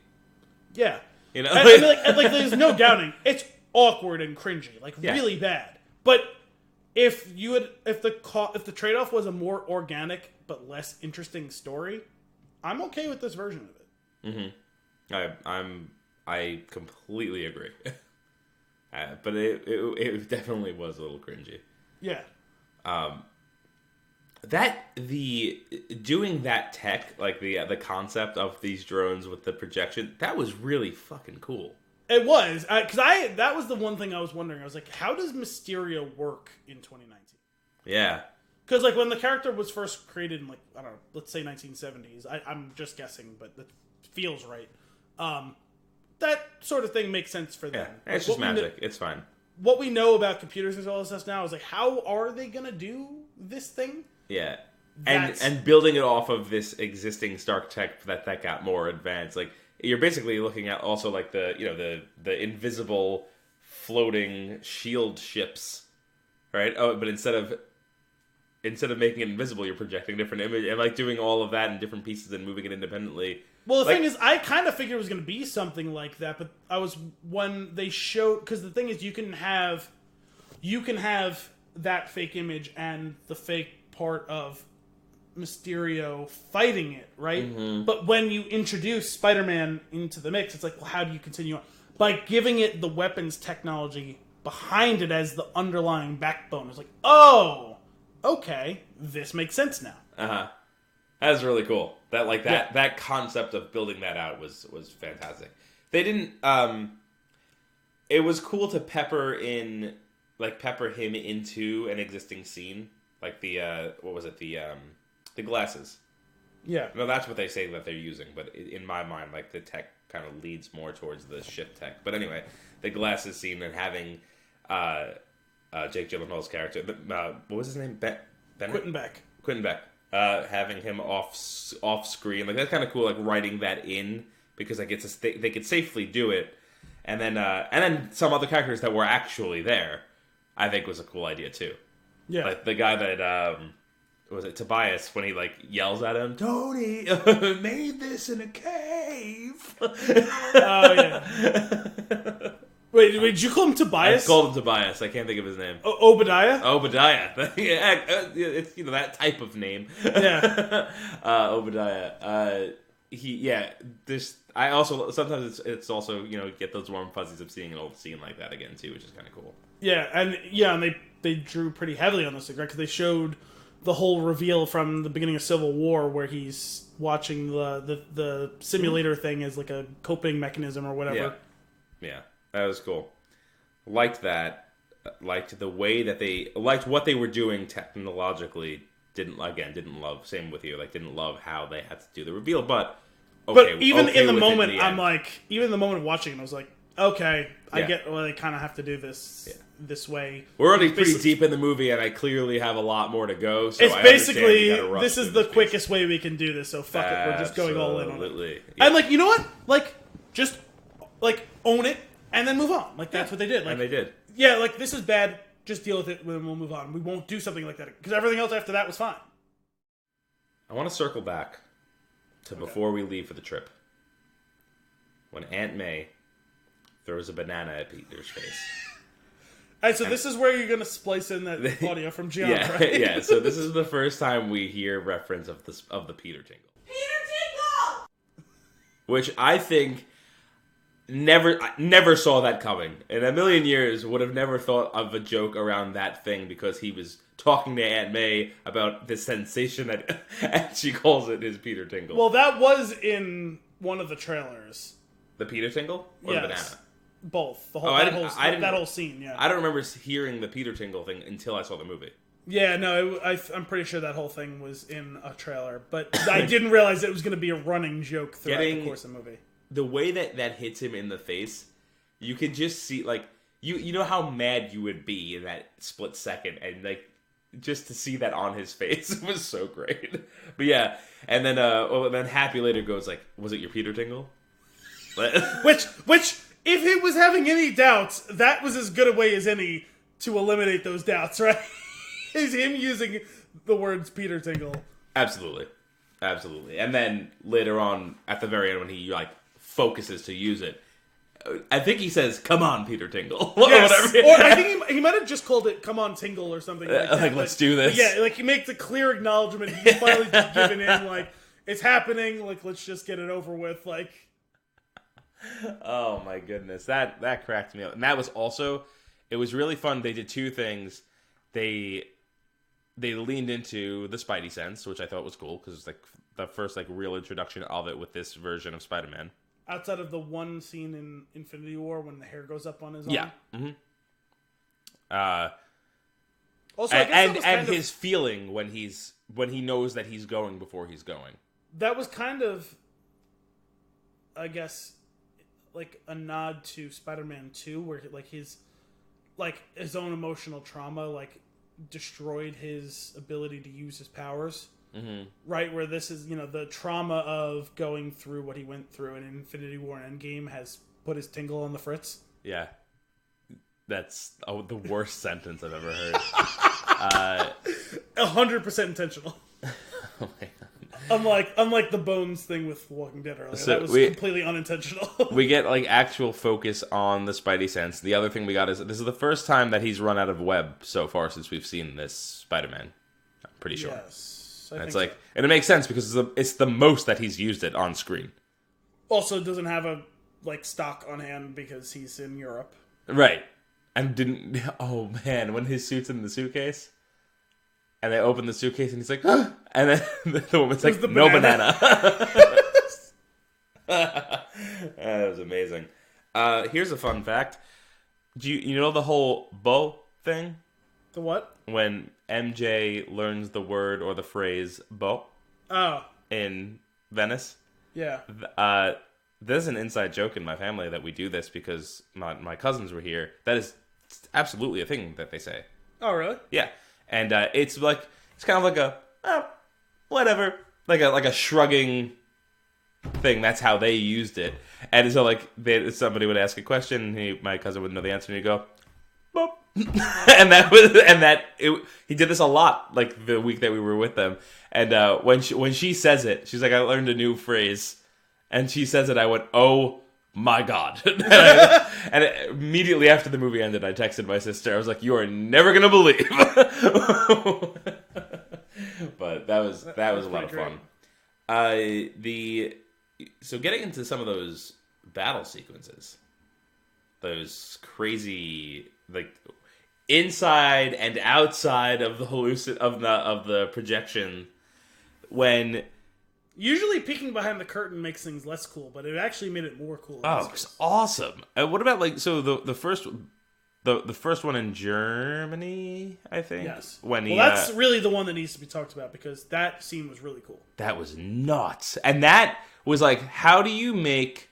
Speaker 2: Yeah. There's no doubting. It's awkward and cringy. Really bad. But if the trade-off was a more organic but less interesting story, I'm okay with this version of it.
Speaker 1: I completely agree. But it definitely was a little cringy.
Speaker 2: Yeah.
Speaker 1: Doing that tech, the concept of these drones with the projection, that was really fucking cool.
Speaker 2: It was, because that was the one thing I was wondering. I was like, how does Mysterio work in 2019?
Speaker 1: Yeah.
Speaker 2: Because when the character was first created in I don't know, let's say 1970s, I'm just guessing, but that feels right. That sort of thing makes sense for them.
Speaker 1: Yeah, it's just magic. It's fine.
Speaker 2: What we know about computers and all this stuff now is how are they gonna do this thing?
Speaker 1: Yeah. And building it off of this existing Stark tech that got more advanced. You're basically looking at also the invisible floating shield ships, right? Oh, but instead of making it invisible, you're projecting different image and doing all of that in different pieces and moving it independently.
Speaker 2: Well, the thing is, I kind of figured it was going to be something like that, but when they showed, because the thing is, you can have that fake image and the fake part of Mysterio fighting it, right? Mm-hmm. But when you introduce Spider-Man into the mix, it's well, how do you continue on? By giving it the weapons technology behind it as the underlying backbone. It's oh, okay, this makes sense now.
Speaker 1: That was really cool. That concept of building that out was fantastic. They didn't. It was cool to pepper him into an existing scene, the glasses.
Speaker 2: Yeah.
Speaker 1: No, that's what they say that they're using, but in my mind, the tech kind of leads more towards the ship tech. But anyway, the glasses scene and having Jake Gyllenhaal's character, what was his name?
Speaker 2: Quentin Beck.
Speaker 1: Quentin Beck. Having him off screen, that's kind of cool. Writing that in because they could safely do it, and then some other characters that were actually there, I think was a cool idea too.
Speaker 2: Yeah,
Speaker 1: the guy that was it Tobias when he like yells at him, Tony made this in a cave.
Speaker 2: Oh yeah. Wait, did you call him Tobias?
Speaker 1: I called him Tobias. I can't think of his name.
Speaker 2: Obadiah?
Speaker 1: Obadiah. It's that type of name.
Speaker 2: Yeah.
Speaker 1: Obadiah. I also sometimes it's also get those warm fuzzies of seeing an old scene like that again too, which is kind of cool.
Speaker 2: Yeah, and they drew pretty heavily on this, right? Because they showed the whole reveal from the beginning of Civil War, where he's watching the simulator thing as like a coping mechanism or whatever.
Speaker 1: Yeah, that was cool. Liked that. Liked the way that they liked what they were doing technologically. Didn't love. Same with you. Didn't love how they had to do the reveal, but
Speaker 2: even in the moment, even in the moment of watching it, I was like, okay, I get why they kind of have to do this this way.
Speaker 1: We're already pretty deep in the movie, and I clearly have a lot more to go. So
Speaker 2: it's basically this is the quickest way we can do this. So fuck it, we're just going all in on it. Yeah. And you know what? Just own it and then move on. That's what they did.
Speaker 1: And they did.
Speaker 2: Yeah, this is bad. Just deal with it, and we'll move on. We won't do something like that because everything else after that was fine.
Speaker 1: I want to circle back to before we leave for the trip, when Aunt May throws a banana at Peter's face.
Speaker 2: Alright, so this is where you're going to splice in that audio from Gianna, right?
Speaker 1: Yeah, so this is the first time we hear reference of the Peter Tingle.
Speaker 3: Peter Tingle!
Speaker 1: Which I think never saw that coming. In a million years, would have never thought of a joke around that thing because he was talking to Aunt May about the sensation that, and she calls it his Peter Tingle.
Speaker 2: Well, that was in one of the trailers.
Speaker 1: The Peter Tingle? Or the banana?
Speaker 2: Both. The whole, that whole scene, yeah.
Speaker 1: I don't remember hearing the Peter Tingle thing until I saw the movie.
Speaker 2: Yeah, no, I'm pretty sure that whole thing was in a trailer, but I didn't realize it was going to be a running joke throughout the course of the movie.
Speaker 1: The way that hits him in the face, you can just see, you know how mad you would be in that split second, and, just to see that on his face was so great. But yeah, and then Happy later goes, was it your Peter Tingle?
Speaker 2: Which, if it was having any doubts, that was as good a way as any to eliminate those doubts, right? Is him using the words Peter Tingle.
Speaker 1: Absolutely. And then later on, at the very end, when he focuses to use it, I think he says, "Come on, Peter Tingle," or whatever.
Speaker 2: Or I think he might have just called it "Come on, Tingle" or something like that.
Speaker 1: Let's do this.
Speaker 2: Yeah, he makes a clear acknowledgement. He's finally just giving in, it's happening. Let's just get it over with.
Speaker 1: Oh my goodness, that cracked me up. And that was also, it was really fun. They did two things. They leaned into the Spidey sense, which I thought was cool because it's the first real introduction of it with this version of Spider-Man.
Speaker 2: Outside of the one scene in Infinity War when the hair goes up on his arm.
Speaker 1: Yeah. Mm-hmm.
Speaker 2: Also,
Speaker 1: and his feeling when he knows that he's going before he's going.
Speaker 2: That was kind of, I guess, a nod to Spider-Man 2, where his own emotional trauma destroyed his ability to use his powers.
Speaker 1: Mm-hmm.
Speaker 2: Right, where this is, the trauma of going through what he went through in Infinity War and Endgame has put his tingle on the fritz.
Speaker 1: Yeah. That's the worst sentence I've ever heard.
Speaker 2: 100% intentional.
Speaker 1: Oh my God.
Speaker 2: Unlike the Bones thing with Walking Dead earlier. So that was completely unintentional.
Speaker 1: We get actual focus on the Spidey sense. The other thing we got is this is the first time that he's run out of web so far since we've seen this Spider-Man. I'm pretty sure.
Speaker 2: Yes.
Speaker 1: And it's and it makes sense because it's the most that he's used it on screen.
Speaker 2: Also doesn't have a stock on hand because he's in Europe.
Speaker 1: Right. And oh man, when his suit's in the suitcase and they open the suitcase and he's like, and then the woman's like, no banana. That was amazing. Here's a fun fact. Do you know the whole bow thing?
Speaker 2: The what?
Speaker 1: When MJ learns the word or the phrase "beau" in Venice.
Speaker 2: Yeah.
Speaker 1: There's an inside joke in my family that we do this because my cousins were here. That is absolutely a thing that they say.
Speaker 2: Oh, really?
Speaker 1: Yeah. And it's kind of whatever. Like a shrugging thing. That's how they used it. And so somebody would ask a question and my cousin would know the answer and he'd go, "Boop." He did this a lot, like the week that we were with them. And when she says it, she's like, I learned a new phrase, and she says it. I went, oh my god! And immediately after the movie ended, I texted my sister. I was like, you are never gonna believe. But that was a lot of fun. So getting into some of those battle sequences, those crazy, like, inside and outside of the of the projection, when
Speaker 2: usually peeking behind the curtain makes things less cool, but it actually made it more cool.
Speaker 1: Oh, it was awesome. What about, like, so the first one in Germany, I think.
Speaker 2: Yes.
Speaker 1: When
Speaker 2: that's really the one that needs to be talked about, because that scene was really cool.
Speaker 1: That was nuts. And that was like, how do you make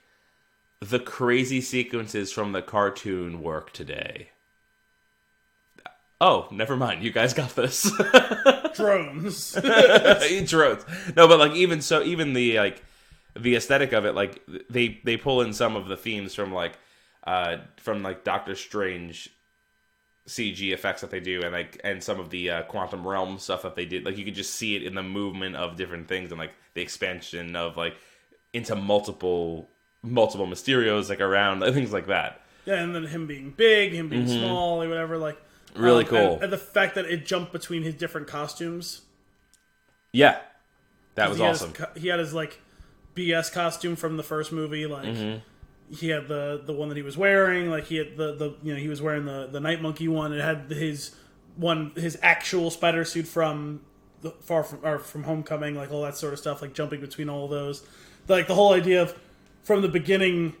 Speaker 1: the crazy sequences from the cartoon work today? Oh, never mind. You guys got this.
Speaker 2: Drones.
Speaker 1: Drones. No, but like even the aesthetic of it, like they pull in some of the themes from Doctor Strange CG effects that they do, and some of the quantum realm stuff that they did. Like, you could just see it in the movement of different things, and like the expansion of like into multiple Mysterios, like, around things like that.
Speaker 2: Yeah, and then him being big, him being small, or whatever. Like,
Speaker 1: really cool.
Speaker 2: And the fact that it jumped between his different costumes.
Speaker 1: Yeah, that was awesome.
Speaker 2: He had his like BS costume from the first movie. Like, he had the one that he was wearing. Like, he had the he was wearing the Night Monkey one. It had his actual spider suit from from Homecoming. Like, all that sort of stuff. Like, jumping between all of those. Like, the whole idea of, from the beginning,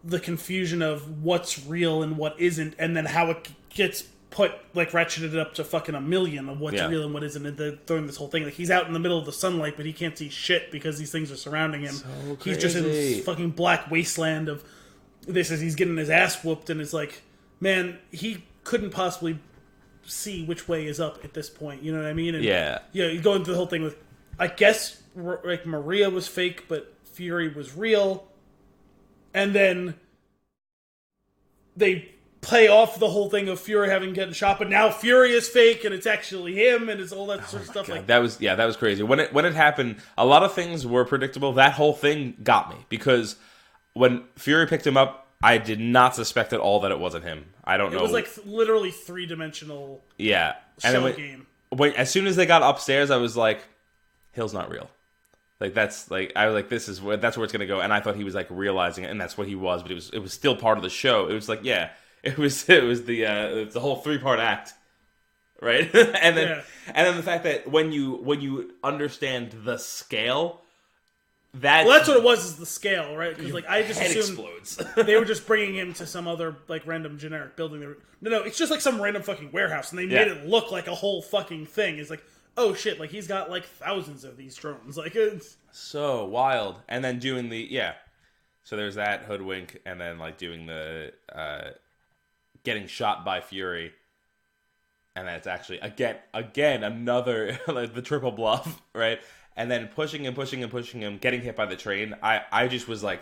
Speaker 2: the confusion of what's real and what isn't, and then how it gets put, like, ratcheted up to fucking 1,000,000 of what's real and what isn't, and then throwing this whole thing. Like, he's out in the middle of the sunlight, but he can't see shit because these things are surrounding him.
Speaker 1: So
Speaker 2: he's just in this fucking black wasteland of this, as he's getting his ass whooped, and it's like, man, he couldn't possibly see which way is up at this point. You know what I mean? And, you go into the whole thing with, I guess, like, Maria was fake, but Fury was real. And then they play off the whole thing of Fury having gotten shot, but now Fury is fake and it's actually him, and it's all that sort of stuff.
Speaker 1: God.
Speaker 2: Like,
Speaker 1: that was crazy. When it happened, a lot of things were predictable. That whole thing got me, because when Fury picked him up, I did not suspect at all that it wasn't him. I don't know.
Speaker 2: It was like literally 3-dimensional.
Speaker 1: Yeah,
Speaker 2: and game.
Speaker 1: As soon as they got upstairs, I was like, Hill's not real. Like, that's like, I was like, that's where it's gonna go. And I thought he was like realizing it, and that's what he was. But it was still part of the show. It was like, it was the whole 3-part act, right? and then the fact that when you understand the scale,
Speaker 2: that's what it was, is the scale, right? Because like, I just assumed
Speaker 1: explodes.
Speaker 2: They were just bringing him to some other like random generic building. No, it's just like some random fucking warehouse, and they made it look like a whole fucking thing. It's like, oh shit, like, he's got like thousands of these drones. Like, it's
Speaker 1: so wild. And then doing so there's that hoodwink, and then like doing the getting shot by Fury, and then it's actually again another like the triple bluff, right? And then pushing him, getting hit by the train. I just was like,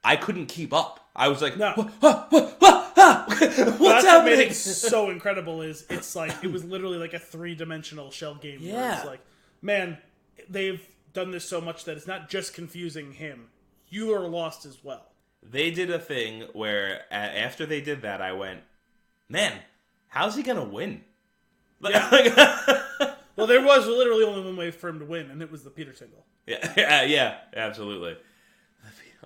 Speaker 1: I couldn't keep up. I was like, no. What's happening? What made
Speaker 2: it so incredible is it's like, it was literally like a 3-dimensional shell game.
Speaker 1: Yeah.
Speaker 2: Where it's like, man, they've done this so much that it's not just confusing him. You are lost as well.
Speaker 1: They did a thing where after they did that, I went, man, how's he gonna win?
Speaker 2: Yeah. Well, there was literally only one way for him to win, and it was the Peter Tingle.
Speaker 1: Yeah, absolutely.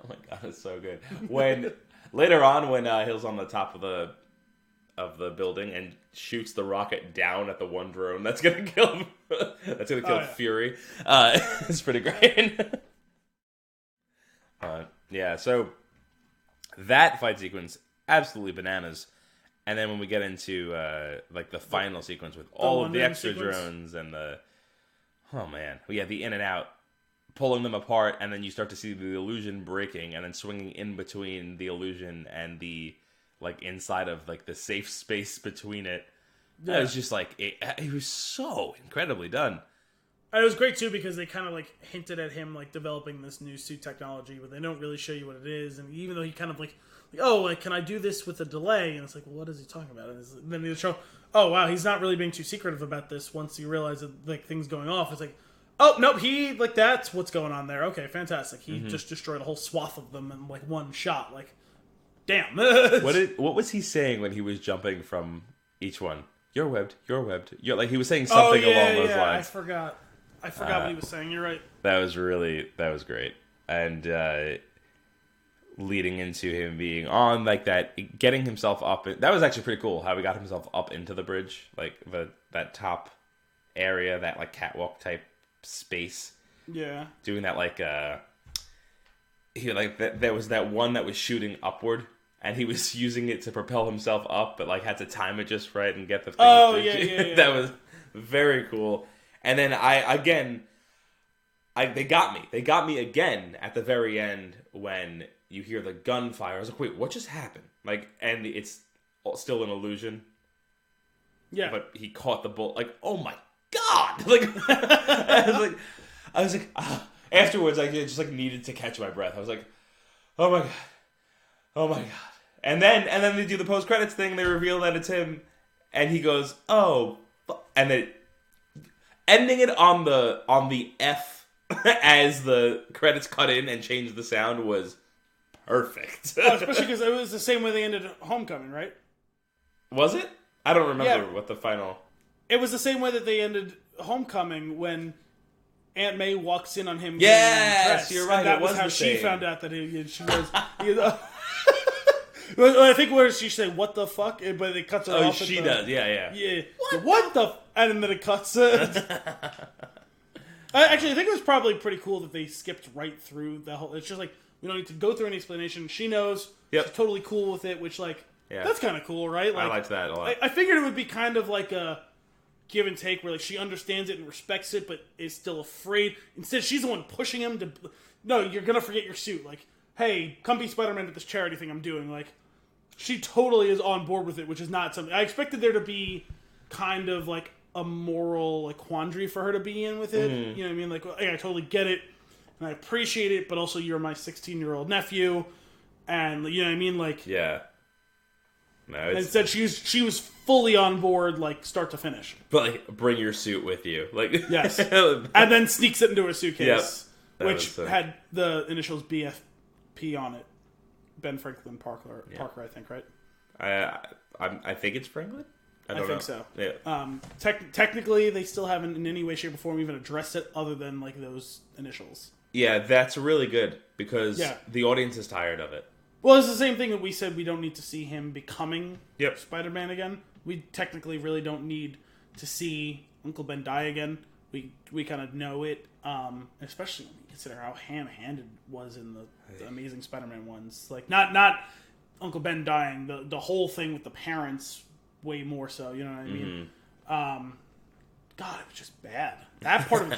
Speaker 1: Oh my god, it's so good. When later on, when Hill's on the top of the building and shoots the rocket down at the one drone that's gonna kill him, that's gonna kill Fury. It's pretty great. So that fight sequence, absolutely bananas. And then when we get into like the final sequence with all of the extra drones and the the in and out, pulling them apart, and then you start to see the illusion breaking, and then swinging in between the illusion and the like inside of like the safe space between it. Yeah. It was just like it was so incredibly done.
Speaker 2: And it was great too because they kind of like hinted at him like developing this new suit technology, but they don't really show you what it is. And even though he kind of like oh, like can I do this with a delay? And it's like, well, what is he talking about? And then they show, oh wow, he's not really being too secretive about this. Once you realize that like things going off, it's like, oh nope, he like that's what's going on there. Okay, fantastic. He just destroyed a whole swath of them in like one shot. Like, damn.
Speaker 1: What was he saying when he was jumping from each one? You're webbed. You're webbed. Like he was saying something along those lines.
Speaker 2: I forgot what he was saying. You're right.
Speaker 1: That was great, and leading into him being on like that, getting himself up. That was actually pretty cool. How he got himself up into the bridge, like that top area, that like catwalk type space.
Speaker 2: Yeah.
Speaker 1: Doing that like he like that. There was that one that was shooting upward. And he was using it to propel himself up, but like had to time it just right and get the thing.
Speaker 2: Oh yeah.
Speaker 1: That was very cool. And then they got me. They got me again at the very end when you hear the gunfire. I was like, wait, what just happened? Like, and it's still an illusion.
Speaker 2: Yeah.
Speaker 1: But he caught the bullet. Like, oh my god! Like, I was like, ah. Afterwards, I just like needed to catch my breath. I was like, oh my god. Oh my god. And then they do the post-credits thing, they reveal that it's him, and he goes, oh, and then ending it on the F as the credits cut in and changed the sound was perfect.
Speaker 2: Especially because it was the same way they ended Homecoming, right?
Speaker 1: Was it? I don't remember what the final...
Speaker 2: It was the same way that they ended Homecoming when Aunt May walks in on him.
Speaker 1: Yes, you're right.
Speaker 2: And that was how she found out that she was... Well, I think where she said, what the fuck? But it cuts her off.
Speaker 1: Oh, she does. Yeah.
Speaker 2: Yeah. What the... And then it cuts it. Actually, I think it was probably pretty cool that they skipped right through the whole... It's just like, we don't need to go through any explanation. She knows. Yep. She's totally cool with it, which, like, that's kind of cool, right? Like,
Speaker 1: I liked that a lot.
Speaker 2: I figured it would be kind of like a give and take where, like, she understands it and respects it, but is still afraid. Instead, she's the one pushing him to... No, you're going to forget your suit. Like, hey, come be Spider-Man at this charity thing I'm doing. Like, she totally is on board with it, which is not something... I expected there to be kind of, like, a moral, like, quandary for her to be in with it. You know what I mean? Like, hey, I totally get it, and I appreciate it, but also you're my 16-year-old nephew, and, you know what I mean? Like...
Speaker 1: Yeah. No,
Speaker 2: and instead, she was fully on board, like, start to finish.
Speaker 1: But, like, bring your suit with you. Like,
Speaker 2: yes. And then sneaks it into her suitcase, which
Speaker 1: was,
Speaker 2: had the initials BFP on it. Ben Franklin Parker, I think, right?
Speaker 1: I think it's Franklin. I
Speaker 2: think so.
Speaker 1: Yeah.
Speaker 2: Technically, they still haven't in any way, shape, or form even addressed it other than like those initials.
Speaker 1: Yeah, that's really good because the audience is tired of it.
Speaker 2: Well, it's the same thing that we said we don't need to see him becoming Spider-Man again. We technically really don't need to see Uncle Ben die again. We kind of know it, especially when you consider how ham-handed was in the Amazing Spider-Man ones. Like not Uncle Ben dying, the whole thing with the parents way more so. You know what I mean? God, it was just bad. That part of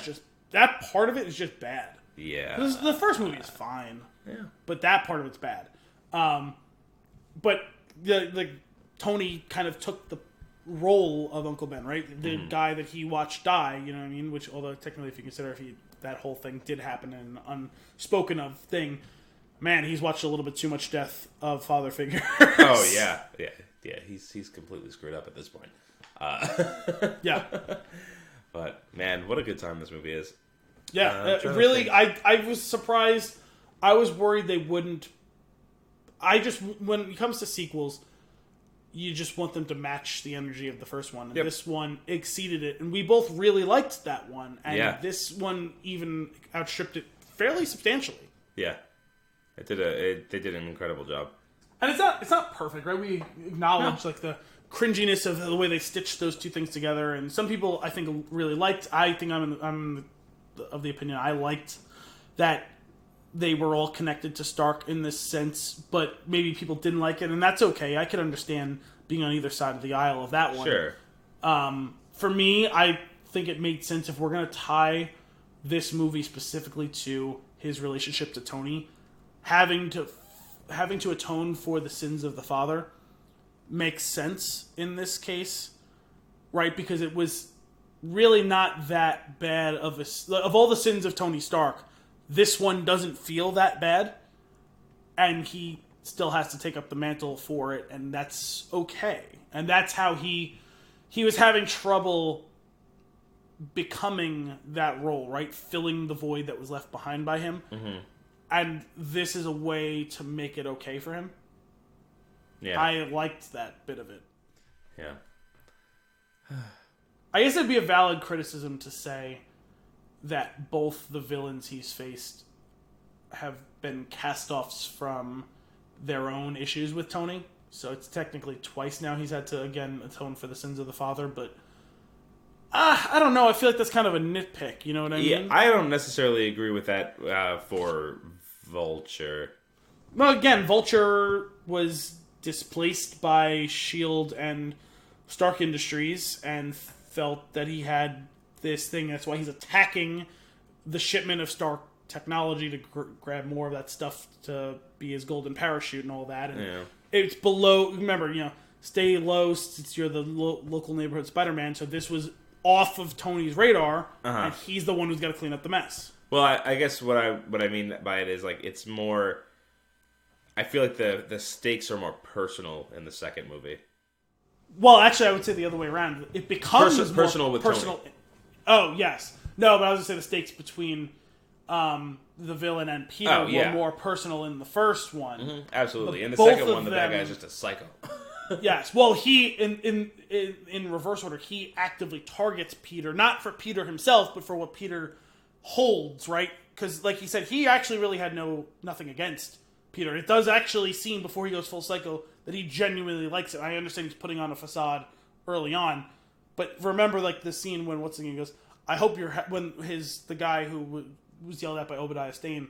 Speaker 2: it is just bad.
Speaker 1: Yeah.
Speaker 2: The first movie is fine.
Speaker 1: Yeah.
Speaker 2: But that part of it's bad. But the Tony kind of took the role of Uncle Ben, right? The guy that he watched die, you know what I mean? Which, although technically if you consider that whole thing did happen in an unspoken of thing, man, he's watched a little bit too much death of father figures.
Speaker 1: Oh, yeah. He's completely screwed up at this point.
Speaker 2: Yeah.
Speaker 1: But, man, what a good time this movie is.
Speaker 2: Yeah, really, I was surprised. I was worried they wouldn't. When it comes to sequels, you just want them to match the energy of the first one. And this one exceeded it. And we both really liked that one. And this one even outstripped it fairly substantially. Yeah.
Speaker 1: They did an incredible job.
Speaker 2: And it's not perfect, right? We acknowledge like the cringiness of the way they stitched those two things together. And some people I think really liked. I think I'm of the opinion I liked that they were all connected to Stark in this sense, but maybe people didn't like it, and that's okay. I could understand being on either side of the aisle of that one.
Speaker 1: Sure.
Speaker 2: For me, I think it made sense if we're going to tie this movie specifically to his relationship to Tony, having to atone for the sins of the father makes sense in this case, right? Because it was really not that bad of all the sins of Tony Stark. This one doesn't feel that bad, and he still has to take up the mantle for it, and that's okay. And that's how he was having trouble becoming that role, right? Filling the void that was left behind by him. Mm-hmm. And this is a way to make it okay for him. Yeah. I liked that bit of it.
Speaker 1: Yeah.
Speaker 2: I guess it'd be a valid criticism to say that both the villains he's faced have been cast-offs from their own issues with Tony. So it's technically twice now he's had to, again, atone for the sins of the father. But, I don't know. I feel like that's kind of a nitpick. You know what I mean?
Speaker 1: I don't necessarily agree with that for Vulture.
Speaker 2: Well, again, Vulture was displaced by S.H.I.E.L.D. and Stark Industries and felt that he had this thing. That's why he's attacking the shipment of Stark technology to grab more of that stuff to be his golden parachute and all that. And it's below. Remember, stay low since you're the local neighborhood Spider-Man. So this was off of Tony's radar, and he's the one who's got to clean up the mess.
Speaker 1: Well, I guess what I mean by it is like it's more. I feel like the stakes are more personal in the second movie.
Speaker 2: Well, actually, I would say the other way around. It becomes
Speaker 1: personal with personal.
Speaker 2: Tony. Oh yes, no, but I was going to say the stakes between the villain and Peter were more personal in the first one.
Speaker 1: Mm-hmm. Absolutely, in the second one, the bad guy's just a psycho.
Speaker 2: Yes, well, he in reverse order, he actively targets Peter, not for Peter himself, but for what Peter holds, right? Because, like he said, he actually really had nothing against Peter. It does actually seem, before he goes full psycho, that he genuinely likes it. I understand he's putting on a facade early on, but remember, like, the scene when he goes, I hope you're when the guy who was yelled at by Obadiah Stane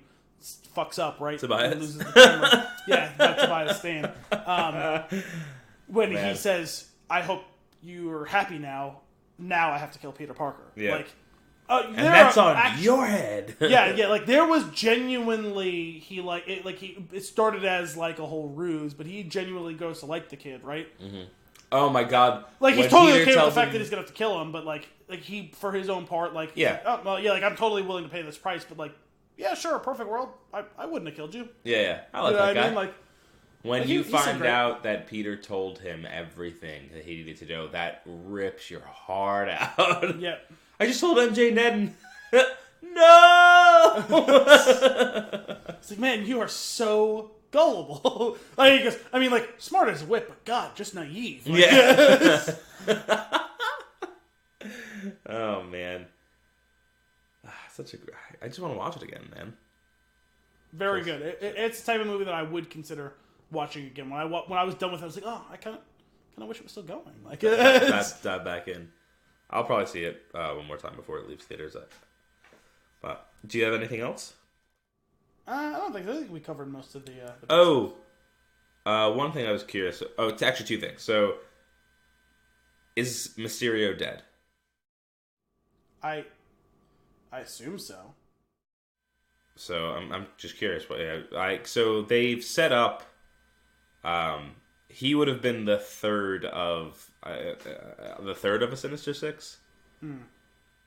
Speaker 2: fucks up, right?
Speaker 1: Tobias.
Speaker 2: Loses the camera. Yeah, that's Tobias Stane. When he says, I hope you're happy now I have to kill Peter Parker.
Speaker 1: Yeah.
Speaker 2: Like,
Speaker 1: and that's on your head.
Speaker 2: yeah, like there was genuinely it started as like a whole ruse, but he genuinely goes to like the kid, right?
Speaker 1: Mm-hmm. Oh my god!
Speaker 2: Like he's totally okay with the fact that he's gonna have to kill him, but like he for his own part, like like I'm totally willing to pay this price, but like yeah, sure, perfect world, I wouldn't have killed you.
Speaker 1: Yeah, I like that guy. I mean?
Speaker 2: Like
Speaker 1: when you find out that Peter told him everything that he needed to know, that rips your heart out.
Speaker 2: Yeah.
Speaker 1: I just told MJ Ned. No!
Speaker 2: It's like, man, you are so gullible. Like, he goes, I mean, like, smart as a whip, but God, just naive. Like,
Speaker 1: yeah. Oh, man. I just want to watch it again, man.
Speaker 2: Very good. It's the type of movie that I would consider watching again. When I was done with it, I was like, oh, I kind of wish it was still going. Like,
Speaker 1: dive back in. I'll probably see it one more time before it leaves theaters. But do you have anything else?
Speaker 2: I don't think so. I think we covered most of the.
Speaker 1: One thing I was curious. Oh, it's actually two things. So, is Mysterio dead?
Speaker 2: I assume so.
Speaker 1: So I'm just curious. So they've set up. He would have been the third of a Sinister Six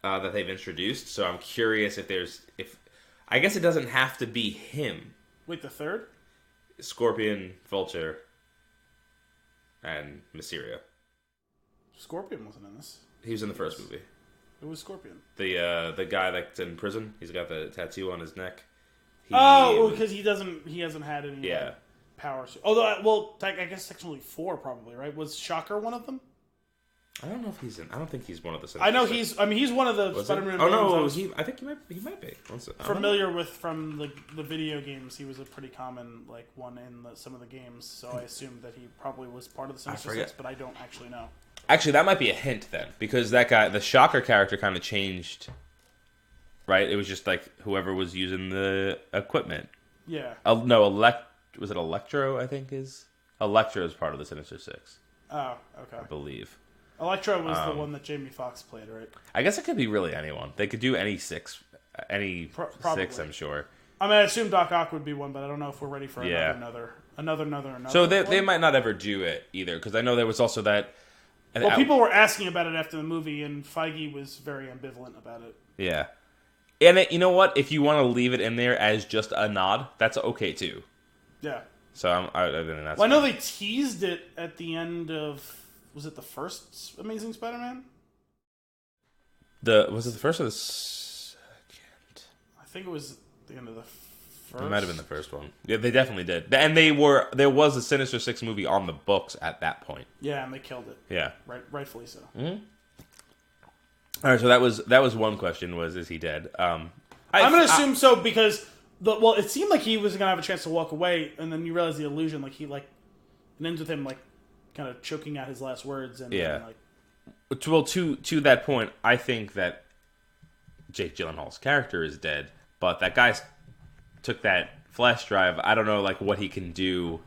Speaker 1: that they've introduced. So I'm curious if I guess it doesn't have to be him.
Speaker 2: Wait, the third?
Speaker 1: Scorpion, Vulture, and Mysterio.
Speaker 2: Scorpion wasn't in this.
Speaker 1: He was in the first movie.
Speaker 2: It was Scorpion.
Speaker 1: The guy that's in prison. He's got the tattoo on his neck.
Speaker 2: Because he hasn't had any powers. Although, I guess technically 4 probably, right? Was Shocker one of them?
Speaker 1: I don't know if he's in. I don't think he's one of the Sinister
Speaker 2: I know
Speaker 1: Six.
Speaker 2: he's one of the Spider-Man.
Speaker 1: Oh no, I think he might be.
Speaker 2: Familiar with from the video games. He was a pretty common one in some of the games. So I assumed that he probably was part of the Sinister Six, but I don't actually know.
Speaker 1: Actually, that might be a hint then, because that guy, the Shocker character, kind of changed. Right? It was just like whoever was using the equipment.
Speaker 2: Yeah.
Speaker 1: Was it Electro? I think Electro is part of the Sinister Six.
Speaker 2: Oh, okay.
Speaker 1: I believe.
Speaker 2: Electro was the one that Jamie Foxx played, right?
Speaker 1: I guess it could be really anyone. They could do any six, six. I'm sure.
Speaker 2: I mean, I assume Doc Ock would be one, but I don't know if we're ready for another.
Speaker 1: So they might not ever do it either, because I know there was also that
Speaker 2: Well, people were asking about it after the movie, and Feige was very ambivalent about it.
Speaker 1: Yeah. And you know what? If you want to leave it in there as just a nod, that's okay too.
Speaker 2: Yeah.
Speaker 1: So I think that's.
Speaker 2: Well, I know they teased it at the end of. Was it the first Amazing Spider-Man?
Speaker 1: Was it the first or the second?
Speaker 2: I think it was the end of the first.
Speaker 1: It might have been the first one. Yeah, they definitely did. And there was a Sinister Six movie on the books at that point.
Speaker 2: Yeah, and they killed it.
Speaker 1: Yeah.
Speaker 2: Rightfully so.
Speaker 1: Mm-hmm. All right, so that was one question, is he dead?
Speaker 2: I'm going to assume so because, it seemed like he was going to have a chance to walk away, and then you realize the illusion, it ends with him, kind of choking out his last words. And
Speaker 1: yeah. Well, to that point, I think that Jake Gyllenhaal's character is dead, but that guy took that flash drive. I don't know, what he can do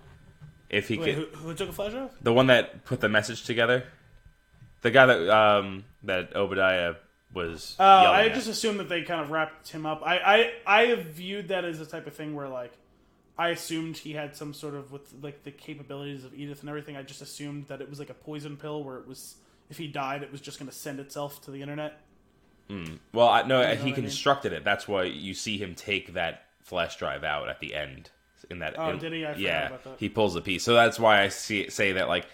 Speaker 1: if he could.
Speaker 2: Who took a flash drive?
Speaker 1: The one that put the message together. The guy that Obadiah was.
Speaker 2: I just assumed that they kind of wrapped him up. I have viewed that as a type of thing where I assumed he had some sort of with the capabilities of Edith and everything. I just assumed that it was like a poison pill where it was if he died, it was just going to send itself to the internet.
Speaker 1: Well, no, he constructed it. That's why you see him take that flash drive out at the end.
Speaker 2: Did he? I forgot about that.
Speaker 1: He pulls the piece. So that's why I say that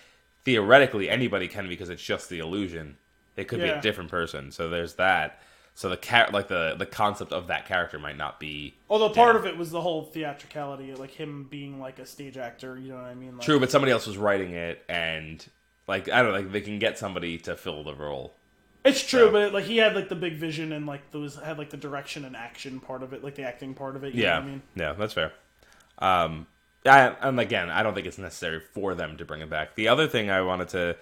Speaker 1: theoretically anybody can because it's just the illusion. It could be a different person. So there's that. So the concept of that character might not be.
Speaker 2: Although part of it was the whole theatricality, him being a stage actor. You know what I mean?
Speaker 1: True, but somebody else was writing it, and I don't know, they can get somebody to fill the role.
Speaker 2: It's true, but he had the big vision and those had the direction and action part of it, the acting part of it. You know what I mean?
Speaker 1: Yeah, that's fair. And again, I don't think it's necessary for them to bring it back. The other thing I wanted to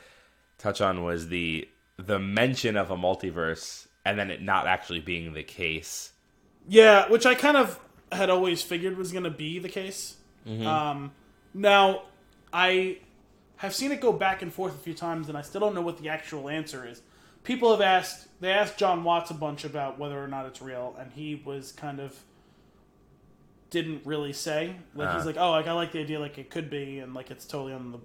Speaker 1: touch on was the mention of a multiverse and then it not actually being the case.
Speaker 2: Yeah, which I kind of had always figured was going to be the case.
Speaker 1: Mm-hmm.
Speaker 2: Now, I have seen it go back and forth a few times, and I still don't know what the actual answer is. People have asked John Watts a bunch about whether or not it's real, and he was kind of didn't really say. He's like, oh, I like the idea, it could be, and it's totally on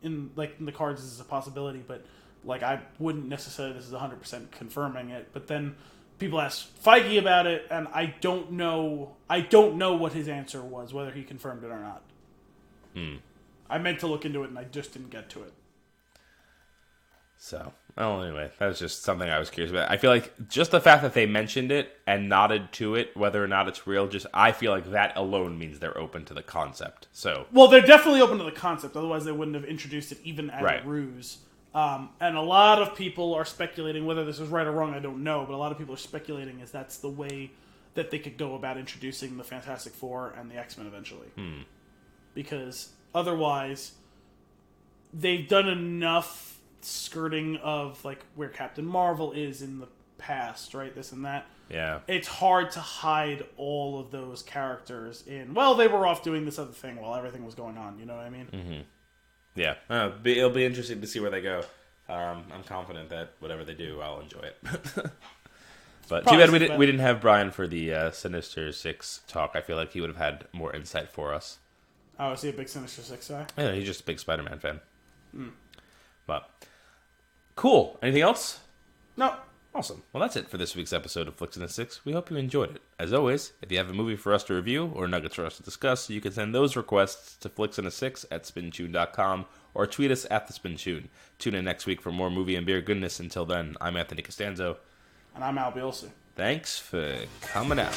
Speaker 2: in the cards as a possibility, but I wouldn't necessarily. This is 100% confirming it, but then people ask Feige about it, and I don't know what his answer was, whether he confirmed it or not. I meant to look into it, and I just didn't get to it.
Speaker 1: So, anyway, that was just something I was curious about. I feel like just the fact that they mentioned it and nodded to it, whether or not it's real, I feel like that alone means they're open to the concept. So,
Speaker 2: well, they're definitely open to the concept. Otherwise, they wouldn't have introduced it even as a ruse. And a lot of people are speculating, whether this is right or wrong, I don't know, but a lot of people are speculating as that's the way that they could go about introducing the Fantastic Four and the X-Men eventually. Because otherwise, they've done enough skirting of where Captain Marvel is in the past, right? This and that.
Speaker 1: Yeah.
Speaker 2: It's hard to hide all of those characters in, they were off doing this other thing while everything was going on, you know what I mean?
Speaker 1: Mm-hmm. Yeah. It'll be interesting to see where they go. I'm confident that whatever they do, I'll enjoy it. But too bad we didn't have Brian for the Sinister Six talk. I feel like he would have had more insight for us.
Speaker 2: Oh, is he a big Sinister Six guy?
Speaker 1: Yeah, he's just a big Spider-Man fan. But cool. Anything else?
Speaker 2: No.
Speaker 1: Awesome. Well, that's it for this week's episode of Flix and the Six. We hope you enjoyed it. As always, if you have a movie for us to review or nuggets for us to discuss, you can send those requests to flixandthesix@spintune.com or tweet us at @thespintune. Tune in next week for more movie and beer goodness. Until then, I'm Anthony Costanzo.
Speaker 2: And I'm Al Bielsi.
Speaker 1: Thanks for coming out.